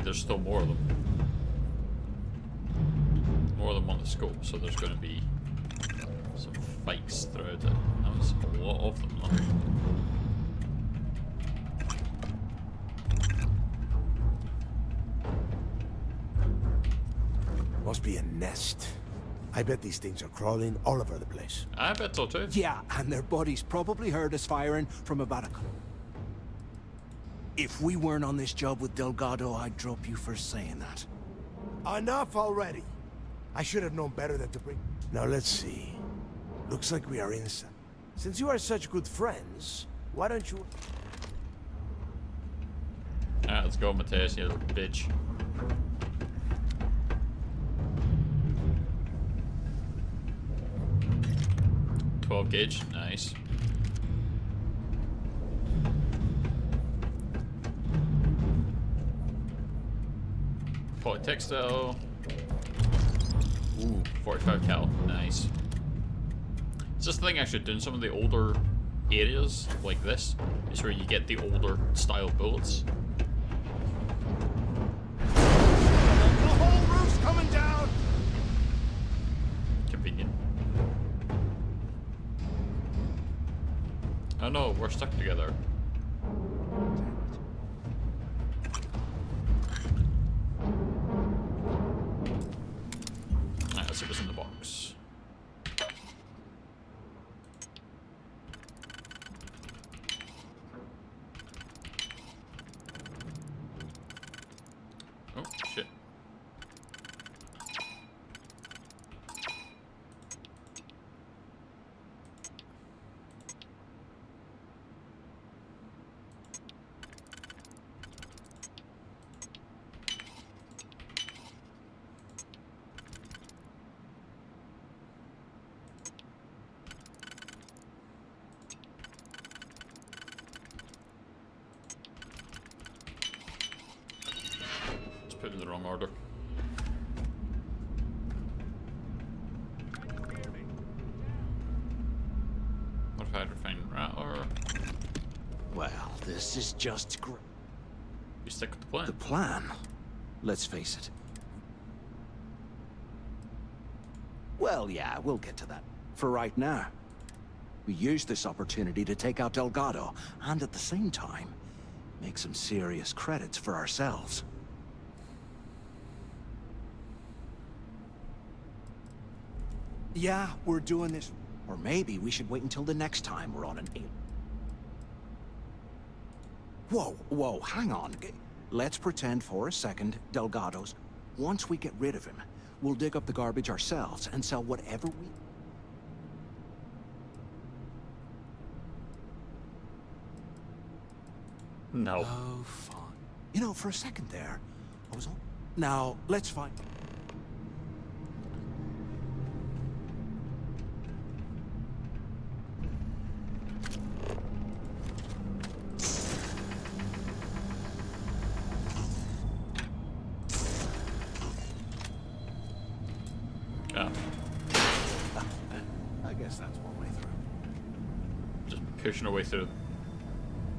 There's still more of them. More of them on the scope, so there's going to be some fights throughout it. That was a lot of them, though. Must be a nest. I bet these things are crawling all over the place. I bet so too. Yeah, and their buddies probably heard us firing from about a... If we weren't on this job with Delgado, I'd drop you for saying that. Enough already. I should have known better than to bring... Now let's see. Looks like we are inside. Since you are such good friends, why don't you... Alright, let's go, Mateus, you little bitch. .12 gauge, nice. Polytextile. Ooh, 45 cal, nice. It's just the thing actually, doing some of the older areas like this is where you get the older style bullets. The whole roof's coming down! Convenient. Oh no, we're stuck together. Alright, let's see what's in the box. Oh, shit. Put it in the wrong order. Modified refined rattler. Well, this is just great. You stick with the plan. The plan? Let's face it. Well, yeah, we'll get to that. For right now, we use this opportunity to take out Delgado, and at the same time, make some serious credits for ourselves. Yeah, we're doing this. Or maybe we should wait until the next time we're on an alien. Whoa, hang on. Let's pretend for a second Delgado's. Once we get rid of him, we'll dig up the garbage ourselves and sell whatever we... No. Oh, fine. You know, for a second there, I was on... Now, let's find... I guess that's one way through. Just pushing our way through.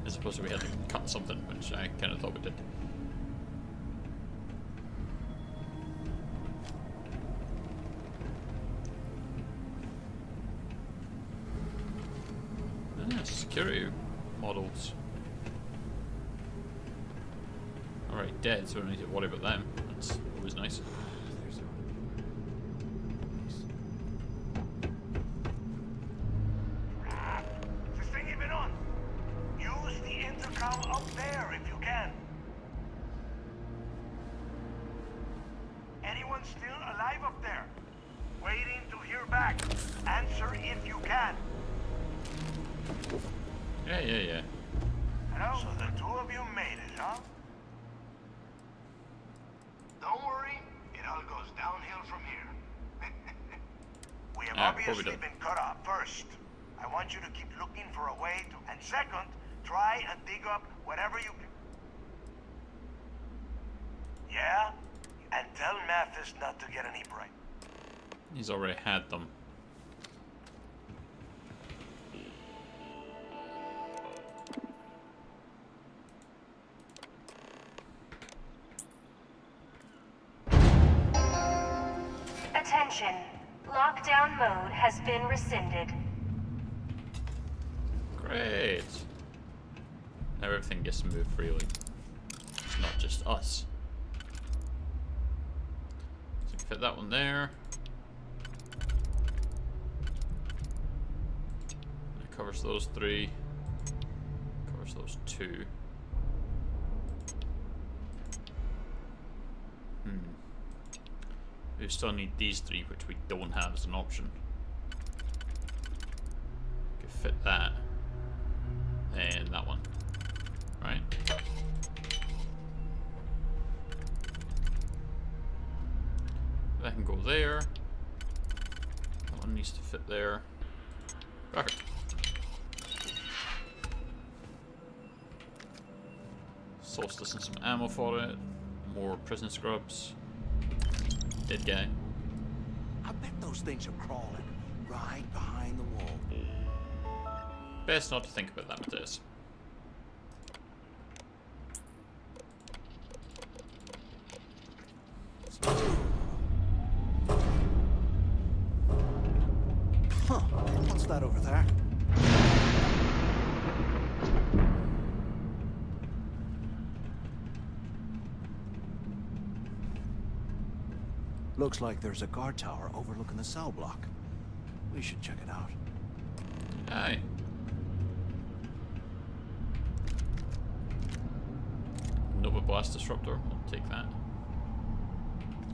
As opposed to we had to cut something, which I kind of thought we did. Security models. Alright, dead, so we don't need to worry about them. That's always nice. Is this thing even on? Use the intercom up there if you can. Anyone still alive up there? Waiting to hear back. Answer if you can. Yeah. Hello? So the two of you made it, huh? Don't worry, it all goes downhill from here. We have obviously been cut off. First, I want you to keep looking for a way to... And second, try and dig up whatever you can. Yeah? And tell Mathis not to get any break. He's already had them. Attention. Lockdown mode has been rescinded. Great. Now everything gets to move freely. It's not just us. So fit that one there. That covers those three. Covers those two. We still need these three, which we don't have as an option. Could fit that. And that one. Right? That can go there. That one needs to fit there. Perfect. Solstice and some ammo for it. More prison scrubs. Dead guy. I bet those things are crawling right behind the wall. Best not to think about that, Matthias. Huh. What's that over there? Looks like there's a guard tower overlooking the cell block. We should check it out. Aye. Nova Blast Disruptor, I'll take that.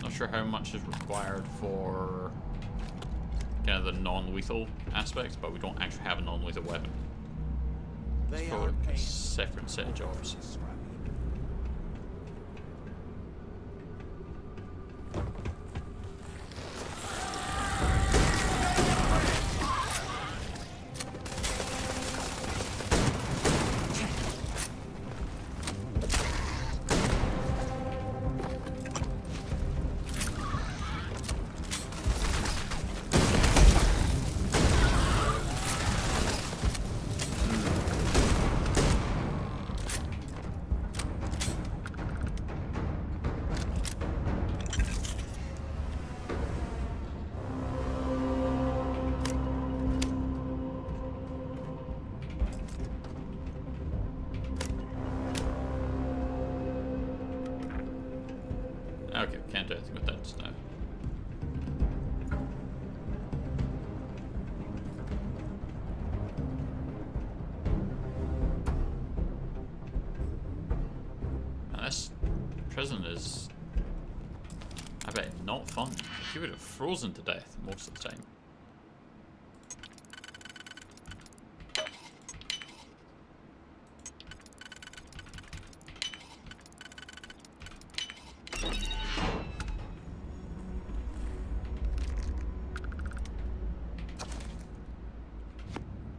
Not sure how much is required for kind of the non-lethal aspects, but we don't actually have a non-lethal weapon. It's probably a separate set of jobs. Okay, can't do anything with that just now. Man, this prison is, I bet, not fun. You would have frozen to death most of the time.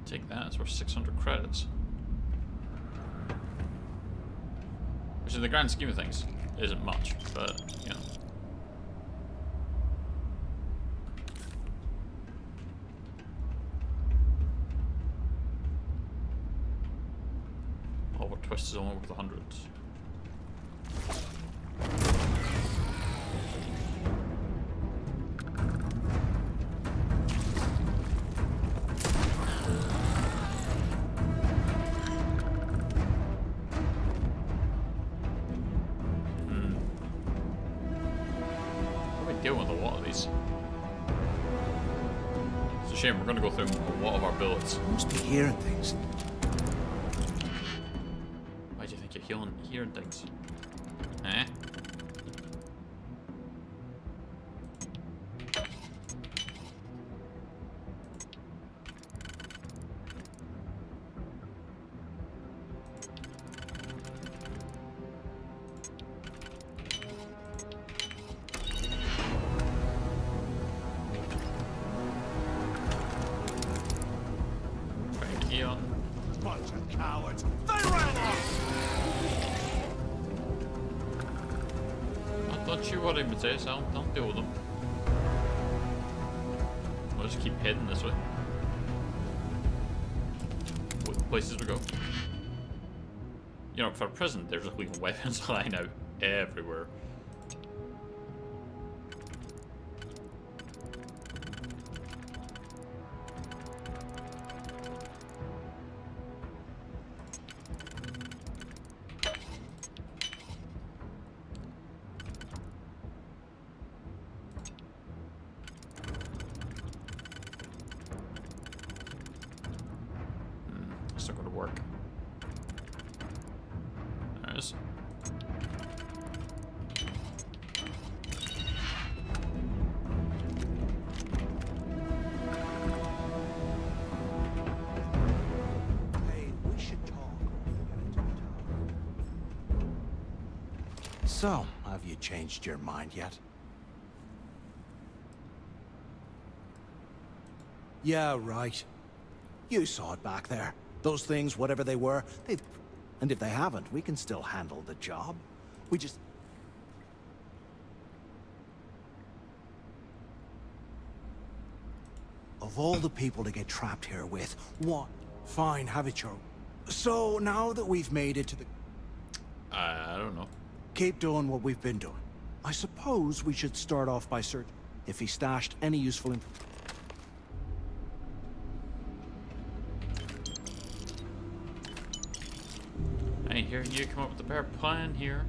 Take that, it's worth 600 credits. Which in the grand scheme of things isn't much, but, you know. Oliver Twist is only worth 100. Deal with a lot of these. It's a shame, we're going to go through a lot of our bullets. Must be hearing things. Why do you think you're hearing things? Eh? Bunch of cowards. They ran off. Don't you worry, Matthias. I'll deal with them. We'll just keep heading this way. What places we go? You know, for a prison, there's just leaving weapons lying out everywhere. It's not going to work. There it is. So, have you changed your mind yet? Yeah, right. You saw it back there. Those things, whatever they were, they've... And if they haven't, we can still handle the job. We just... Of all the people to get trapped here with, what? Fine, have it your... So, now that we've made it to the... I don't know. Keep doing what we've been doing. I suppose we should start off by searching if he stashed any useful information. I ain't hearing you come up with a better plan here.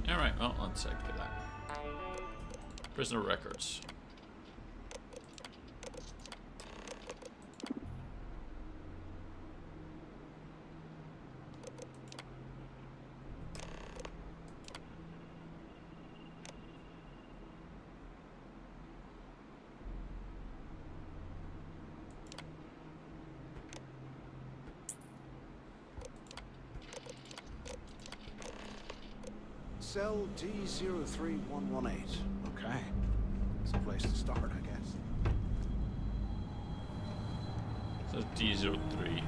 Alright, well, let's activate that. Prisoner records. Cell D03118. Okay. It's a place to start, I guess. So D03.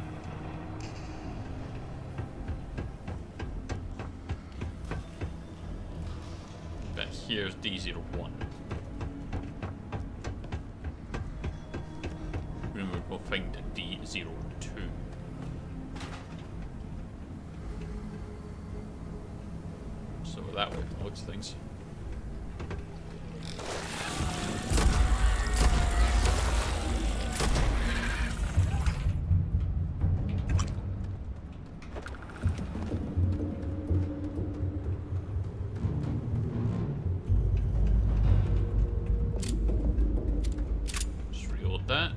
But here's D01. Then we'll go find D02. So that way it looks things. Just reload that.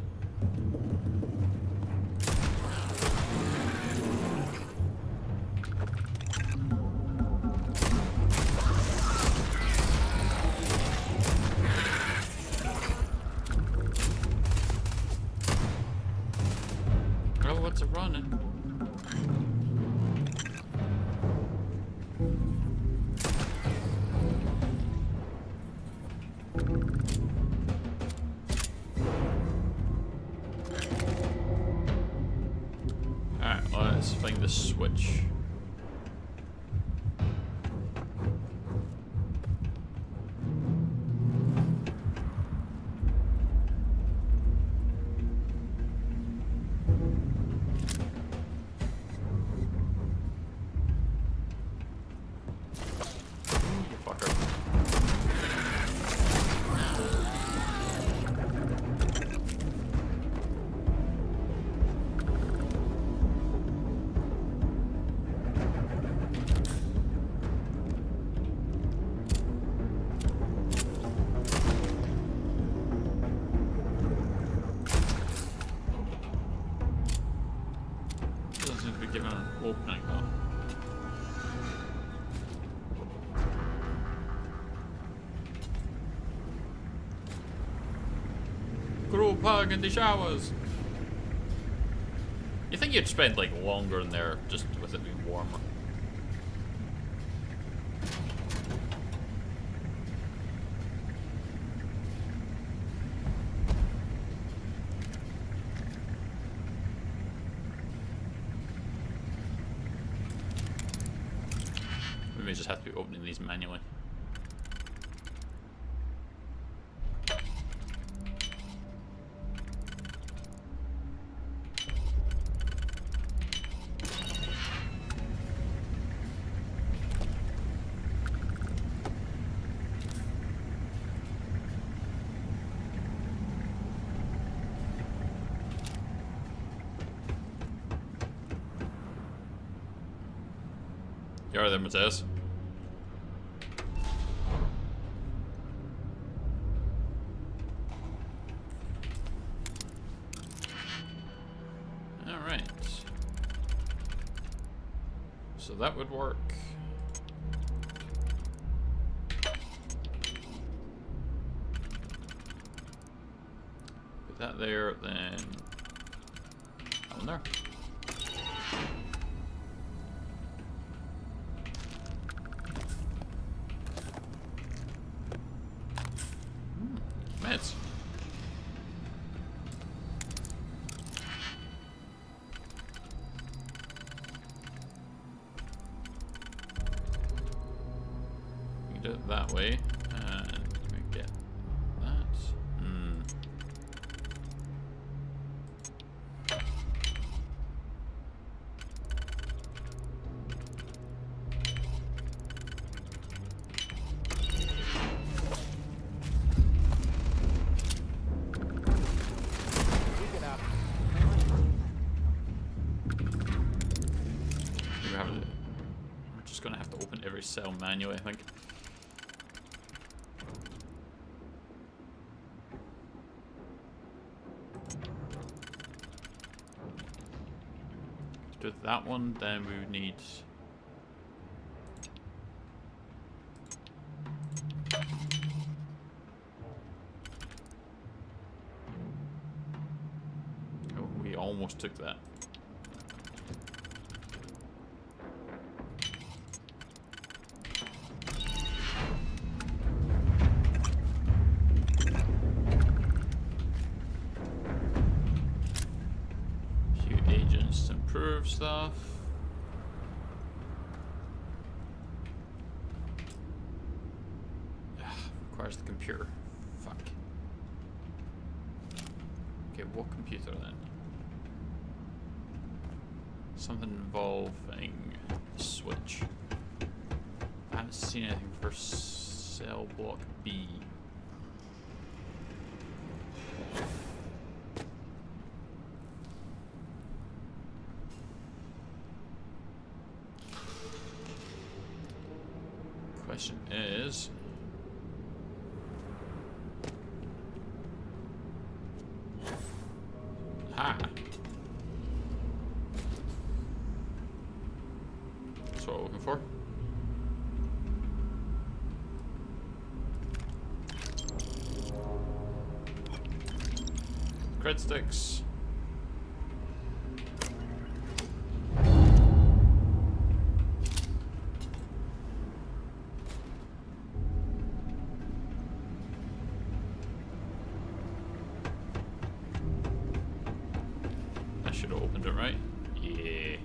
Oh, what's it running? Alright, let's find the switch. Doesn't seem to be given an opening though. Group hug in the showers. You think you'd spend like longer in there just with it being warmer? We may just have to be opening these manually. You are there, Matthias. Alright. So that would work. Put that there, then that one there. Meds. We do it that way, and we get that. We're just gonna have to open every cell manually, I think. To do that one, then we would need. Oh, we almost took that. Improve stuff. Requires the computer. Fuck. Okay, what computer then? Something involving the switch. I haven't seen anything for cell block B. Question is, that's what we're looking for. Cred sticks. Should have opened it, right? Yeah.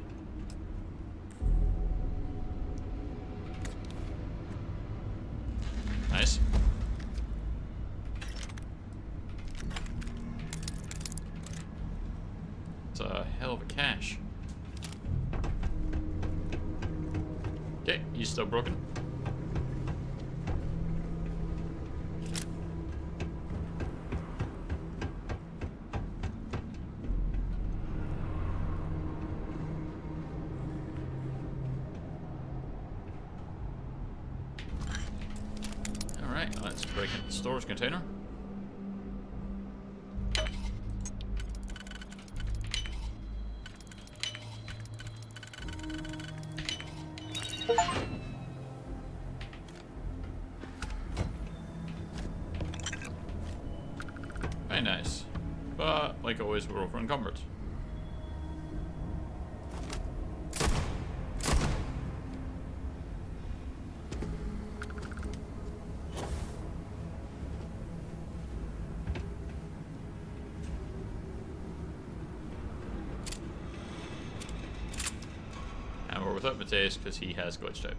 Nice. It's a hell of a cache. Okay, he's still broken. Let's break into the storage container. Very nice. But, like always, we're over encumbered. Without Mateus because he has glitched out.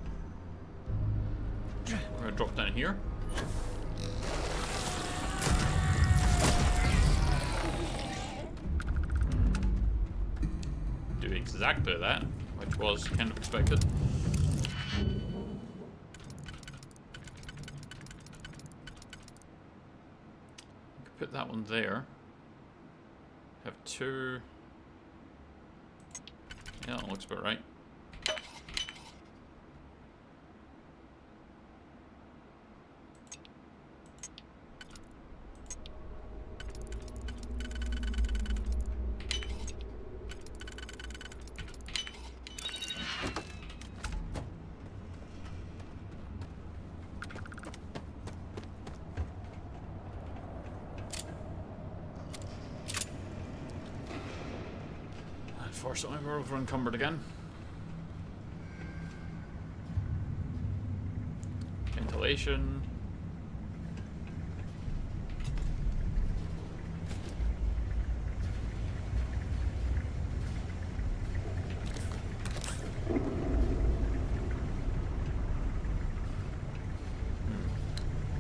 We're gonna drop down here. Do exactly that, which was kind of expected. Put that one there. Have two. Yeah, that looks about right. Unfortunately, we're over encumbered again. Ventilation.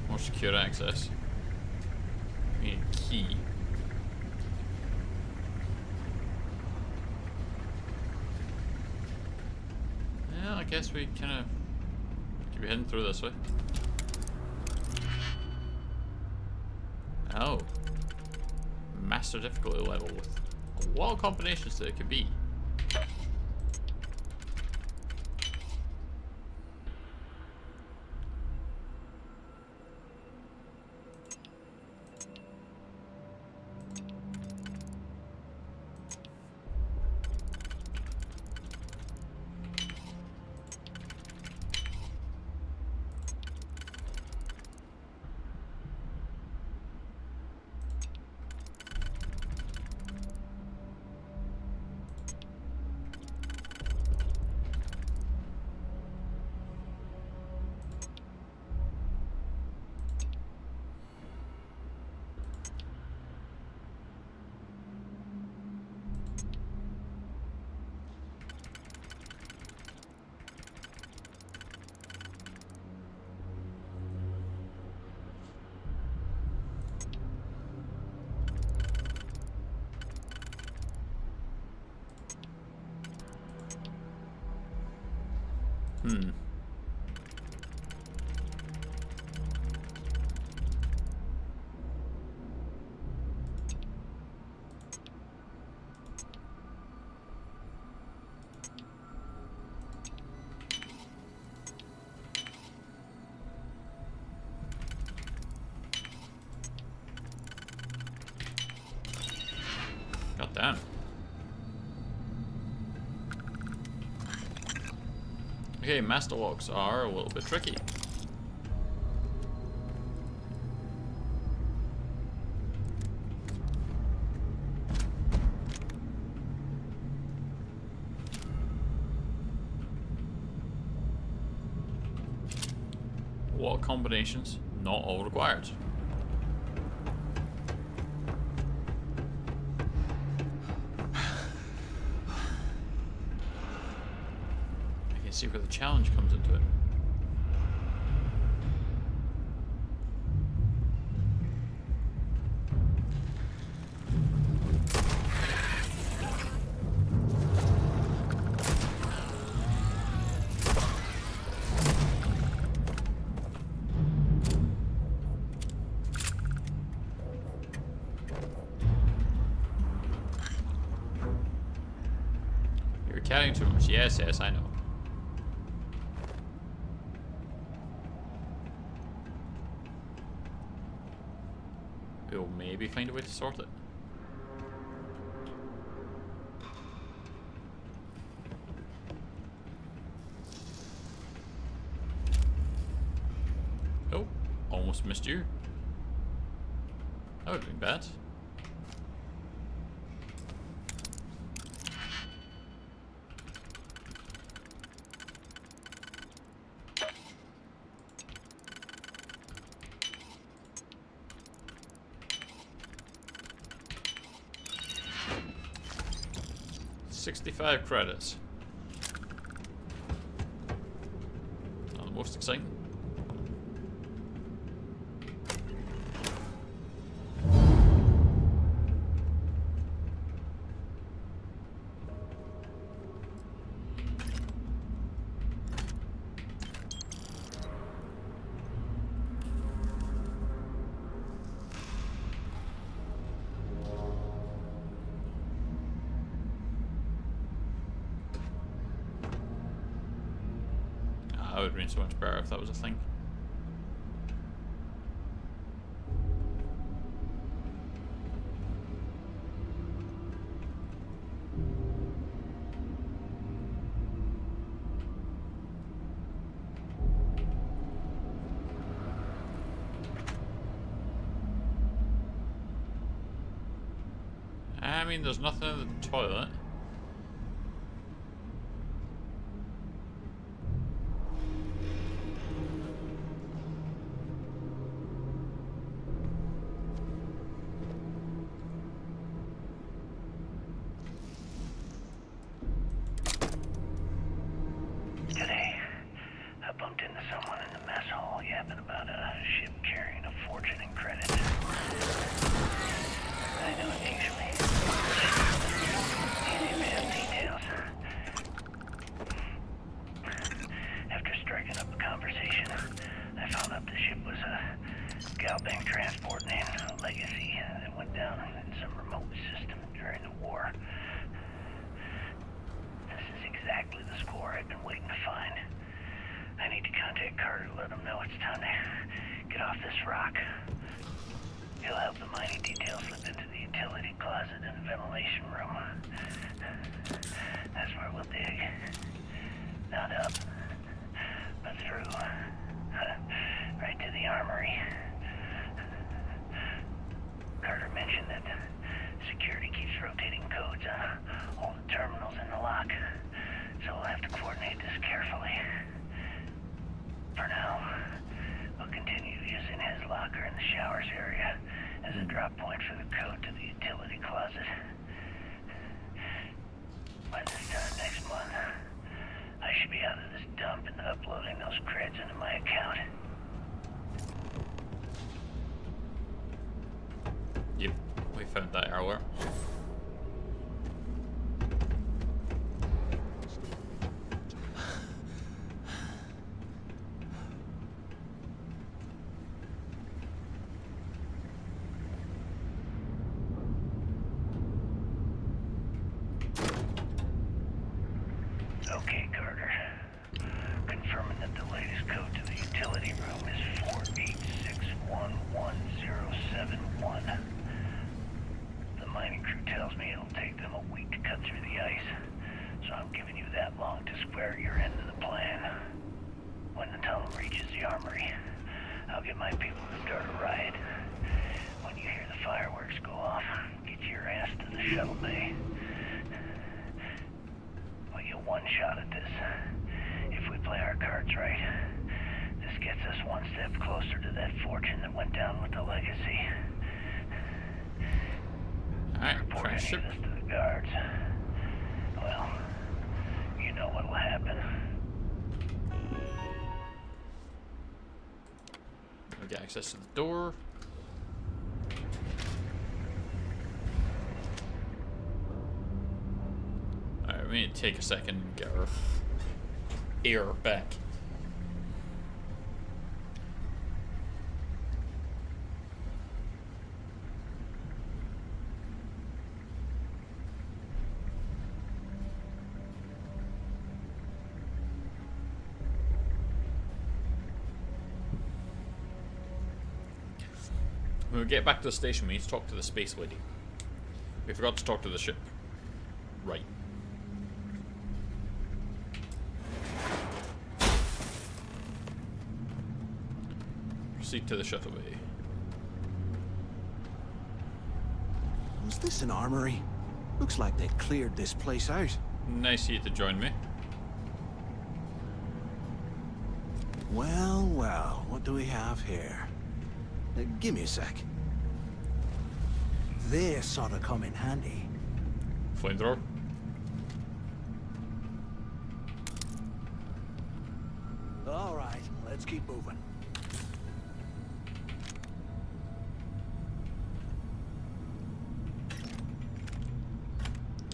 More secure access. We need a key. Yeah, I guess we kind of keep heading through this way. Oh. Master difficulty level with a lot of combinations that it could be. God damn. Okay, master locks are a little bit tricky. A lot of combinations, not all required. See where the challenge comes into it. You're carrying too much. Yes, yes, I know. We'll maybe find a way to sort it. Oh, almost missed you. That would have been bad. $65 credits. Not the most exciting. That would have been so much better if that was a thing. I mean, there's nothing in the toilet. tower I've been waiting to find. I need to contact Carter to let him know it's time to get off this rock. He'll help the mining detail slip into the utility closet in the ventilation room. That's where we'll dig. Not up, but through. Right to the armory. Carter mentioned that security keeps rotating codes on all the terminals in the lock, so we'll have to coordinate this carefully. For now, we'll continue using his locker in the showers area as a drop point for the code to the utility closet. By this time next month, I should be out of this dump and uploading those creds into my account. Yep, we found that earlier. Okay, Carter. Confirming that the latest code to the utility room is 486111071. The mining crew tells me it'll take them a week to cut through the ice, so I'm giving you that long to square your end of the plan. When the tunnel reaches the armory, I'll get my people to start a riot. When you hear the fireworks go off, get your ass to the shuttle bay. We'll get one shot at this. If we play our cards right, this gets us one step closer to that fortune that went down with the legacy. Alright, Report any of friendship. this to the guards. Well, you know what'll happen. We get access to the door. Alright, we need to take a second and get our air back. When we get back to the station, we need to talk to the space lady. We forgot to talk to the ship. Right. Proceed to the shuttle bay. Was this an armory? Looks like they cleared this place out. Nice of you to join me. Well, well, what do we have here? Give me a sec. This ought to come in handy. Flamethrower. All right, let's keep moving.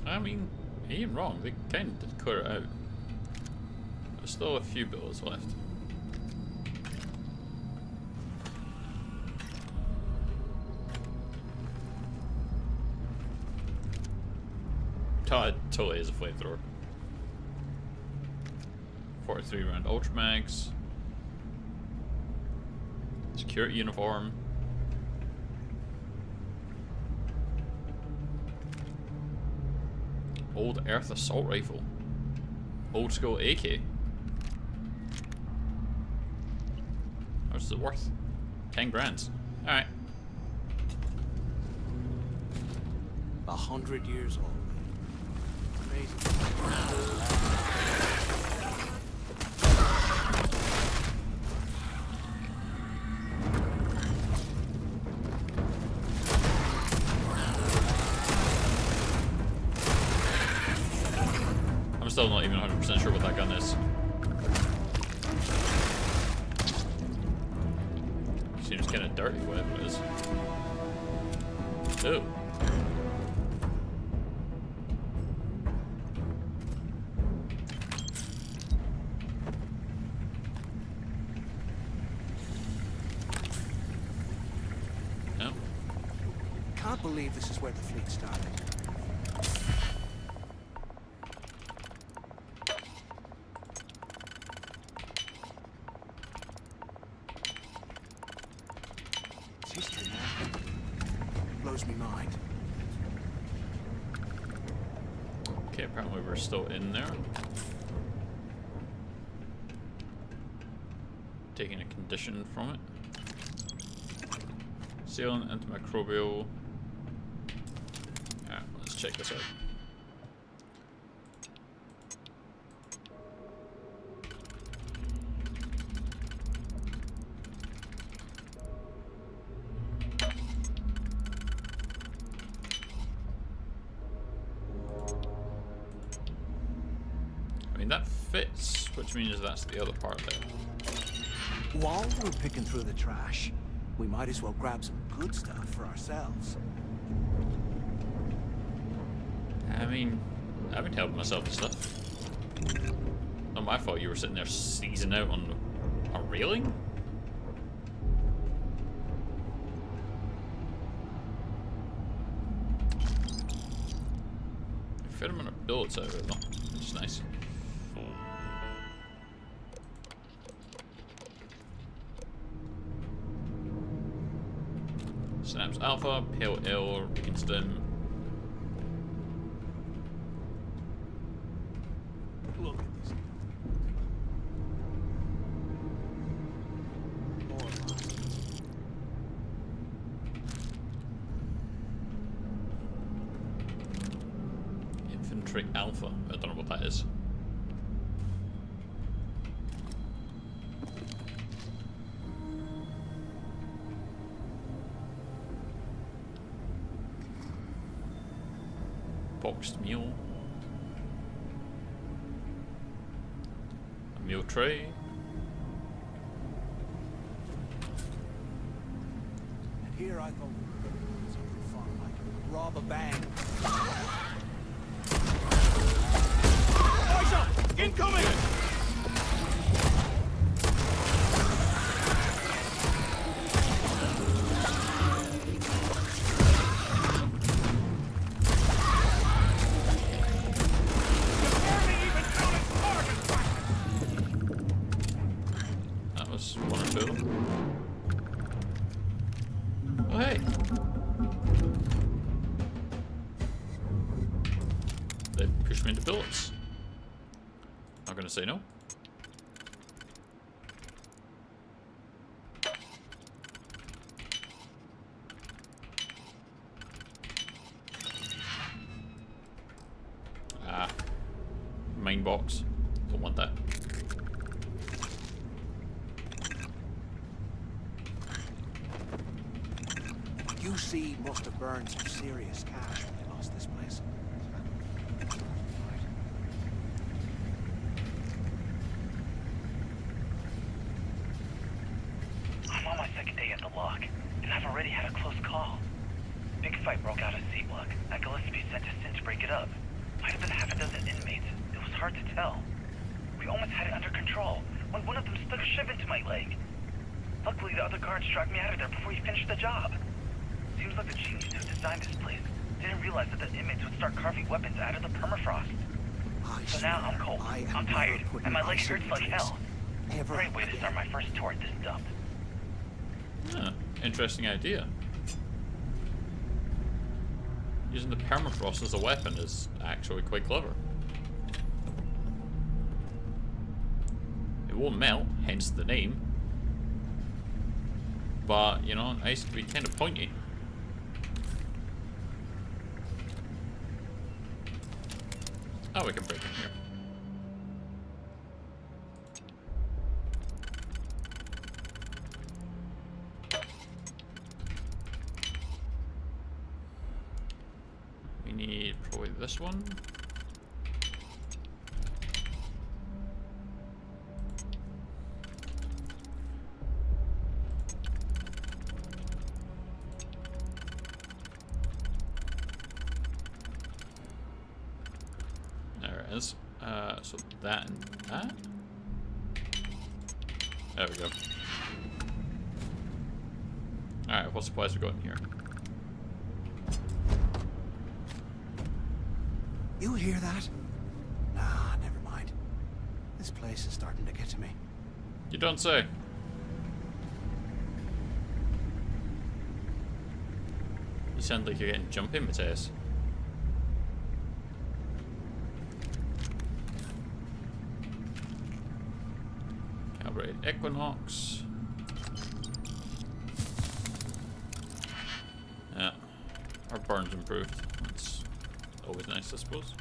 I mean, he ain't wrong. They kind of did clear it out. There's still a few bullets left. It totally is a flamethrower. 43 round ultramags. Security uniform. Old Earth assault rifle. Old school AK. How much is it worth? 10 grand. Alright. 100 years old. Amazing. I'm still not even 100% sure what that gun is. Seems kind of dirty, whatever it is. Oh. No. Can't believe this is where the fleet started. blows me mind. Okay, apparently we're still in there. Taking a condition from it. Sealing antimicrobial. Alright, let's check this out. I mean, that fits, which means that's the other part there. While we're picking through the trash, we might as well grab some good stuff for ourselves. I mean, I've been helping myself with stuff. Not my fault you were sitting there seizing out on a railing? A fair amount of bullets out of it though, which is nice. Synapse Alpha, Pale L, Beacon Stim. Look at this. Infantry Alpha. I don't know what that is. Boxed mule. A mule tray. And here I thought we were going to do something fun, like rob a bank. Eyes up! Incoming! One or two of them. Oh, hey. They pushed me into bullets. Not gonna say no. Ah. Main box. Don't want that. UC must have burned some serious cash when they lost this place. I'm on my second day at the lock, and I've already had a close call. Big fight broke out at C-Block. I Gillespie sent us in to break it up. Might have been half a dozen inmates. It was hard to tell. We almost had it under control when one of them stuck a shiv into my leg. Luckily, the other guards dragged me out of there before he finished the job. Seems like the genius who designed this place didn't realize that the inmates would start carving weapons out of the permafrost. So now I'm cold, I'm tired, and my leg hurts like hell. Great way to start my first tour at this dump. Huh, interesting idea. Using the permafrost as a weapon is actually quite clever. It won't melt, hence the name. But, you know, ice can be kind of pointy. Oh, we can break in here. We need probably this one. There it is. So that and that. There we go. Alright, what supplies we got in here? You hear that? Nah, never mind. This place is starting to get to me. You don't say. You sound like you're getting jumpy, Mateus. Calibrate Equinox. Yeah. Our burn's improved. That's always nice, I suppose.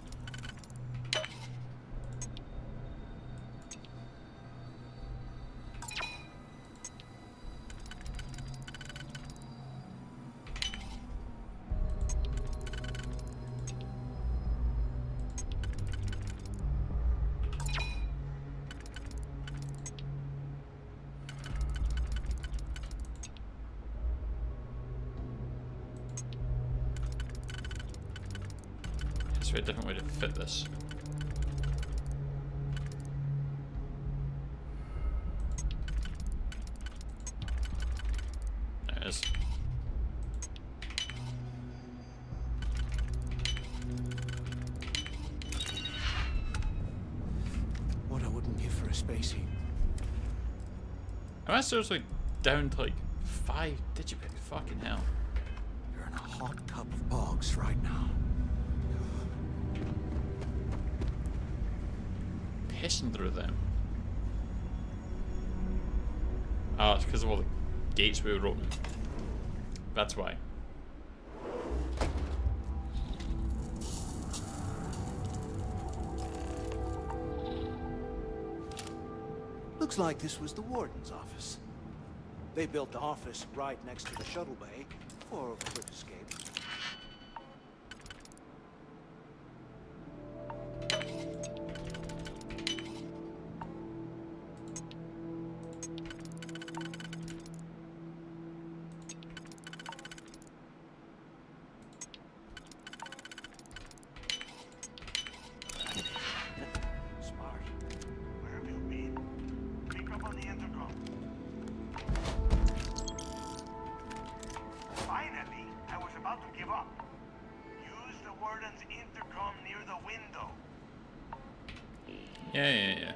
Is there a different way to fit this? There it is. What I wouldn't give for a space heat. Am I seriously down to like 5 digibits? Fucking hell. You're in a hot cup of bogs right now. Pissing through them. Oh, it's because of all the gates we were opening. That's why. Looks like this was the warden's office. They built the office right next to the shuttle bay for a quick escape. Smart. Where have you been? Pick up on the intercom. Finally, I was about to give up. Use the warden's intercom near the window. Yeah.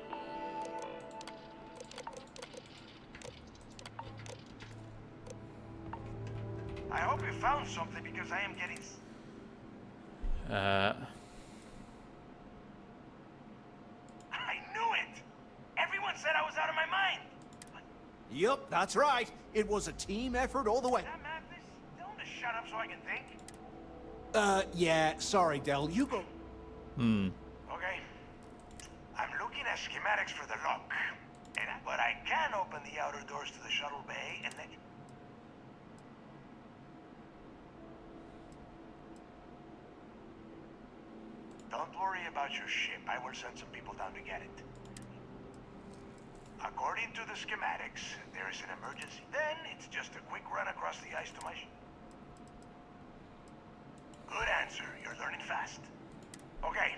I hope you found something because I am getting... Uh. I knew it! Everyone said I was out of my mind! Yup, that's right. It was a team effort all the way. Tell him to shut up so I can think. Yeah, sorry, Del. You go. Okay. I'm looking at schematics for the lock. But I can open the outer doors to the shuttle bay and let you... Don't worry about your ship. I will send some people down to get it. According to the schematics, there is an emergency. Then it's just a quick run across the ice to my ship. Good answer. You're learning fast. Okay.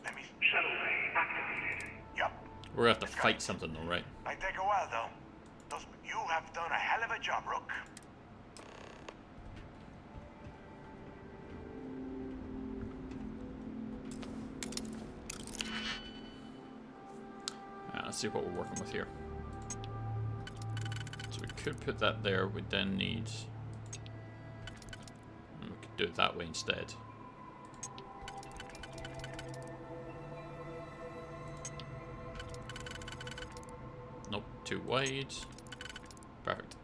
Let me... Shuttle bay activated. Yup. We're gonna have to fight something though, right? Might take a while though. You have done a hell of a job, Rook. Let's see what we're working with here. So we could put that there. We then need... We could do it that way instead. Nope, too wide. Perfect.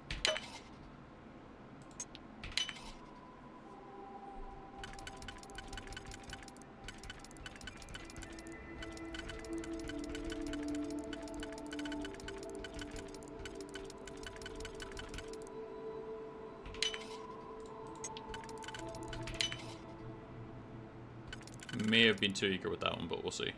May have been too eager with that one, but we'll see.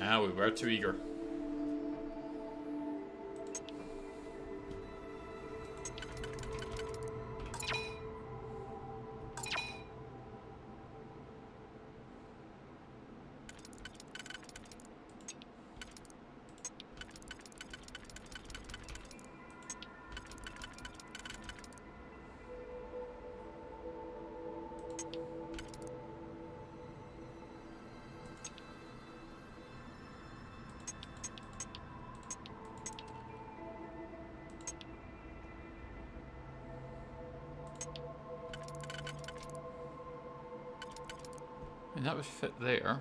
Ah, we were too eager. mean, that would fit there.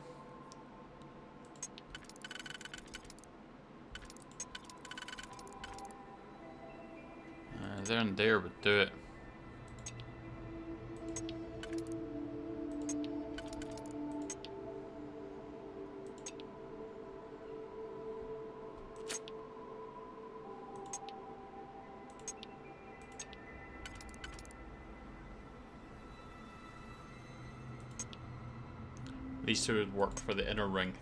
There and there would do it. These two would work for the inner ring.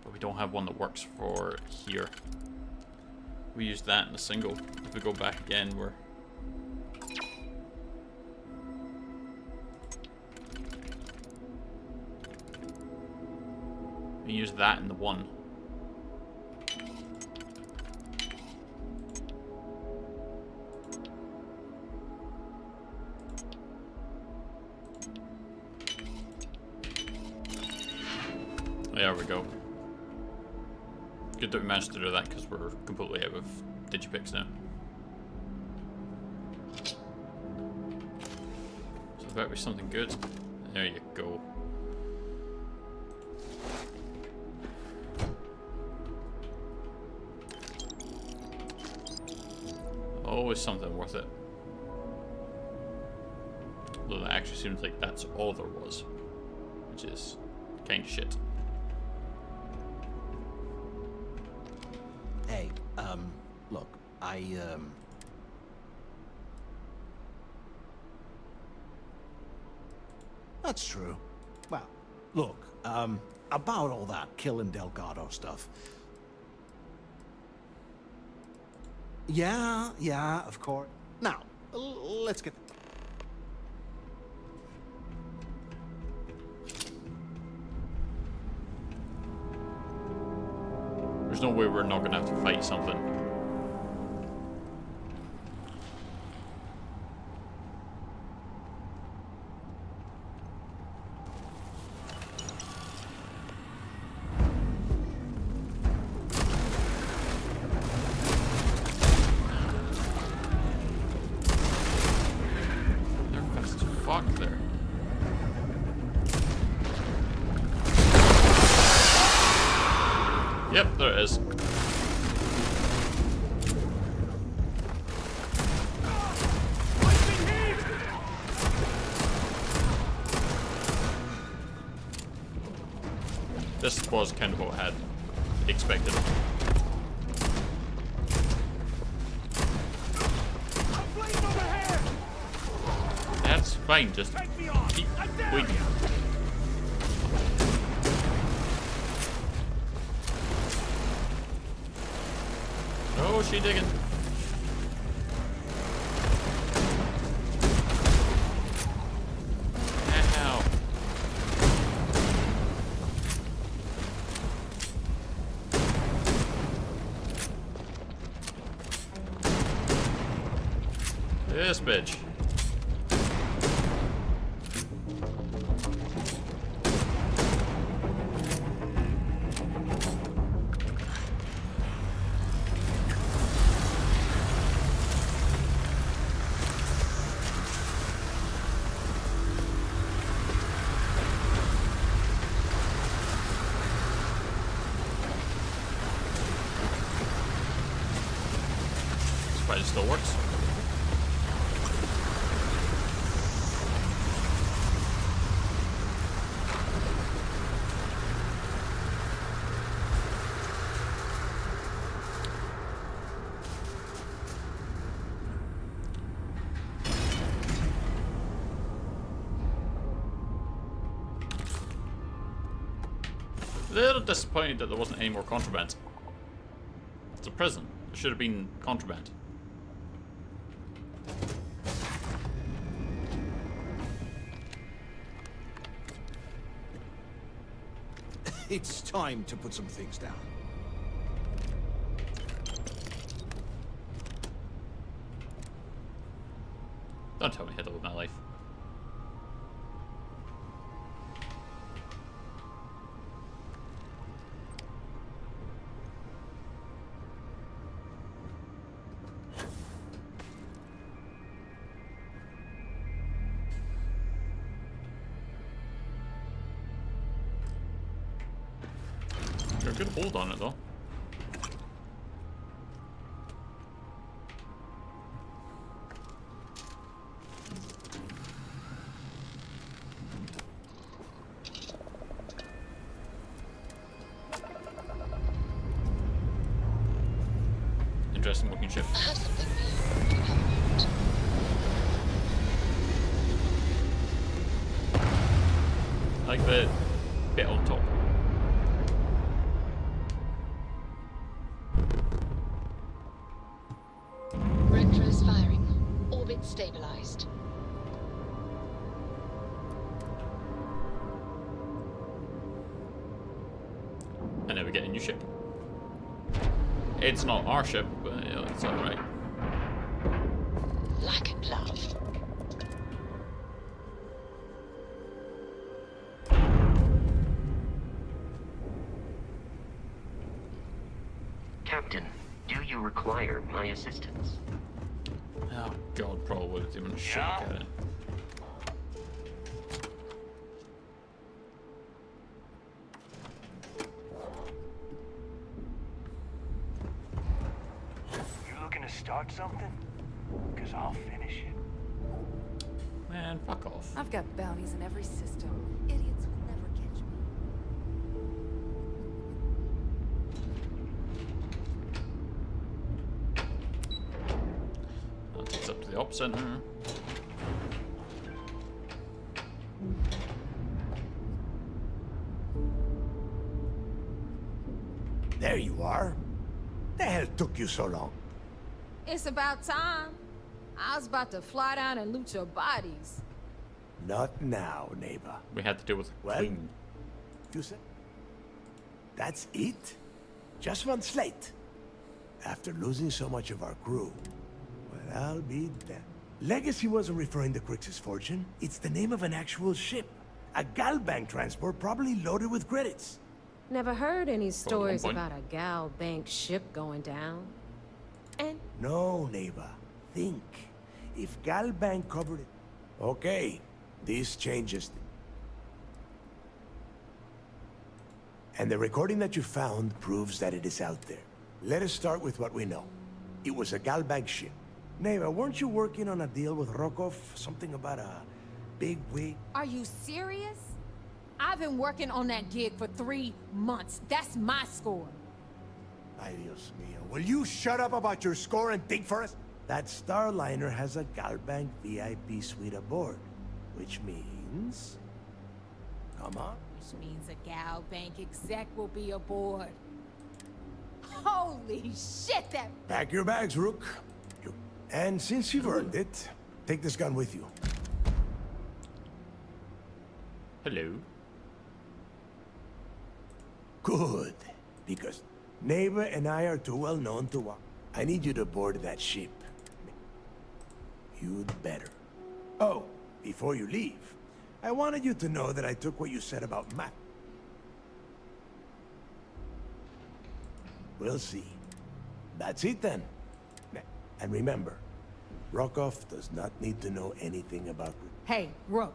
But we don't have one that works for here. We use that in a single. If we go back again, we're... We use that in the one. There we go. Good that we managed to do that because we're completely out of digipicks now. So that be something good. There you go. Always something worth it. Although that actually seems like that's all there was, which is kind of shit. Hey, look, That's true. Well, look, about all that killing Delgado stuff. Yeah, of course. Now, let's get... There's no way we're not gonna have to fight something. They're fast as fuck there. Yep, there it is. This was kind of what I had expected. That's fine, just keep waiting. Oh, she digging. Ow. This bitch. Spider still works. A little disappointed that there wasn't any more contraband. It's a prison. There should have been contraband. It's time to put some things down. Don't tell me how to live my life. good hold on it though. Interesting looking ship. I have something for you if you have a moment. I like the bit on top. Retros firing. Orbit stabilized. And then we get a new ship. It's not our ship, but it's alright. Like a glove. Captain, do you require my assistance? Oh god, probably would have even shit at it. You looking to start something? Because I'll finish it. Man, fuck off. I've got bounties in every system. Idiots will never catch me. That takes up to the op center. There you are. The hell took you so long? It's about time. I was about to fly down and loot your bodies. Not now, neighbor. We had to deal with the queen. You said? That's it? Just one slate? After losing so much of our crew? Well, I'll be damned. Legacy wasn't referring to Crix's fortune. It's the name of an actual ship. A Galbank transport probably loaded with credits. Never heard any stories point. about a Gal Bank ship going down. And No, neighbor. Think. If Galbank covered it... Okay, this changes... And the recording that you found proves that it is out there. Let us start with what we know. It was a Galbank ship. Neighbor, weren't you working on a deal with Rokov? Something about a big wig? Are you serious? I've been working on that gig for 3 months. That's my score. Ay, Dios mío. Will you shut up about your score and think for us? That Starliner has a Galbank VIP suite aboard. Which means... Come on. Which means a Gal Bank exec will be aboard. Holy shit, that... Pack your bags, Rook. And since you've earned it, take this gun with you. Hello. Good. Because Neighbor and I are too well known to walk. I need you to board that ship. You'd better. Oh, before you leave, I wanted you to know that I took what you said about Matt. We'll see. That's it then. And remember, Rokov does not need to know anything about... Hey, Rook.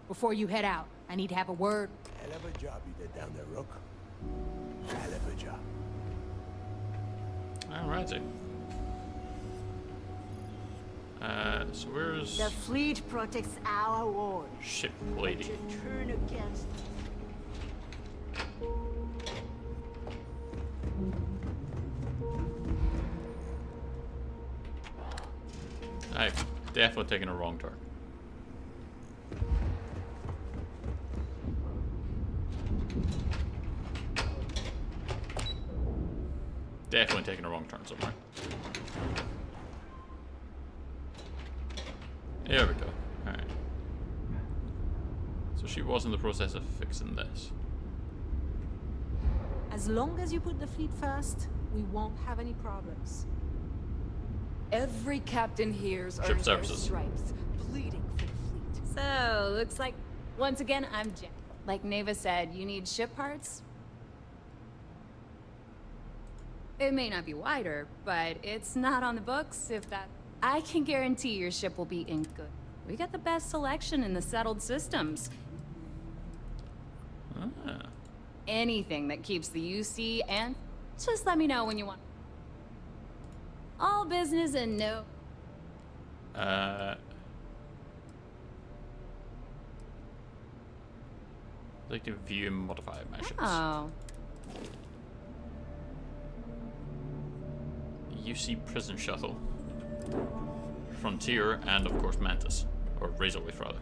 Before you head out, I need to have a word. Hell of a job you did down there, Rook. Hell of a job. Alrighty. So where's... The fleet protects our ward. Ship lady. But you turn against I've definitely taken a wrong turn. Definitely taking a wrong turn somewhere. There we go. Alright. So she was in the process of fixing this. As long as you put the fleet first, we won't have any problems. Every captain here's Ship earned their services. stripes, bleeding for the fleet. So, looks like, once again, I'm Jack. Like Neva said, you need ship parts? It may not be wider, but it's not on the books, if that... I can guarantee your ship will be in good. We got the best selection in the settled systems. Ah. anything that keeps the UC, and just let me know when you want. All business and no... like to view and modify missions. Oh. UC Prison Shuttle, Frontier, and of course Mantis, or Razorleaf rather.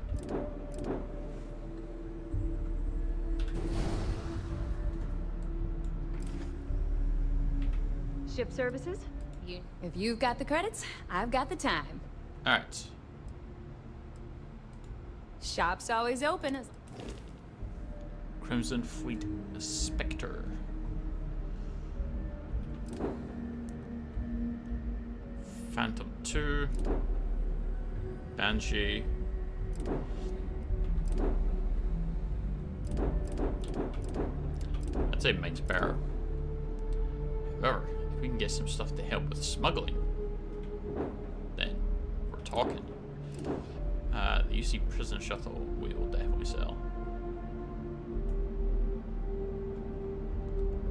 Ship services? If you've got the credits, I've got the time. Alright. Shop's always open as... Crimson Fleet Spectre. Phantom 2. Banshee. I'd say mine's better. However, if we can get some stuff to help with smuggling, then we're talking. The UC Prison Shuttle we will definitely sell.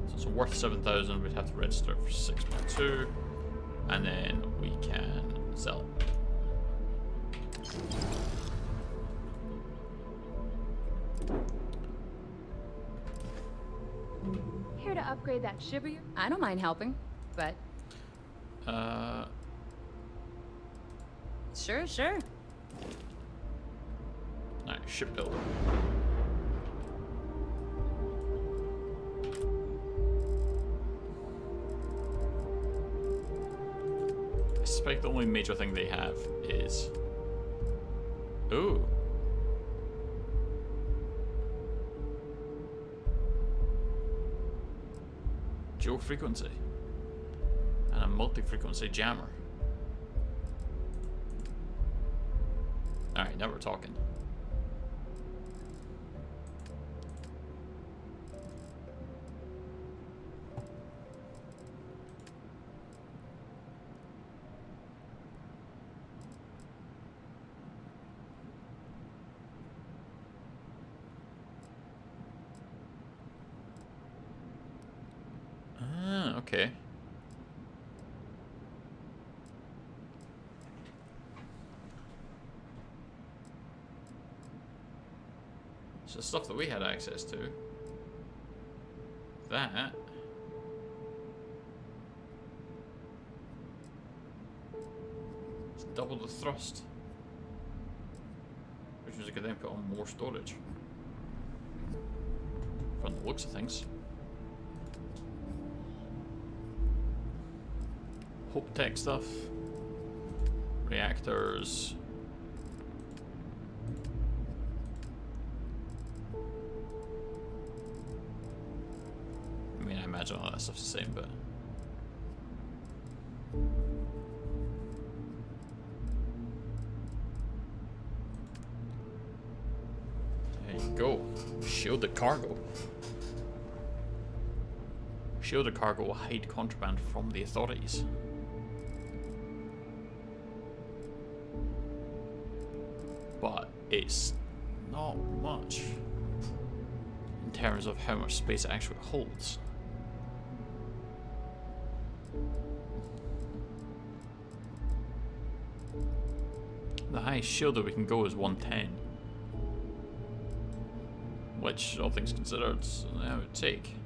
So it's worth 7,000, we'd have to register it for 6.2, and then we can sell it. Here to upgrade that ship? I don't mind helping, but... Sure. Alright, shipbuilder. I suspect the only major thing they have is... Ooh. Dual frequency. And a multi-frequency jammer. Alright, now we're talking. Ah, okay. So stuff that we had access to. That. It's double the thrust. Which means I could then put on more storage. From the looks of things. Hope tech stuff. Reactors. I mean, I imagine all that stuff's the same, but... There you go. Shielded cargo. Shielded cargo will hide contraband from the authorities. But it's not much in terms of how much space it actually holds. The highest shield that we can go is 110, which, all things considered, I would take.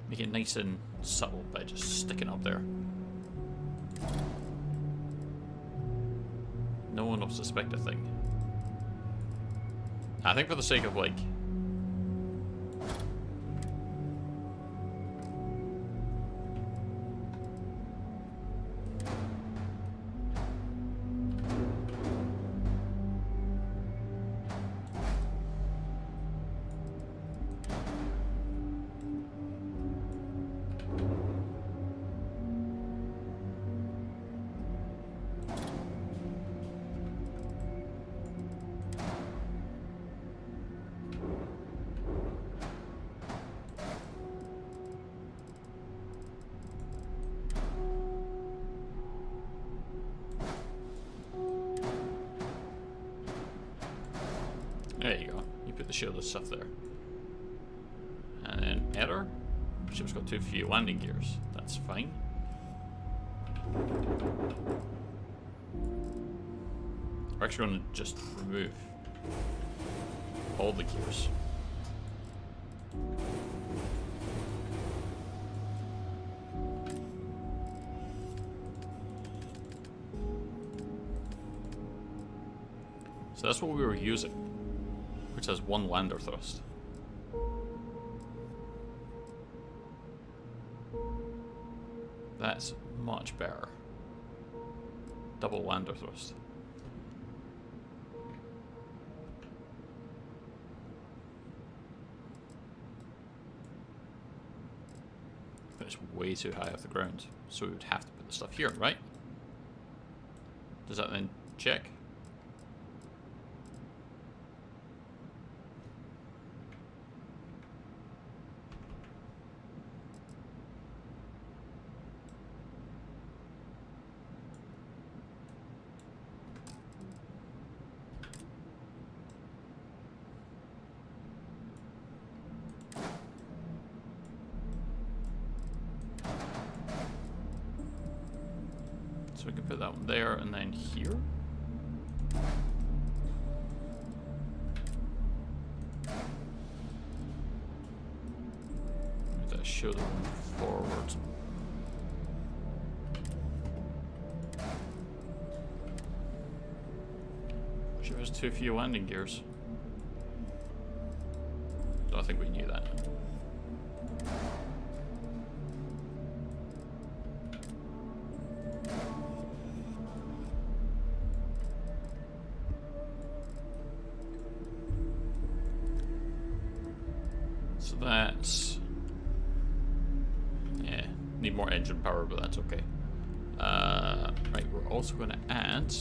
Make it nice and subtle by just sticking up there. No one will suspect a thing. I think for the sake of, like... the shielded stuff there. And then error. Ship's got too few landing gears. That's fine. We're actually going to just remove all the gears. So that's what we were using, which has one lander thrust. That's much better. Double lander thrust. But it's way too high off the ground, so we would have to put the stuff here, right? Does that then check? So we can put that one there and then here. That should have went forward. Sure has too few landing gears. I think we knew that. So that's... yeah, need more engine power, but that's okay. Right, we're also going to add...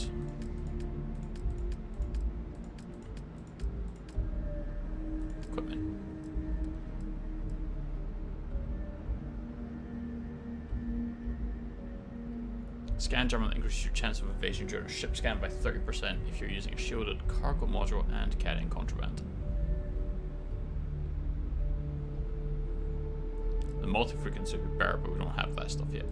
equipment. Scan jam will increase your chance of evasion during a ship scan by 30% if you're using a shielded cargo module and carrying contraband. The multi-frequency would be better, but we don't have that stuff yet.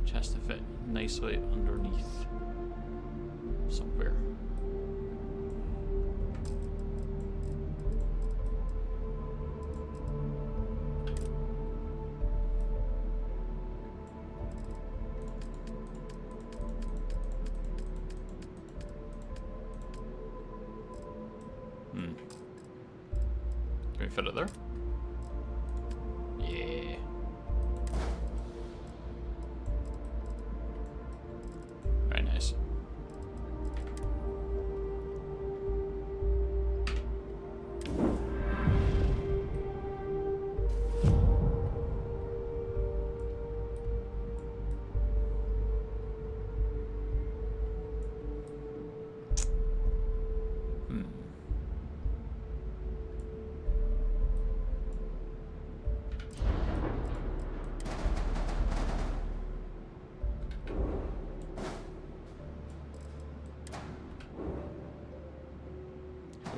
Which has to fit nicely underneath somewhere. Can we fit it there? Yeah. Very nice.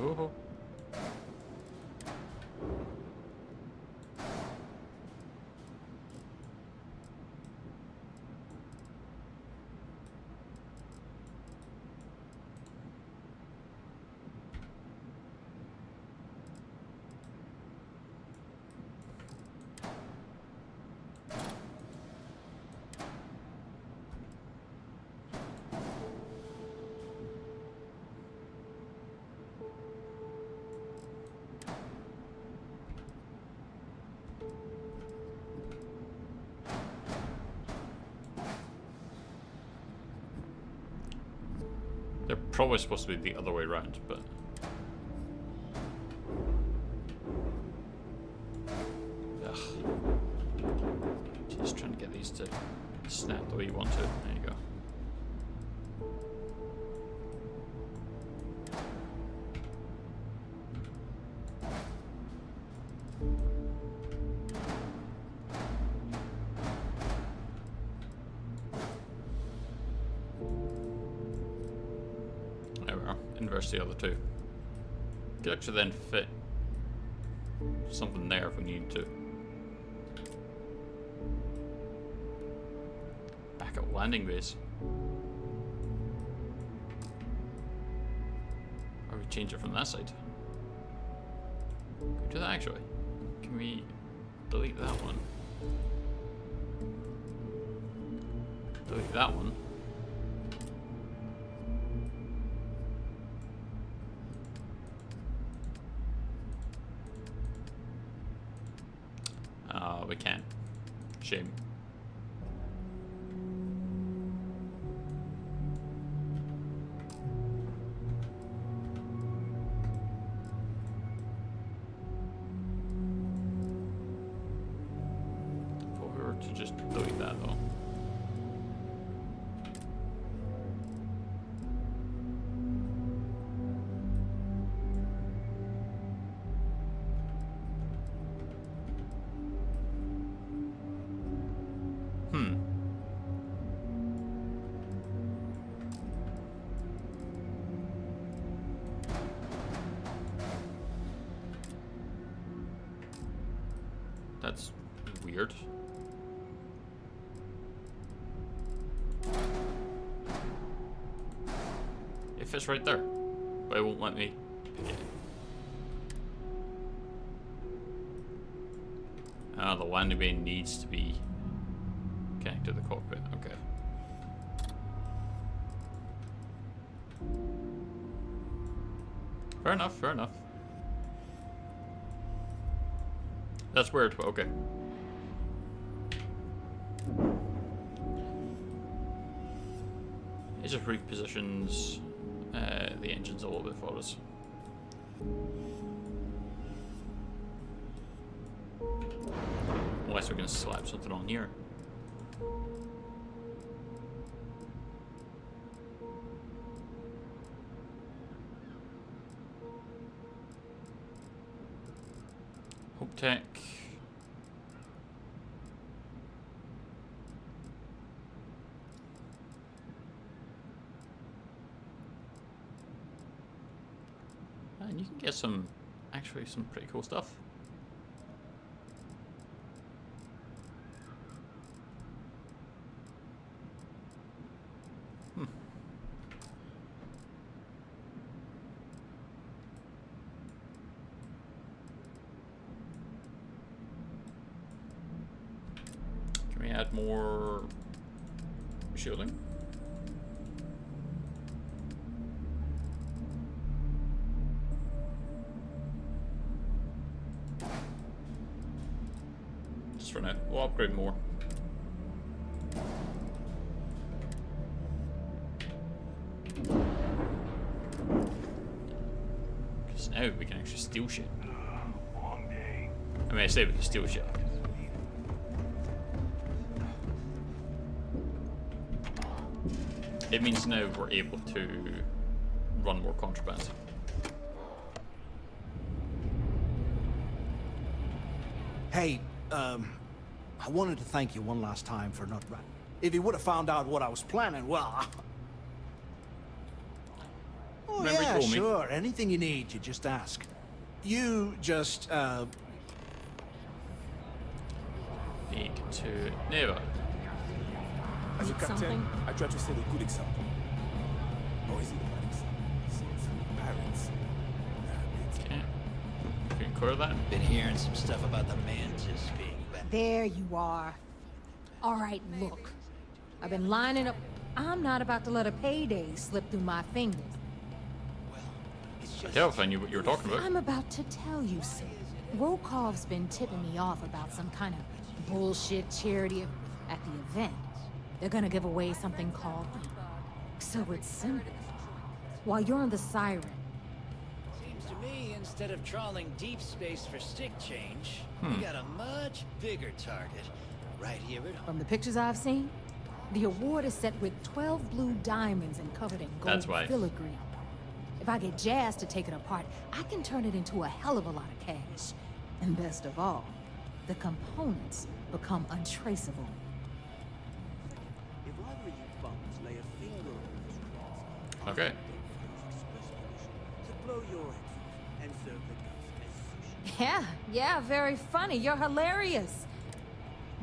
Oh. They're probably supposed to be the other way around, but... ugh. Just trying to get these to snap the way you want to. There you go. inverse the other two. Could actually then fit something there if we need to. Back at landing base. Or we change it from that side. Can we do that actually? Can we delete that one? Delete that one. We can't. Shame. If we were to just delete that though. That's weird. It fits right there, but it won't let me pick it. Ah, the landing bay needs to be connected to the cockpit. Okay. Fair enough, fair enough. That's weird, but okay. It just repositions the engines a little bit for us. Unless we're going to slap something on here. Hope Tech. And you can get some, actually some pretty cool stuff. Can we add more shielding? Just for now, we'll upgrade more. Because now we can actually steal shit. I mean, I say we can steal shit. It means now we're able to run more contraband. Hey, I wanted to thank you one last time for not... If you would have found out what I was planning, well... Oh, Remember yeah, you told me. sure. Anything you need, you just ask. You just, Need to... Never. As a Need captain, something? I try to set a good example. Or is it a bad example? Since parents. Okay. Can you clear that? Been hearing some stuff about the mantis being back. There you are. All right, look. I've been lining up. I'm not about to let a payday slip through my fingers. I tell if I knew what you were talking about. I'm about to tell you, sir. Rokov's been tipping me off about some kind of bullshit charity at the event. They're gonna give away something called... So it's simple. While you're on the Siren... Seems to me, instead of trawling deep space for stick change, Hmm. we got a much bigger target right here at home. From the pictures I've seen, the award is set with 12 blue diamonds and covered in gold That's why. filigree. If I get Jazz to take it apart, I can turn it into a hell of a lot of cash. And best of all, the components become untraceable. If either of you bums lay a finger on this Okay. blow your heads and serve the ghost as sushi. Yeah, very funny. You're hilarious.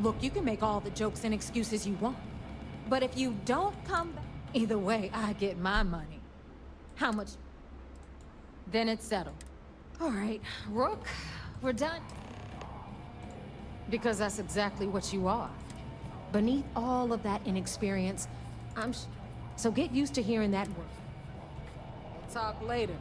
Look, you can make all the jokes and excuses you want. But if you don't come back, either way, I get my money. How much? Then it's settled. All right, Rook, we're done. Because that's exactly what you are. Beneath all of that inexperience, so get used to hearing that word. We'll talk later.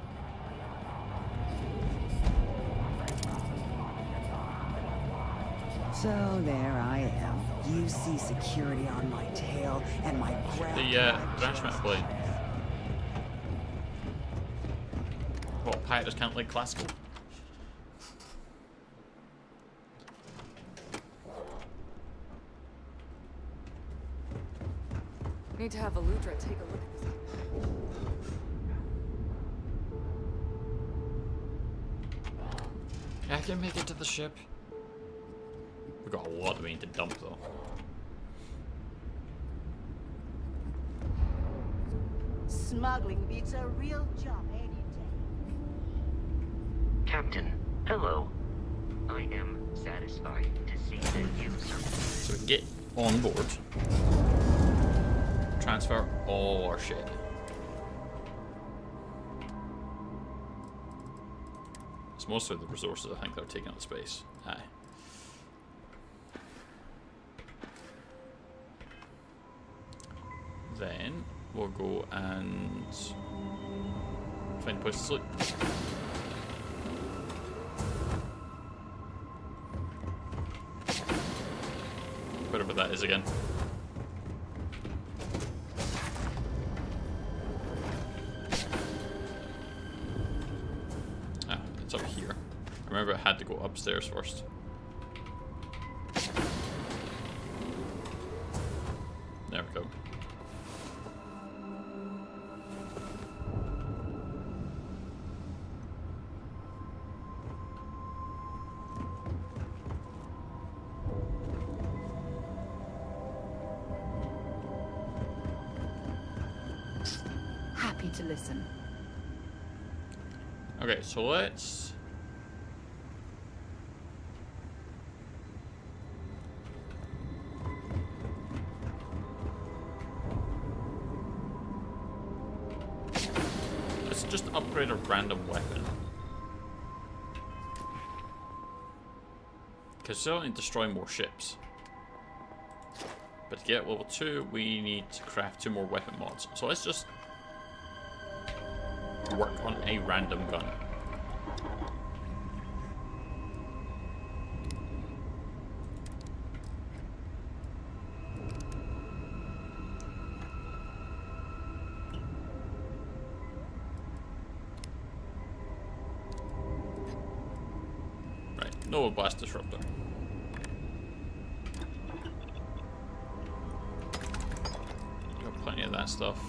So there I am. UC security on my tail and my Thrash metal blade. What, pirates can't play classical? Need to have Aludra take a look at this. I can make it to the ship. We've got a lot that we need to dump though. Smuggling beats a real job any day. Captain, hello. I am satisfied to see that you So we can get on board. Transfer all our shit. It's mostly the resources I think that are taking up space. Aye. Then we'll go and find a place to sleep. Whatever that is again. Ah, it's up here. I remember I had to go upstairs first. There we go. Happy to listen. Okay, so let's just upgrade a random weapon. Because we don't need to destroy more ships. But to get level 2, we need to craft 2 more weapon mods. So let's just work on a random gun. Right, no blast disruptor. Got plenty of that stuff.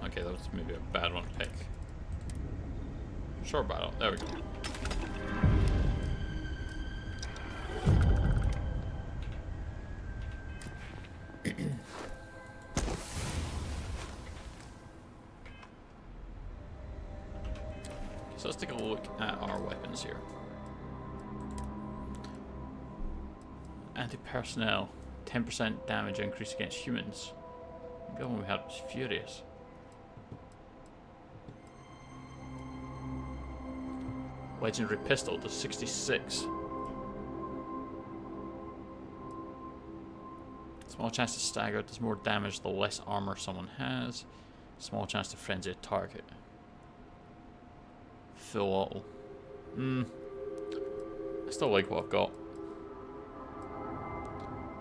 Okay, that was maybe a bad one to pick. Short battle. There we go. So let's take a look at our weapons here. Anti-personnel, 10% damage increase against humans. The one we had was furious. Legendary pistol does 66. Small chance to stagger does more damage the less armor someone has. Small chance to frenzy a target. Full auto. I still like what I've got.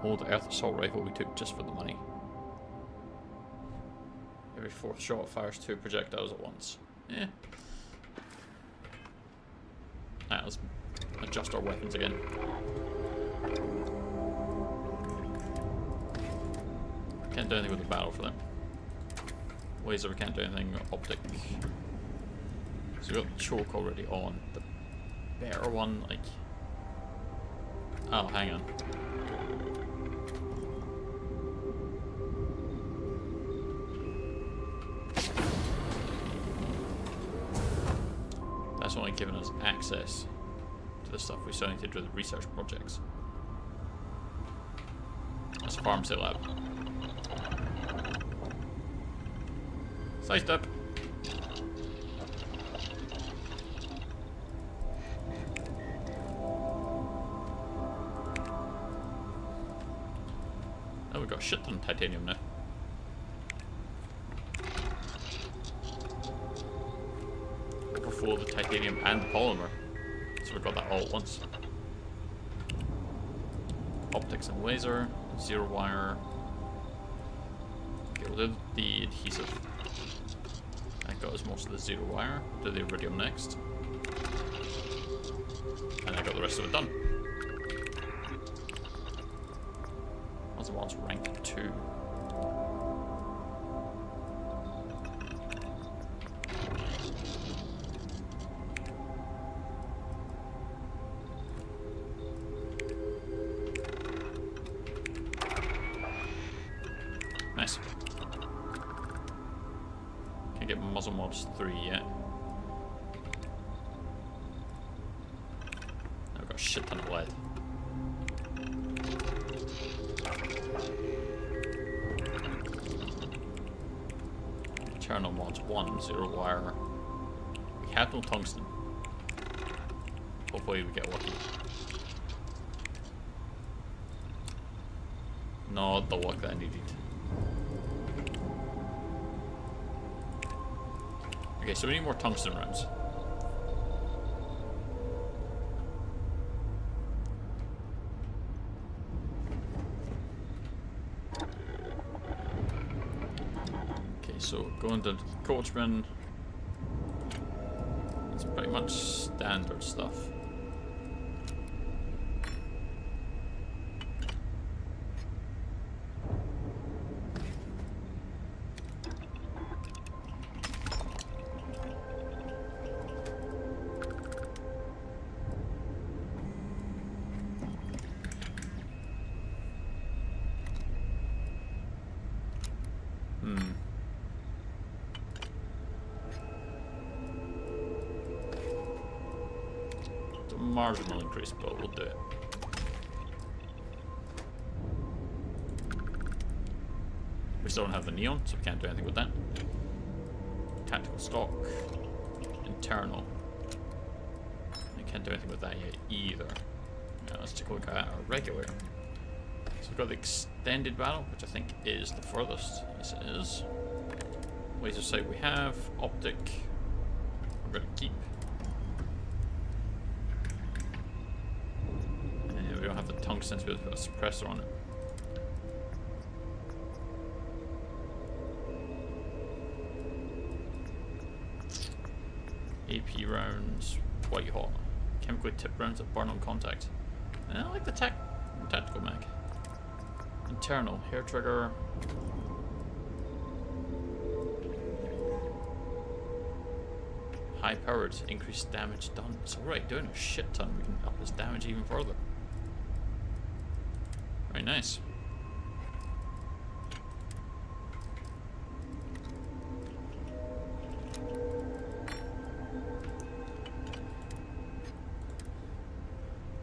Old Earth Assault Rifle we took just for the money. Every 4th shot fires 2 projectiles at once. Yeah. Alright, let's adjust our weapons again. Can't do anything with the battle for them. Laser, we can't do anything. Optic. So we've got the choke already on. The better one, like, Oh, hang on. That's only given us access to the stuff we still need to do the research projects. That's a farm sale lab. Side step. Oh, we've got a shit ton of titanium now. Overflow of the titanium and the polymer. So we got that all at once. Optics and laser, zero wire. Okay, we'll do the adhesive. That got us most of the zero wire. Do the iridium next. And I got the rest of it done. Other one's rank 2. Nice. Can't get muzzle mods 3 yet. I've got a shit ton of lead. Internal mods 1, zero wire. We have no tungsten. Hopefully we get lucky. Not the luck that I needed. Okay, so we need more tungsten rounds. Okay, so going to the coachman. It's pretty much standard stuff. Marginal increase, but we'll do it. We still don't have the neon, so we can't do anything with that. Tactical stock. Internal. We can't do anything with that yet either. Now let's take a look at our regular. So we've got the extended battle, which I think is the furthest. Yes, it is. Laser sight we have. Optic. We're going to keep. We don't have the tungsten, so we have to put a suppressor on it. AP rounds, white hot. Chemically tipped rounds that burn on contact. I like the tactical mag. Internal, hair trigger. High powered, increased damage done. It's alright, doing a shit ton. We can up his damage even further. Very nice.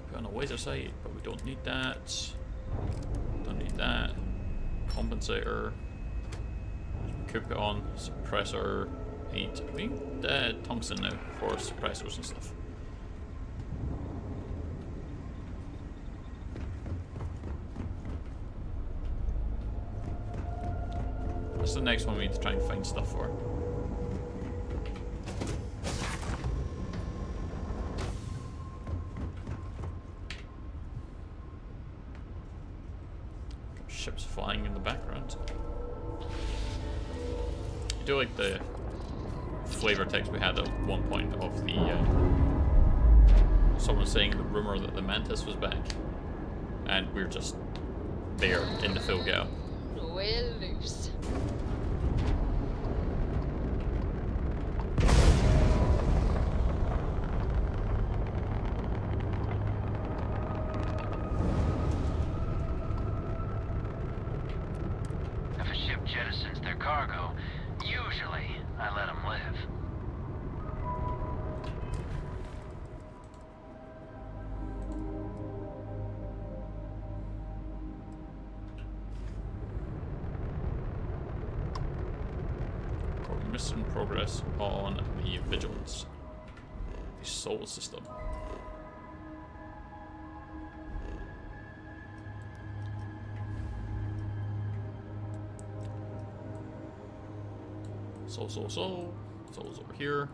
Put on a laser sight, but we don't need that. Don't need that. Compensator. Could put on suppressor. We need tungsten now for suppressors and stuff. That's the next one we need to try and find stuff for. Got ships flying in the background. I do like the flavor text we had at one point of the someone saying the rumor that the Mantis was back, and we're just there in the full gale. Well loose. mission progress on the Vigilance. The Soul System. Soul. Soul's over here.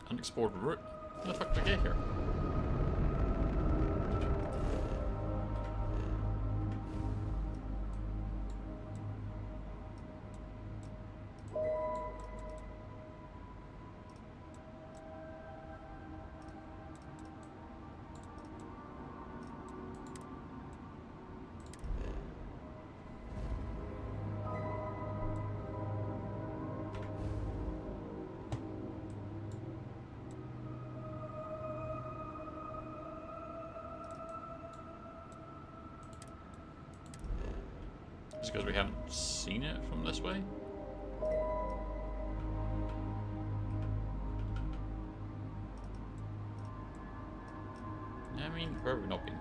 Unexplored route. How the fuck did I get here? Just because we haven't seen it from this way? I mean, where have we not been?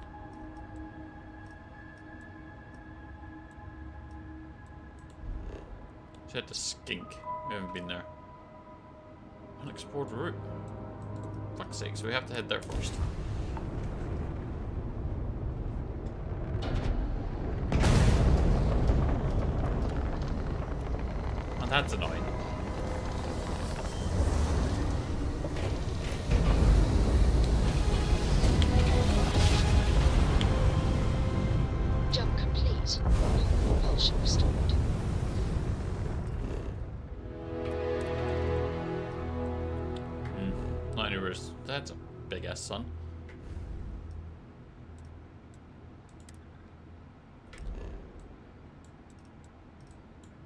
Just had to skink. We haven't been there. Unexplored route. Fuck's sake, so we have to head there first. That's annoying. Jump complete. New propulsion restored. Not anywhere. That's a big ass sun.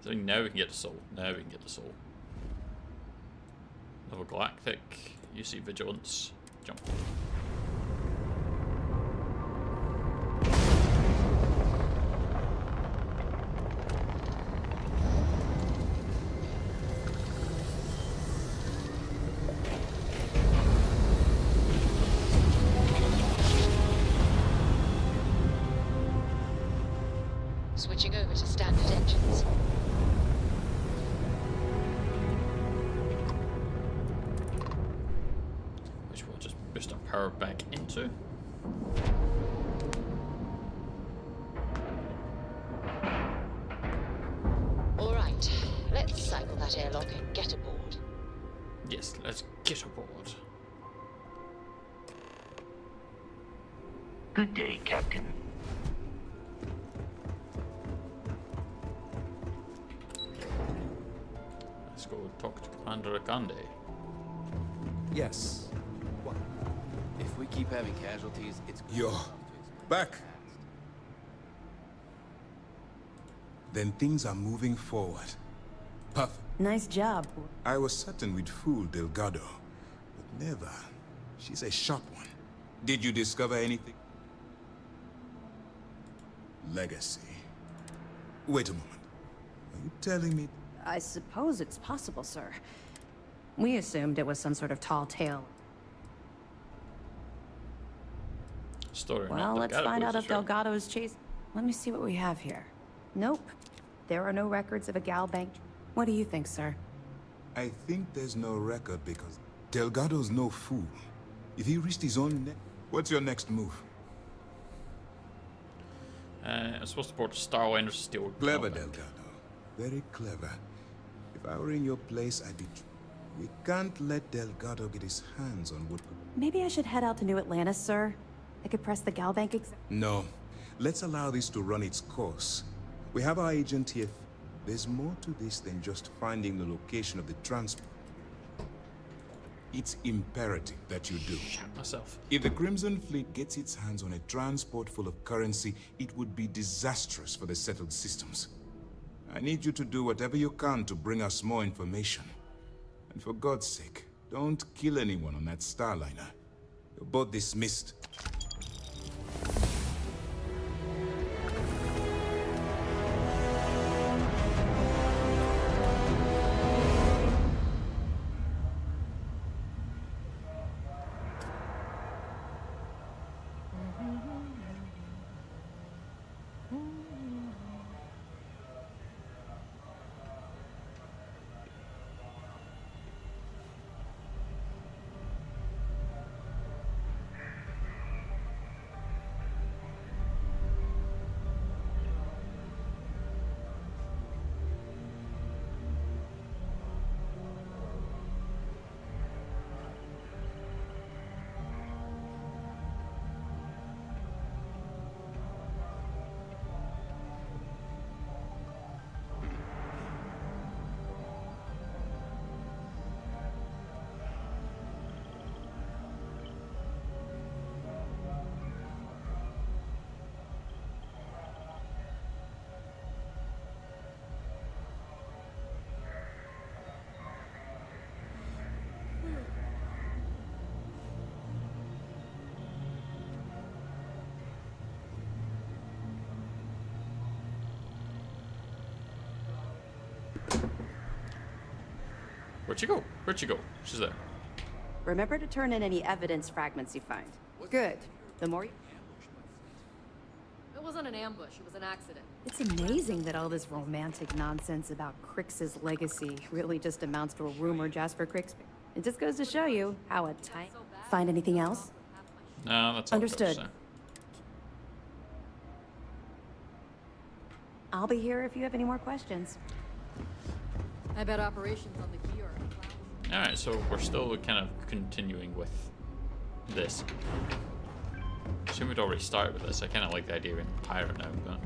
So now we can get the soul. Level Galactic. UC Vigilance. Jump. Switching over to standard engines. Which we'll just boost our power back into. Alright, let's cycle that airlock and get aboard. Yes, let's get aboard. Good day, Captain. Let's go talk to Commander Akande. Yes. What? If we keep having casualties, it's... You're back. Then things are moving forward. Perfect. Nice job. I was certain we'd fool Delgado, but never. She's a sharp one. Did you discover anything? Legacy. Wait a moment. Are you telling me? I suppose it's possible, sir. We assumed it was some sort of tall tale. Story. Well, let's find out if Delgado's chasing. Let me see what we have here. Nope. There are no records of a gal bank. What do you think, sir? I think there's no record because Delgado's no fool. If he reached his own neck, what's your next move? I'm supposed to board the Starliner Steel. Clever, Delgado. Very clever. If I were in your place, I'd be... We can't let Delgado get his hands on what... Maybe I should head out to New Atlantis, sir. I could press the Galbank exam. No. Let's allow this to run its course. We have our agent here. There's more to this than just finding the location of the transport. It's imperative that you do. Shut myself. If the Crimson Fleet gets its hands on a transport full of currency, it would be disastrous for the settled systems. I need you to do whatever you can to bring us more information. And for God's sake, don't kill anyone on that Starliner. You're both dismissed. Where'd she go? Where'd she go? She's there. Remember to turn in any evidence fragments you find. Good. The more you... It wasn't an ambush, it was an accident. It's amazing that all this romantic nonsense about Crix's legacy really just amounts to a rumor Jasper Crix... It just goes to show you how a tight... Find anything else? No, that's all. Understood. I'll be here if you have any more questions. I bet operations on the gear are... Alright, so we're still kind of continuing with this. I assume we'd already started with this. I kind of like the idea of being a pirate now, but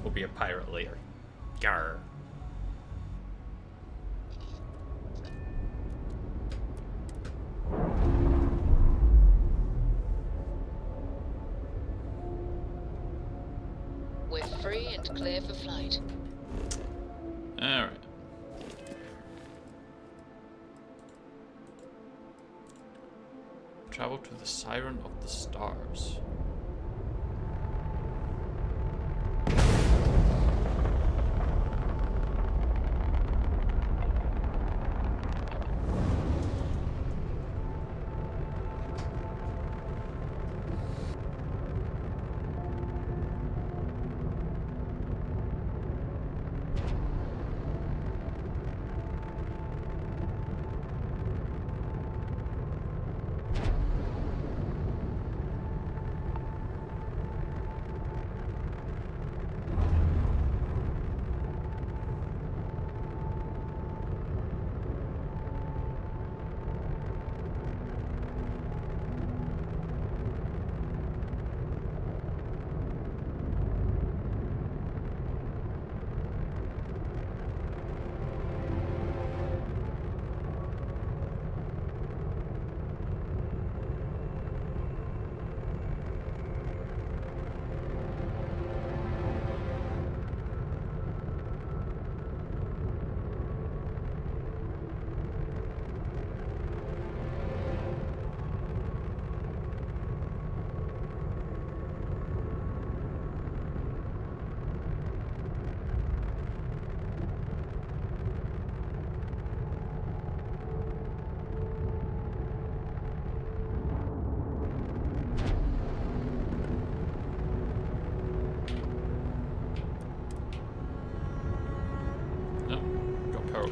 we'll be a pirate later. Garr. We're free and clear for flight. Alright. Travel to the Siren of the Stars.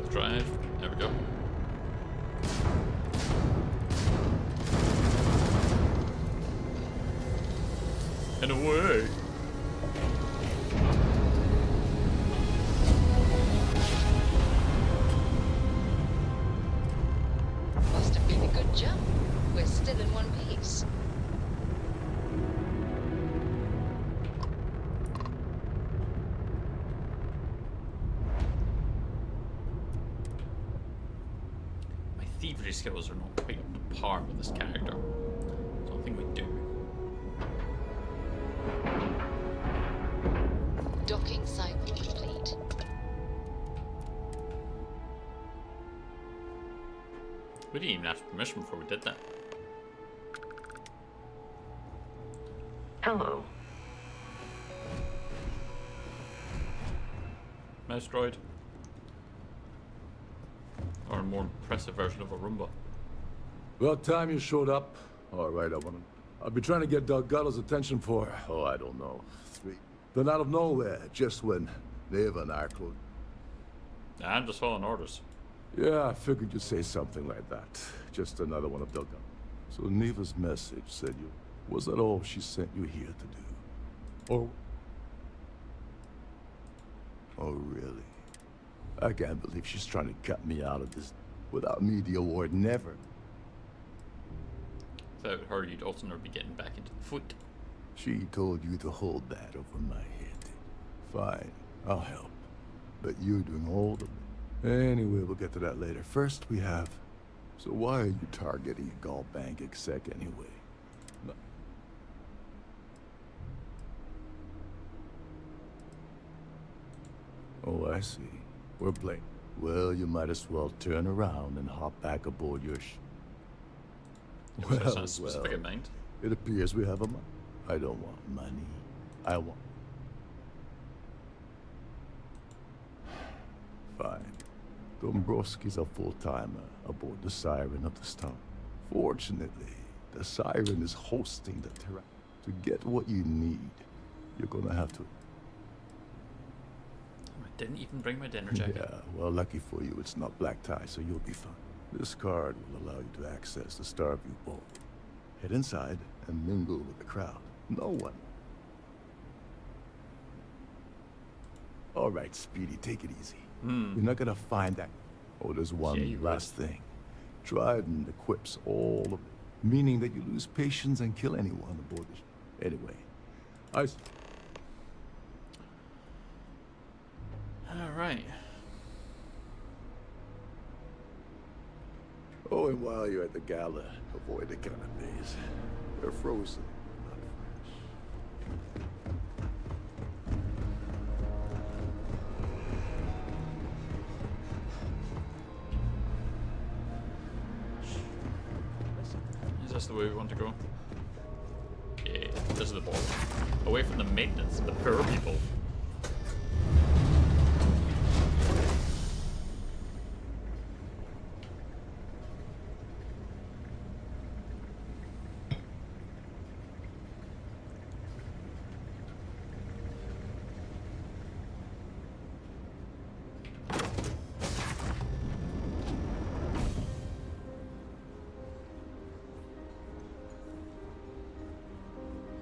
Drive. There we go. And away. Must have been a good jump. We're still in one piece. Thievery skills are not quite up to par with this character. So I think we do. Docking cycle complete. We didn't even ask permission before we did that. Hello. Mouse droid. Or a more impressive version of a Roomba. About time you showed up. All right, I've been trying to get Delgado's attention for, oh, I don't know, 3. Then out of nowhere, just when Neva and I closed. I'm just following orders. Yeah, I figured you'd say something like that. Just another one of Delgado. So Neva's message said you... Was that all she sent you here to do? Or... Oh, really? I can't believe she's trying to cut me out of this without me the award, never. Without her, you'd also never be getting back into the foot. She told you to hold that over my head. Fine, I'll help. But you're doing all the... Anyway, we'll get to that later. First, we have... So why are you targeting a Gall Bank exec anyway? No. Oh, I see. We're playing. Well, you might as well turn around and hop back aboard your Well, specific in mind. It appears we have a... I don't want money. I want... Fine. Dombrowski's a full-timer aboard the Siren of the Storm. Fortunately, the Siren is hosting the Terra. To get what you need, you're gonna have to... I didn't even bring my dinner jacket. Yeah, well, lucky for you, it's not black tie, so you'll be fine. This card will allow you to access the Starfield vault. Head inside and mingle with the crowd. No one. All right, Speedy, take it easy. You're not gonna find that. Oh, there's one last thing. Dryden equips all of it, meaning that you lose patience and kill anyone aboard the ship. Anyway, Alright. Oh, and while you're at the gala, avoid the canopies. They're frozen, not fresh. Is this the way we want to go? Yeah, this is the ball. Away from the maintenance, the poor people.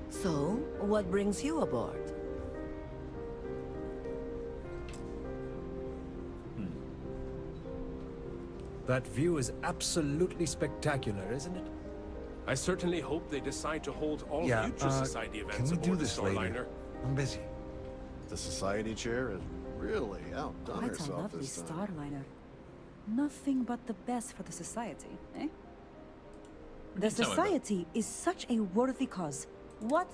So, what brings you aboard? That view is absolutely spectacular, isn't it? I certainly hope they decide to hold all future Society events aboard the Starliner. I'm busy. The Society chair has really outdone Quite herself a lovely this time. Starliner. Nothing but the best for the Society, eh? The tell me about- Society is such a worthy cause. What?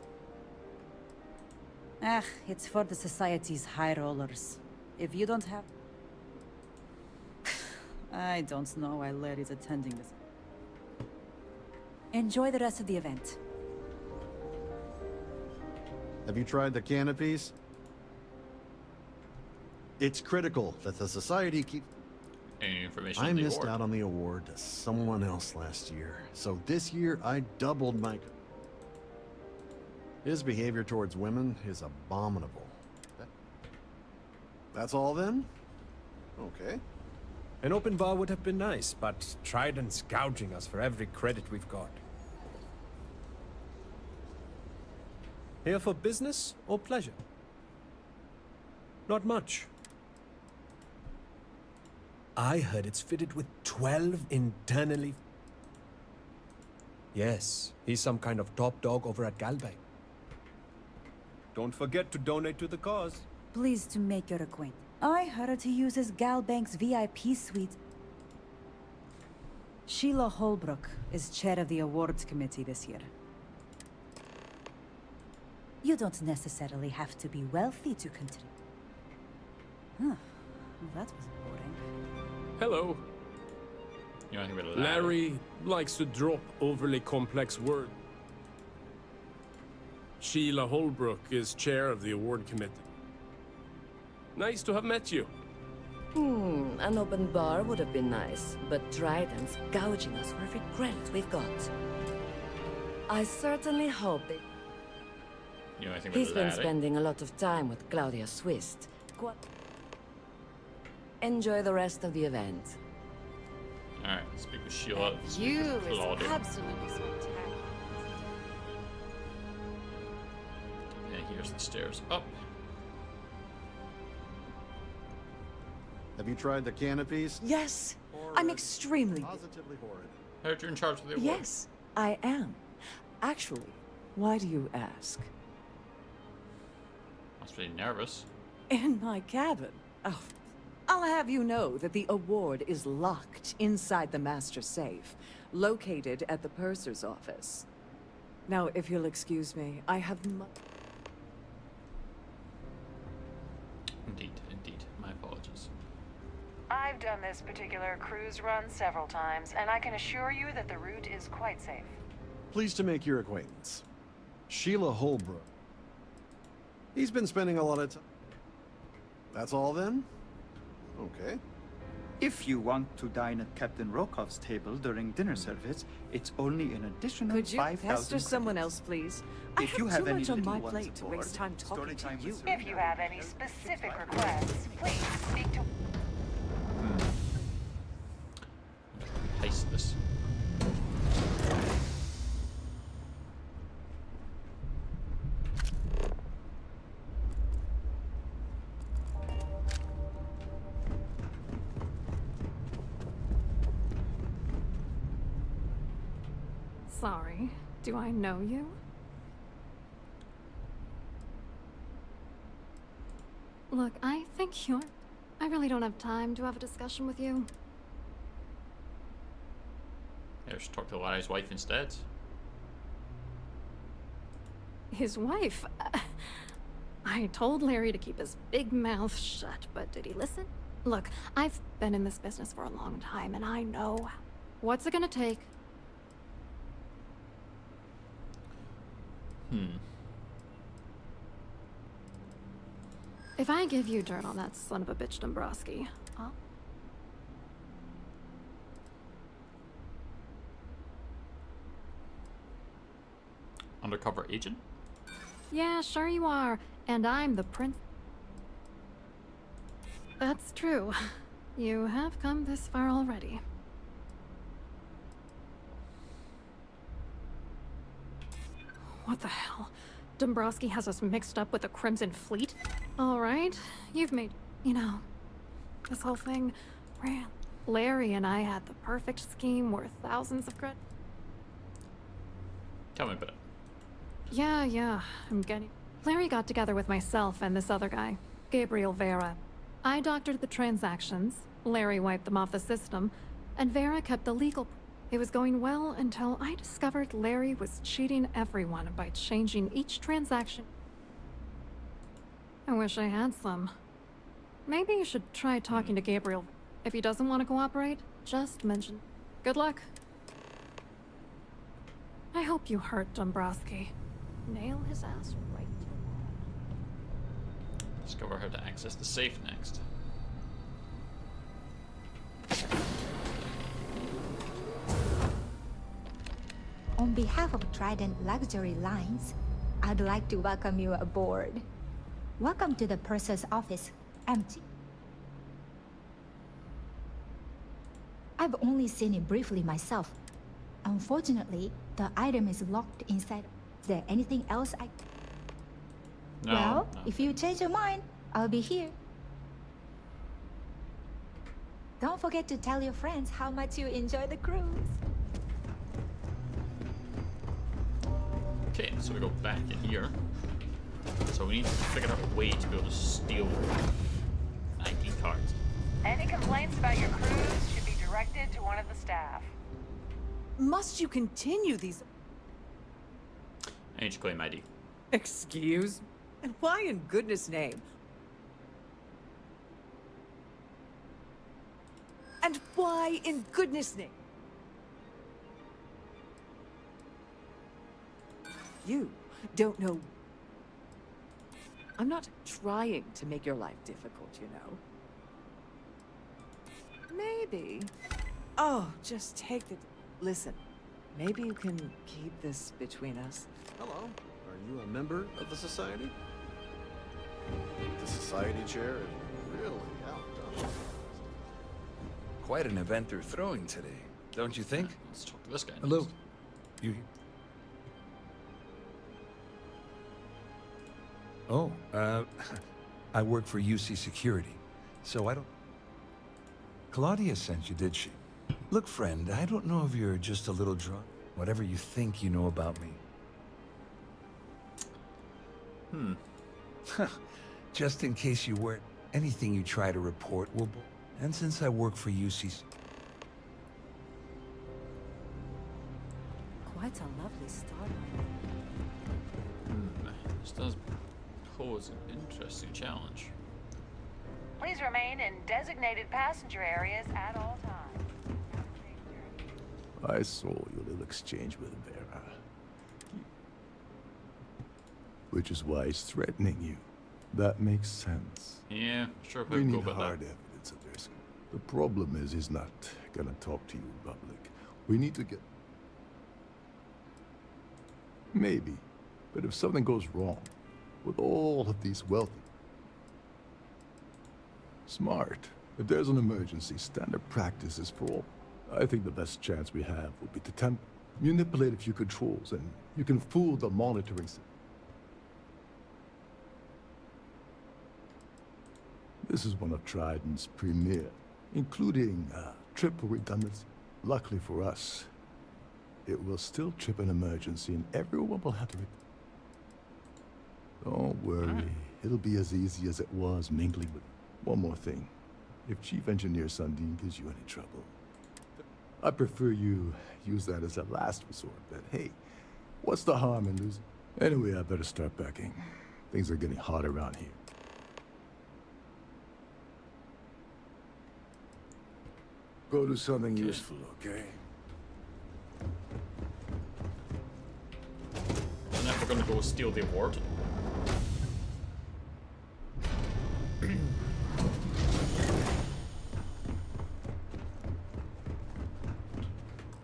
Ah, it's for the Society's high rollers. If you don't have... I don't know why Larry's attending this. Enjoy the rest of the event. Have you tried the canopies? It's critical that the Society keep... Any information I on the missed award? out on the award to someone else last year, so this year I doubled my... His behavior towards women is abominable. That's all then? Okay. An open bar would have been nice, but Trident's gouging us for every credit we've got. Here for business or pleasure? Not much. I heard it's fitted with 12 internally... Yes, he's some kind of top dog over at Galbank. Don't forget to donate to the cause. Pleased to make your acquaintance. I heard he uses Galbank's VIP suite. Sheila Holbrook is chair of the awards committee this year. You don't necessarily have to be wealthy to contribute. Huh. Well, that was boring. Hello. You know anything about Larry likes to drop overly complex words. Sheila Holbrook is chair of the award committee. Nice to have met you. An open bar would have been nice, but Trident's gouging us for every credit we've got. I certainly hope they... You know anything He's about been Larry? spending a lot of time with Claudia Swist. Enjoy the rest of the event. Alright, let's speak with Sheila. You Speak with is Claudia. absolutely spectacular. And here's the stairs up. Have you tried the canopies? Yes, I'm extremely Positively horrid. Heard you're in charge of the award. Yes, I am. Actually, why do you ask? Must be nervous. In my cabin. Oh, I'll have you know that the award is locked inside the master safe, located at the purser's office. Now, if you'll excuse me, I have Indeed, indeed. My apologies. I've done this particular cruise run several times, and I can assure you that the route is quite safe. Pleased to make your acquaintance. Sheila Holbrook. He's been spending a lot of time. That's all then? Okay. If you want to dine at Captain Rokov's table during dinner service, it's only an additional Could you 5,000 pester someone credits. else, please? If you have too any much on little my ones plate to aboard, waste time talking story to time you. with If you have any specific requests, please speak to... Heist this. Sorry, do I know you? Look, I think you're... I really don't have time to have a discussion with you. Yeah, just talk to Larry's wife instead. His wife? I told Larry to keep his big mouth shut, but did he listen? Look, I've been in this business for a long time, and I know... What's it gonna take? If I give you dirt on that son of a bitch Dombrowski, I'll... Undercover agent? Yeah, sure you are. And I'm the prince. That's true. You have come this far already. What the hell? Dombrowski has us mixed up with the Crimson Fleet? Alright, you've made... You know, this whole thing... Larry and I had the perfect scheme worth thousands of credits. Tell me about it. Yeah, I'm getting... Larry got together with myself and this other guy, Gabriel Vera. I doctored the transactions, Larry wiped them off the system, and Vera kept the legal... It was going well until I discovered Larry was cheating everyone by changing each transaction. I wish I had some. Maybe you should try talking to Gabriel. If he doesn't want to cooperate, just mention. Good luck. I hope you hurt Dombrowski. Nail his ass right to the wall. Discover how to access the safe next. On behalf of Trident Luxury Lines, I'd like to welcome you aboard. Welcome to the purser's office. Empty. I've only seen it briefly myself. Unfortunately, the item is locked inside. Is there anything else I... No, well, no. if you change your mind, I'll be here. Don't forget to tell your friends how much you enjoy the cruise. Okay, so we go back in here. So we need to figure out a way to be able to steal ID cards. Any complaints about your cruise should be directed to one of the staff. Must you continue these... I need to claim ID. Excuse? And why in goodness name? And why in goodness name? You don't know... I'm not trying to make your life difficult, you know. Maybe... Oh, just take the... Listen, maybe you can keep this between us. Hello. Are you a member of the Society? The Society chair is really outdone. Quite an event they're throwing today, don't you think? Let's talk to this guy. Hello. Next. You... Oh, I work for UC Security, so I don't... Claudia sent you, did she? Look, friend, I don't know if you're just a little drunk. Whatever you think you know about me. Just in case you weren't, anything you try to report will... And since I work for UC... Quite a lovely start. This does pose an interesting challenge. Please remain in designated passenger areas at all times. I saw your little exchange with Vera. Which is why he's threatening you. That makes sense. Yeah, sure if I We would go need about hard that. evidence ambassadors. The problem is he's not gonna talk to you in public. We need to get... Maybe. But if something goes wrong, with all of these wealthy... Smart. If there's an emergency, standard practice is for all. I think the best chance we have would be to manipulate a few controls, and you can fool the monitoring system. This is one of Trident's premier, including triple redundancy. Luckily for us, it will still trip an emergency and everyone will have to... Don't worry, it'll be as easy as it was mingling with... One more thing. If Chief Engineer Sundin gives you any trouble, I prefer you use that as a last resort, but hey, what's the harm in losing? Anyway, I better start packing. Things are getting hot around here. Go do something useful, okay? And then we're gonna go steal the award.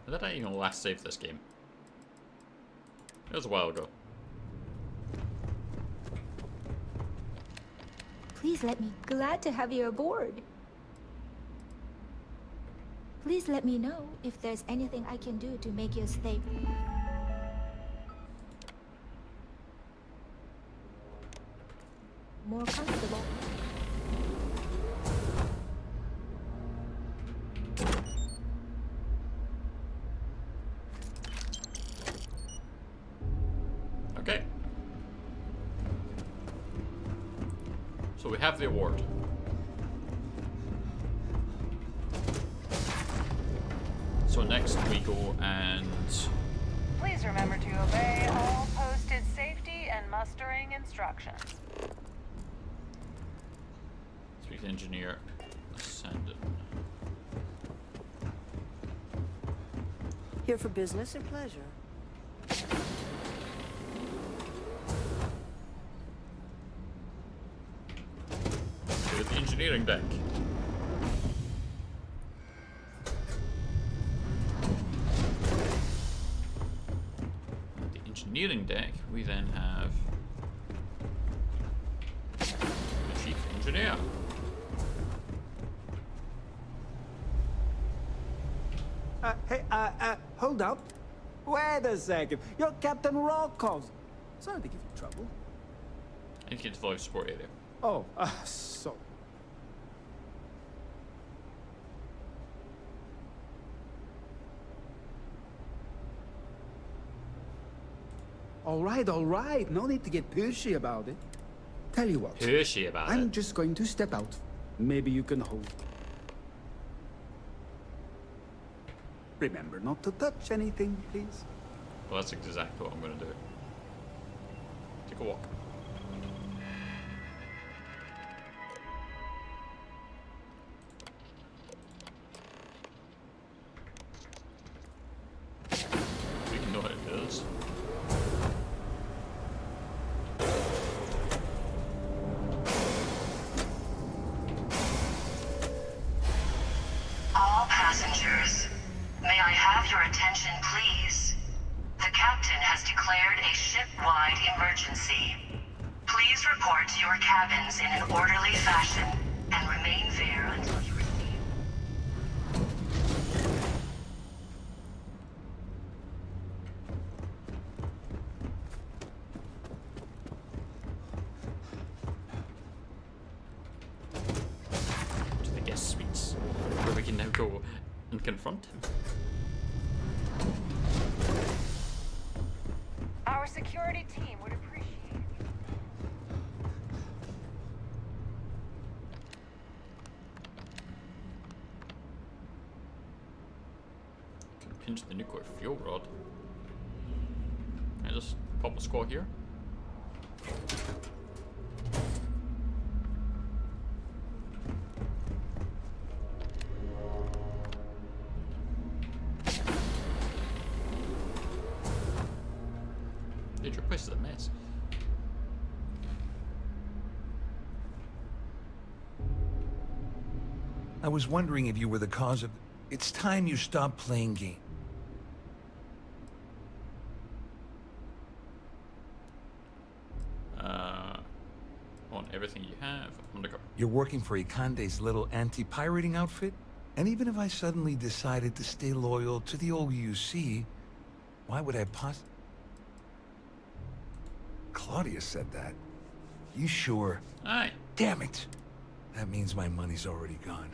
Did I even last save this game? It was a while ago. Please let me. Glad to have you aboard. Please let me know if there's anything I can do to make your stay more comfortable. Okay. So we have the award. So next we go and... Please remember to obey all posted safety and mustering instructions. Speak to engineer. Ascendant. Here for business or pleasure? To the engineering deck. Engineering deck, we then have the chief engineer. Hey, hold up. Wait a second. You're Captain Rokov. Sorry to give you trouble. I need to get to the life support area. Oh, so... All right. No need to get pushy about it. Tell you what. Pushy about it? I'm just going to step out. Maybe you can hold. Remember not to touch anything, please. Well, that's exactly what I'm going to do. Take a walk. We know what it is. All passengers, may I have your attention, please? The captain has declared a ship-wide emergency. Please report to your cabins in an orderly fashion and remain there until you receive. To the guest suites, where we can now go and confront him. Our security team would appreciate it. Can pinch the nuclear fuel rod. Can I just pop a squad here? Dude, your place is a mess. I was wondering if you were the cause of... It's time you stop playing games. I want everything you have. Undercover. You're working for Ikande's little anti-pirating outfit? And even if I suddenly decided to stay loyal to the old UC, why would I Claudia said that. You sure? Aye. Damn it! That means my money's already gone.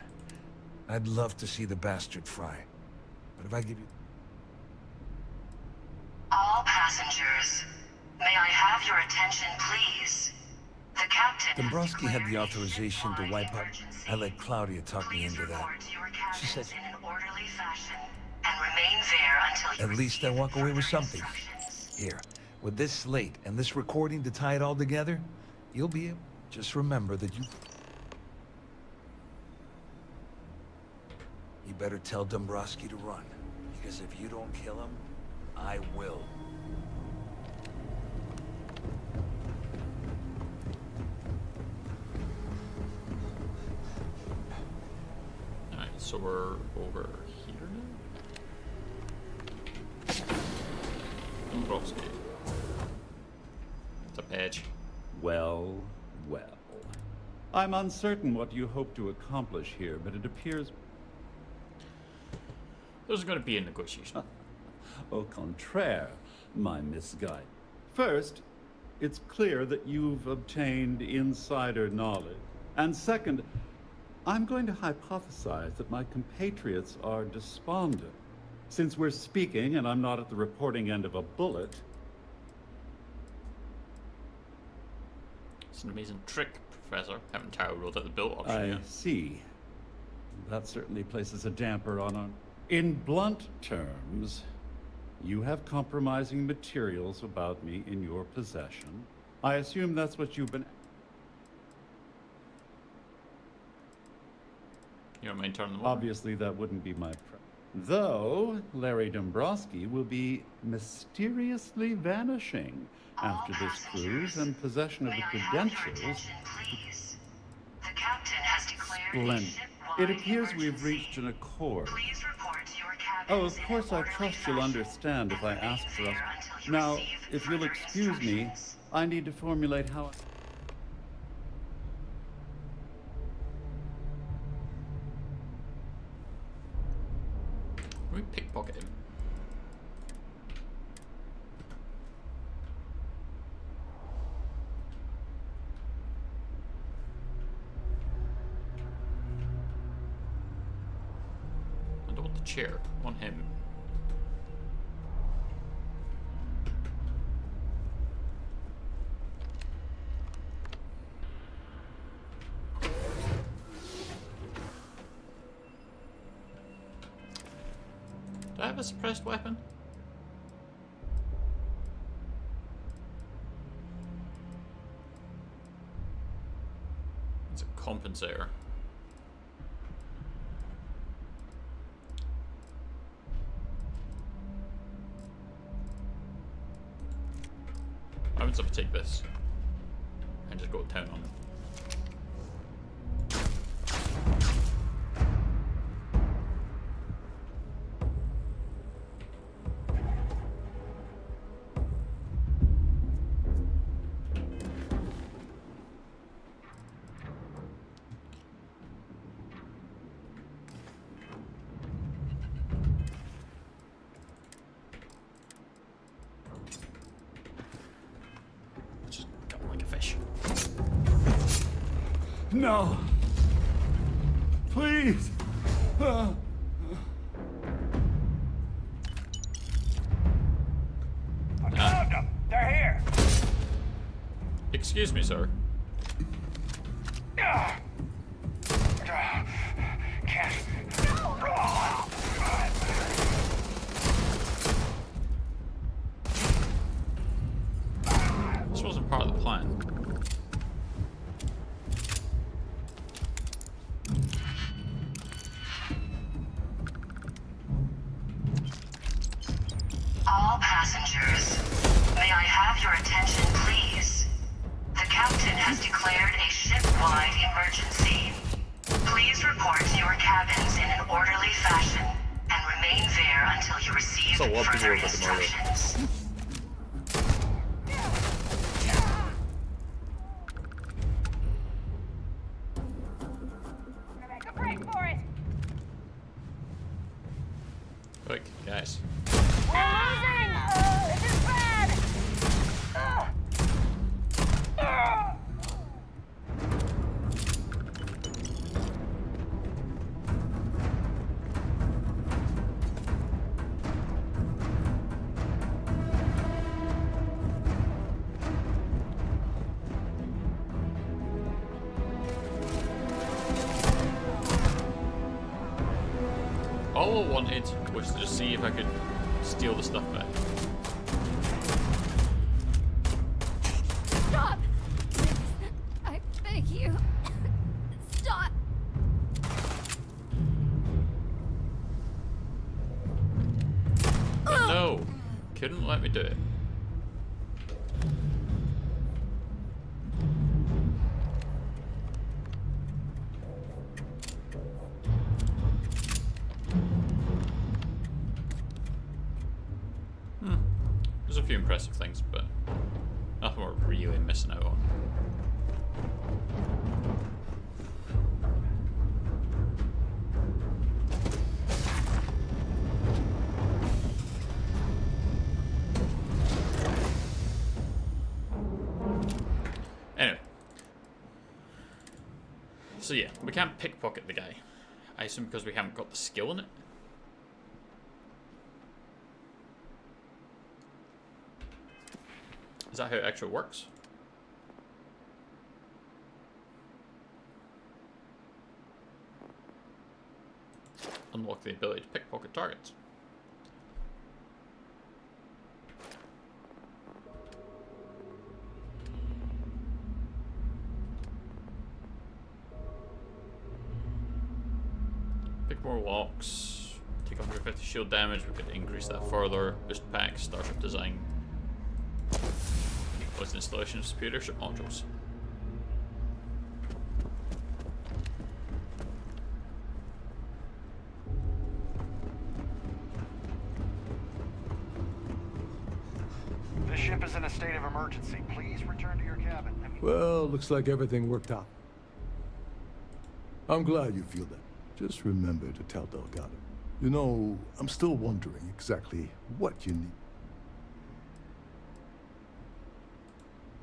I'd love to see the bastard fry. But if I give you... All passengers, may I have your attention, please? The captain... Dombrowski had the authorization to wipe out... I let Claudia talk me into that. She said... in an orderly fashion and remain there until you At least I walk away with something. Here, with this slate and this recording to tie it all together, you'll be able... Just remember that you... You better tell Dombrowski to run, because if you don't kill him, I will. Alright, so we're over here now? Dombrowski. It's a badge. Well, well. I'm uncertain what you hope to accomplish here, but it appears... There's going to be a negotiation. Au contraire, my misguide. First, it's clear that you've obtained insider knowledge. And second, I'm going to hypothesize that my compatriots are despondent. Since we're speaking and I'm not at the reporting end of a bullet... It's an amazing trick, Professor. Haven't Tao rolled out the build option yet. I see. That certainly places a damper on our... In blunt terms, you have compromising materials about me in your possession. I assume that's what you've been... You don't mind turning them over? Obviously, that wouldn't be my preference. Though, Larry Dombrowski will be mysteriously vanishing after this cruise and possession of the credentials... The captain has declared Splendid. It appears we've reached an accord. Oh, of course, I trust you'll understand if I ask for us. Now, if you'll excuse me, I need to formulate how... We pickpocket him. I don't want the chair. I want him. Do I have a suppressed weapon? It's a compensator. What happens if I take this and just go to town on it? No! Please! I found them! They're here! Excuse me, sir. This wasn't part of the plan. All passengers, may I have your attention, please? The captain has declared a ship-wide emergency. Please report to your cabins in an orderly fashion and remain there until you receive further instructions. Make a break for it. Quick, guys. We're losing. This is bad. All I wanted was to just see if I could steal the stuff back. Stop! I beg you. Stop! But no, couldn't let me do it. There's a few impressive things, but nothing we're really missing out on. Anyway. So yeah, we can't pickpocket the guy. I assume because we haven't got the skill in it. Is that how it actually works? Unlock the ability to pickpocket targets. Pick more locks. Take 150 shield damage. We could increase that further. Boost packs. Starship design. Was the installation of superior ship modules. This ship is in a state of emergency. Please return to your cabin. Well, looks like everything worked out. I'm glad you feel that. Just remember to tell Delgado. You know, I'm still wondering exactly what you need.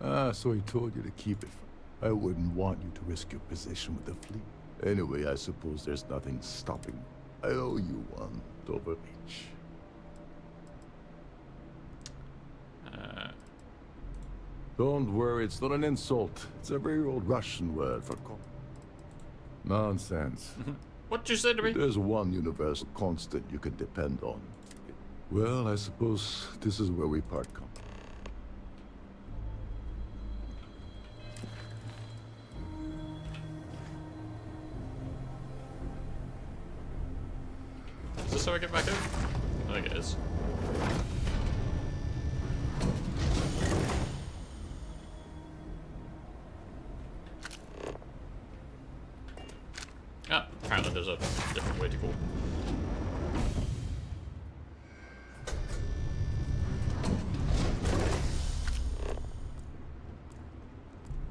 Ah, so he told you to keep it. I wouldn't want you to risk your position with the fleet. Anyway, I suppose there's nothing stopping me. I owe you one, Dover Beach. Don't worry, it's not an insult. It's a very old Russian word for nonsense. What'd you say to me? There's one universal constant you can depend on. Well, I suppose this is where we part company. Is this how I get back out? I think it is. Ah, apparently there's a different way to go.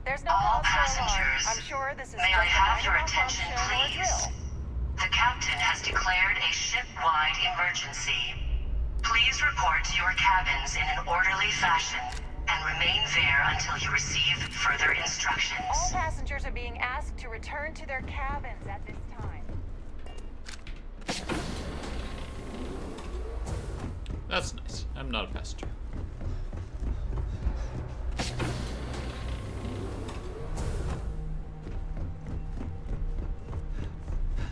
There's no All cause for alarm. passengers, I'm sure this is may I just a have your minor attention, malfunction or please? drill. The captain has declared a ship-wide emergency. Please report to your cabins in an orderly fashion and remain there until you receive further instructions. All passengers are being asked to return to their cabins at this time. That's nice. I'm not a passenger.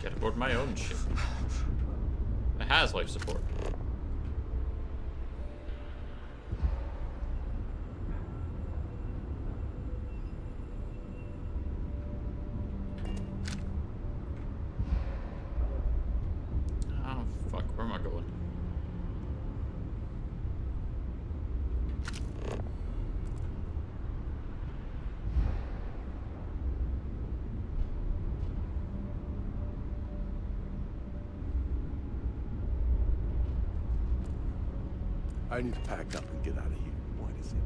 Get aboard my own ship. It has life support. Oh, fuck. Where am I going? I need to pack up and get out of here. What is it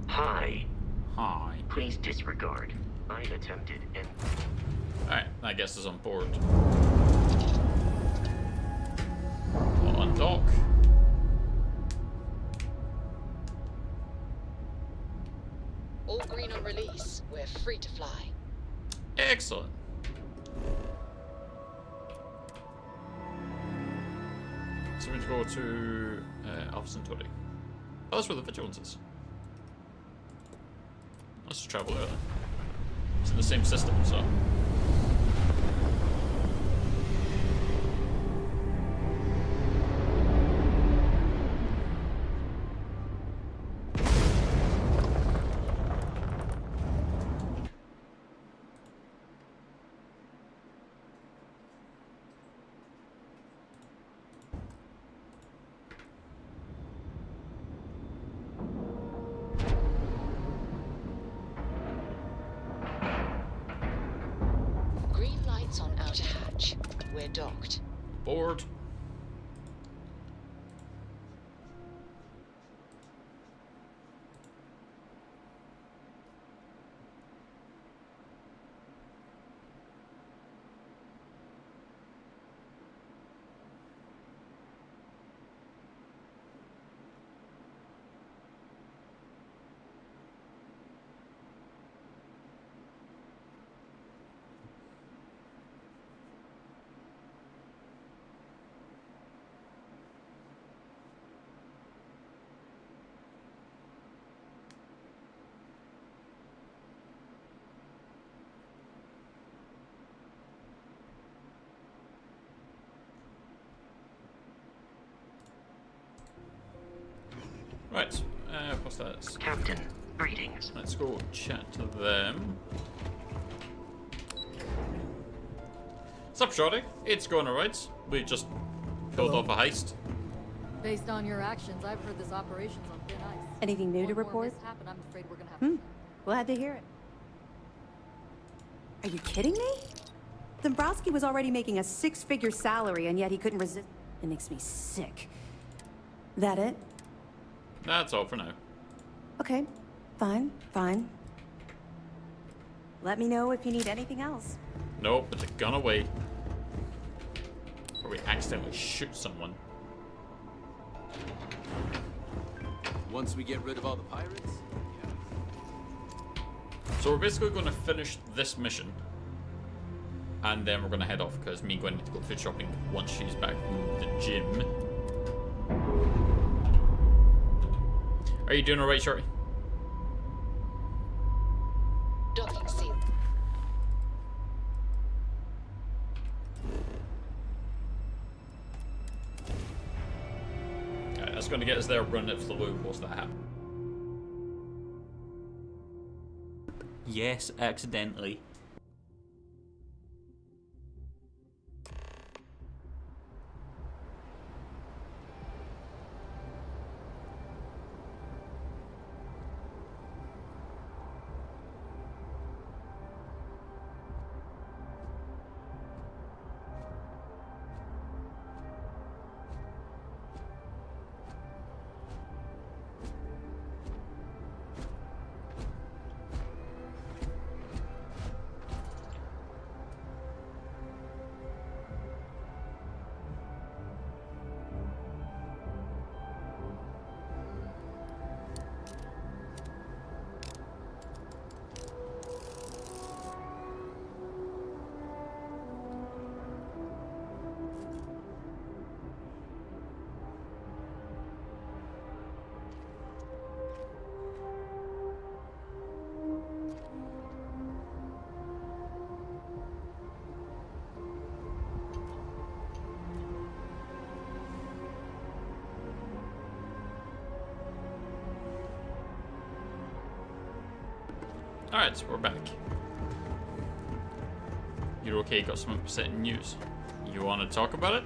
now? Hi. Hi. Please disregard. I attempted and... Alright, I guess it's on board. On dock. All green on release. We're free to fly. Excellent. So we need to go to Alpha Centauri. Oh, that's where the Vigilance is. Let's travel there then. It's in the same system, so. On outer hatch. We're docked. Board. Right, what's that? Captain, greetings. Let's go chat to them. What's up, Shorty? It's going alright. We just pulled off a heist. Based on your actions, I've heard this operation's on thin ice. Anything new to report? I'm afraid we're gonna have Glad to hear it. Are you kidding me? Dombrowski was already making a 6-figure salary, and yet he couldn't resist. It makes me sick. That it? That's all for now. Okay, fine. Let me know if you need anything else. Nope, put the gun away. Or we accidentally shoot someone. Once we get rid of all the pirates? So we're basically going to finish this mission. And then we're going to head off because me and Gwen need to go food shopping once she's back from the gym. Are you doing alright, Shorty? Docking sealed. Alright, that's going to get us there. Run it for the loop. What's that happen? Yes, accidentally. Alright, so we're back. You're okay, got some upsetting news. You want to talk about it?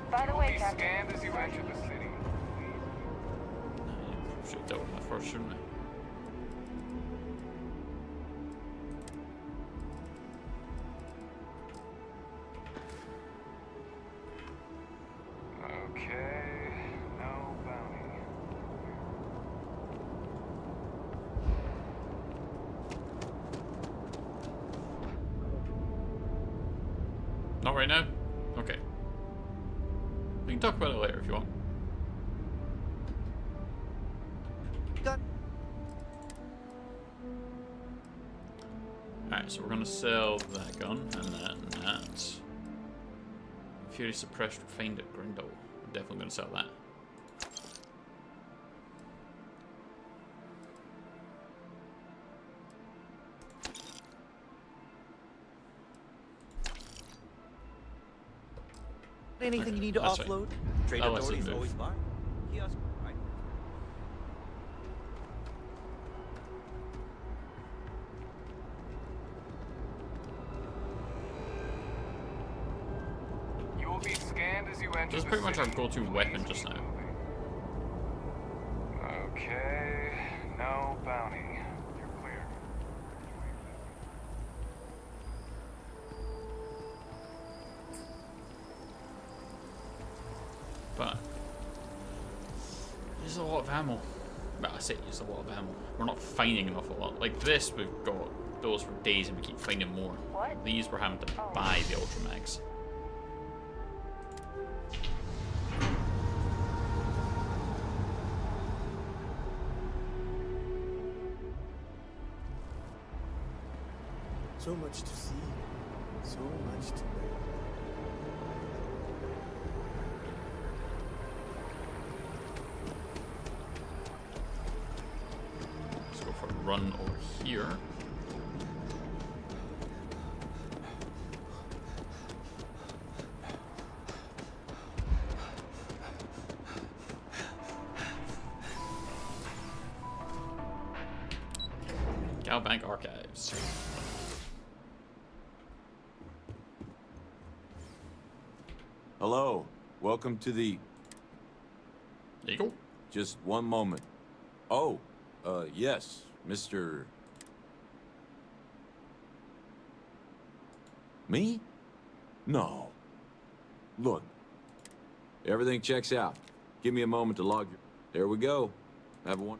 By the way, Captain. Scanned as you enter the city. Should have dealt with that first, shouldn't I? Not right now? Okay. We can talk about it later if you want. Alright, so we're gonna sell that gun and that. Fury suppressed refined at Grindle. I'm definitely gonna sell that. Anything you need to That's right. offload? Trade I'll let you authorities move. always buy. Kiosk, right? You will be scanned as you enter. This is pretty much our go-to weapon just now. Okay, no bounty. You're clear. But there's a lot of ammo. Well, I say there's a lot of ammo. We're not finding an awful lot. Like this, we've got those for days and we keep finding more. What? These we're having to buy the Ultramax. So much to see. So much to know. Let's go for a run over here. Galbank Archives. Hello. Welcome to the... There you go. Just one moment. Oh, yes, Mr... Me? No. Look. Everything checks out. Give me a moment to log your... There we go. Have one.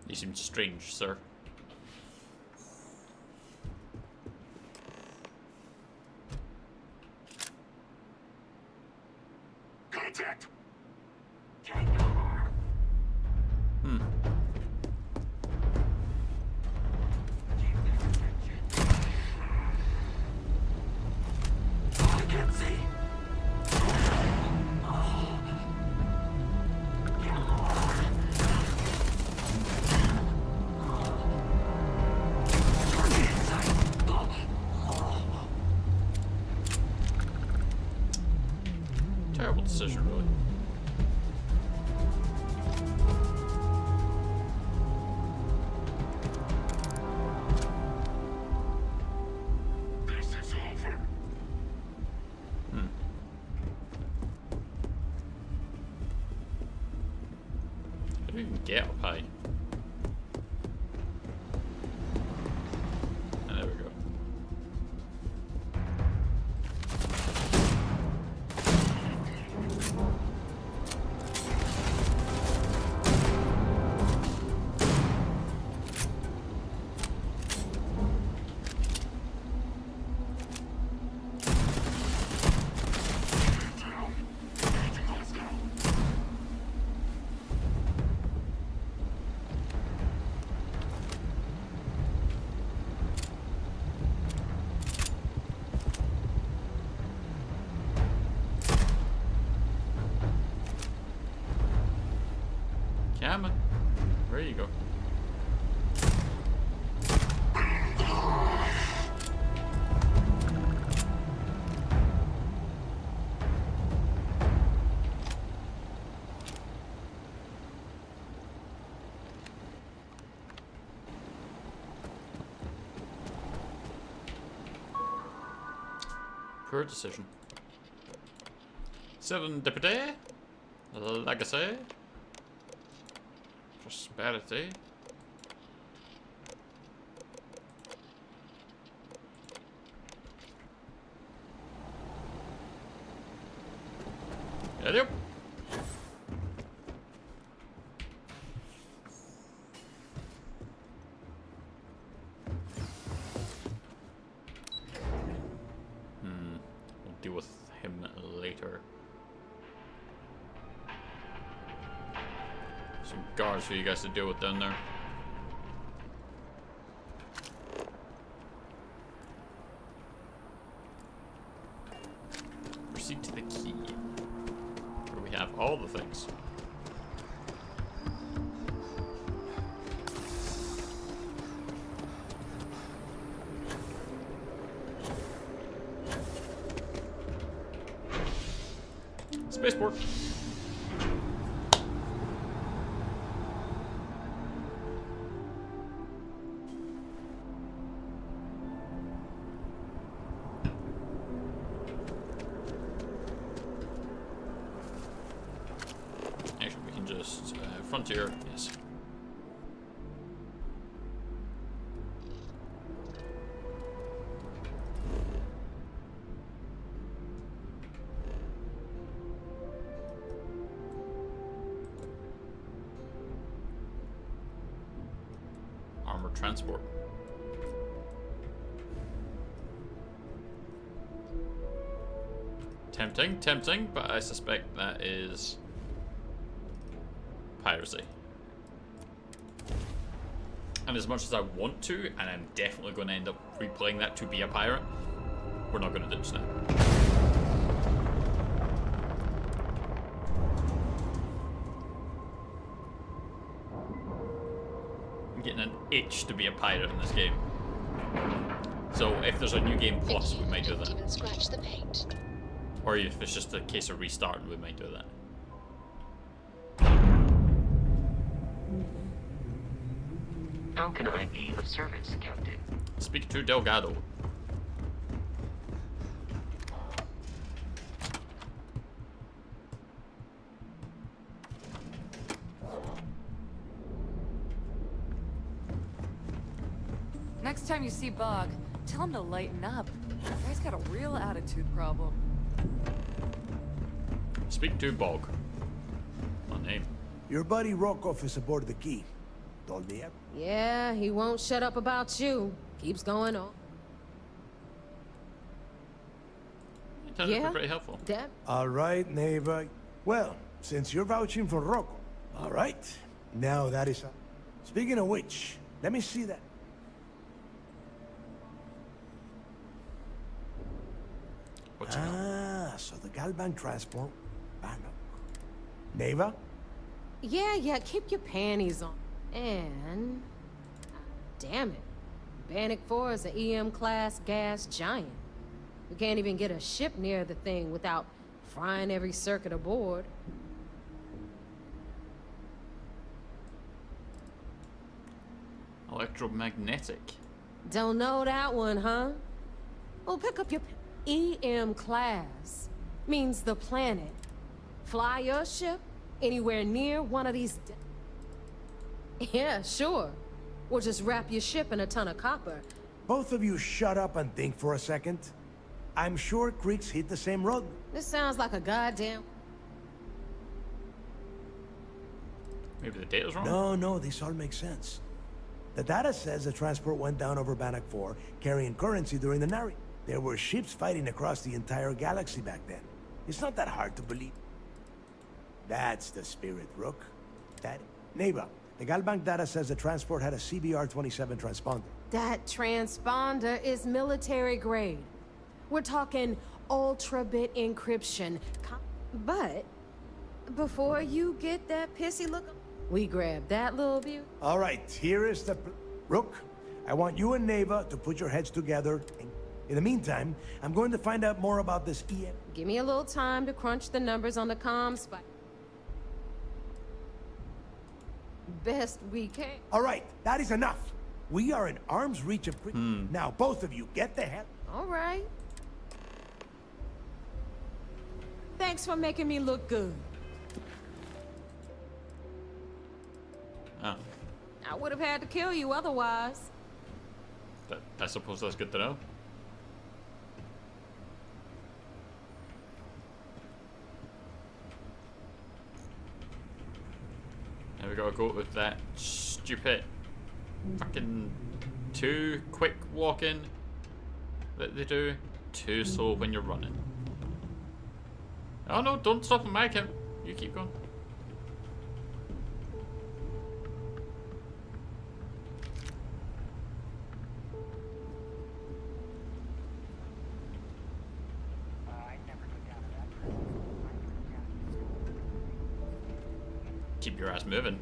You seem strange, sir. Contact. I can't see. Terrible decision, really. This is over. How do we even get up high? And there we go. Come on. There you go. Poor decision. Serendipity, legacy, prosperity. Yep. deal with him later. Some guards for you guys to deal with down there. Proceed to the key, where we have all the things. Spaceport. Actually, we can just frontier. Yes. Armored transport. Tempting, tempting, but I suspect that is piracy. And as much as I want to, and I'm definitely going to end up replaying that to be a pirate, we're not going to do this now. I'm getting an itch to be a pirate in this game. So if there's a new game plus, we might do that. Even scratch the paint. Or if it's just a case of restarting, we might do that. How can I be of service, Captain? Speak to Delgado. Next time you see Bog, tell him to lighten up. The guy's got a real attitude problem. Speak to Bog. My name. Your buddy Rokov is aboard the Key. Told me. Yeah, he won't shut up about you. Keeps going on. It turned out to be pretty helpful. Deb? All right, neighbor. Well, since you're vouching for Rocco, all right. Now that is... Speaking of which, let me see that. What's so the Galbank transport... Neva? Yeah, keep your panties on. And... damn it. Bannock 4 is an EM-class gas giant. We can't even get a ship near the thing without frying every circuit aboard. Electromagnetic. Don't know that one, huh? Well, pick up your EM class. Means the planet. Fly your ship anywhere near one of these... Yeah, sure. Or just wrap your ship in a ton of copper. Both of you shut up and think for a second. I'm sure creeks hit the same road. This sounds like a goddamn... Maybe the data's wrong? No, this all makes sense. The data says the transport went down over Bannock 4, carrying currency during the narrative. There were ships fighting across the entire galaxy back then. It's not that hard to believe. That's the spirit, Rook. That... Neighbor, the Galbank data says the transport had a CBR-27 transponder. That transponder is military grade. We're talking ultra-bit encryption. But, before you get that pissy look, we grab that little beaut. All right, here is the... Rook, I want you and Neva to put your heads together. In the meantime, I'm going to find out more about this EM... Give me a little time to crunch the numbers on the comm spike. Best we can. All right, that is enough. We are in arm's reach of... Now, both of you, get the hell... All right. Thanks for making me look good. Oh. I would have had to kill you otherwise. I suppose that's good to know. Now we gotta go with that stupid fucking too quick walking that they do, too slow when you're running. Oh no, don't stop on my account. You keep going. Keep your ass moving.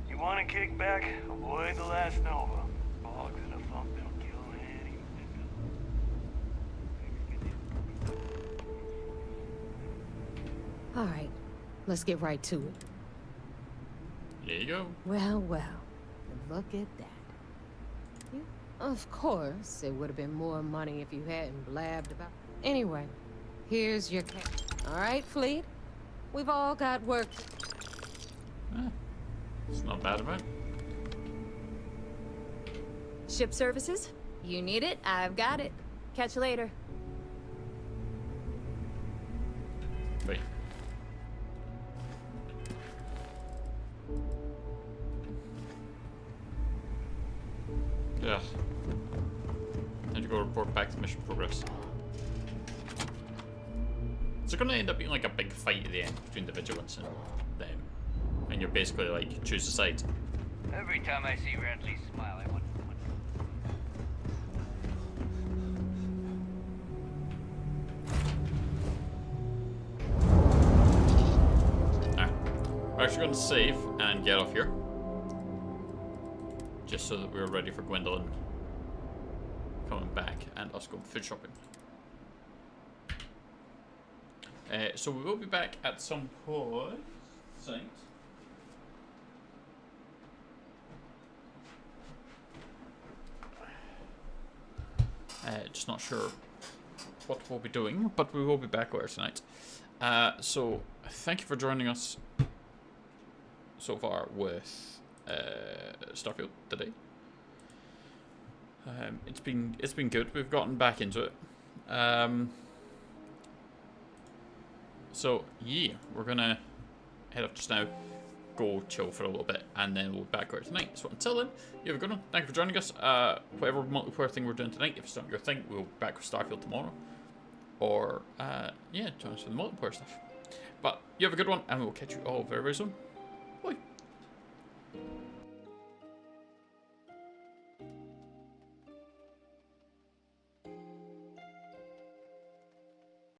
You want to kick back? Avoid the last Nova. Bogs in a funk don't kill any. All right, let's get right to it. There you go. Well, look at that. Yeah, of course, it would have been more money if you hadn't blabbed about. Anyway, here's your cash. All right, Fleet. We've all got work. It's not bad amount. Ship services? You need it? I've got it. Catch you later. Wait. Yeah. Time to go report back to mission progress. Is it going to end up being like a big fight at the end between the Vigilants and them? And you're basically like, choose a side. Every time I see Radley smile, I want. Alright. We're actually going to save and get off here. Just so that we're ready for Gwendolyn coming back and us going food shopping. So we will be back at some point. Just not sure what we'll be doing, but we will be back later tonight. So thank you for joining us so far with Starfield today. It's been good. We've gotten back into it. So yeah, we're gonna head up just now, go chill for a little bit, and then we'll be back later tonight. So until then, you have a good one. Thank you for joining us. Whatever multiplayer thing we're doing tonight, if it's not your thing, we'll be back with Starfield tomorrow. Or yeah, join us for the multiplayer stuff. But you have a good one, and we'll catch you all very, very soon.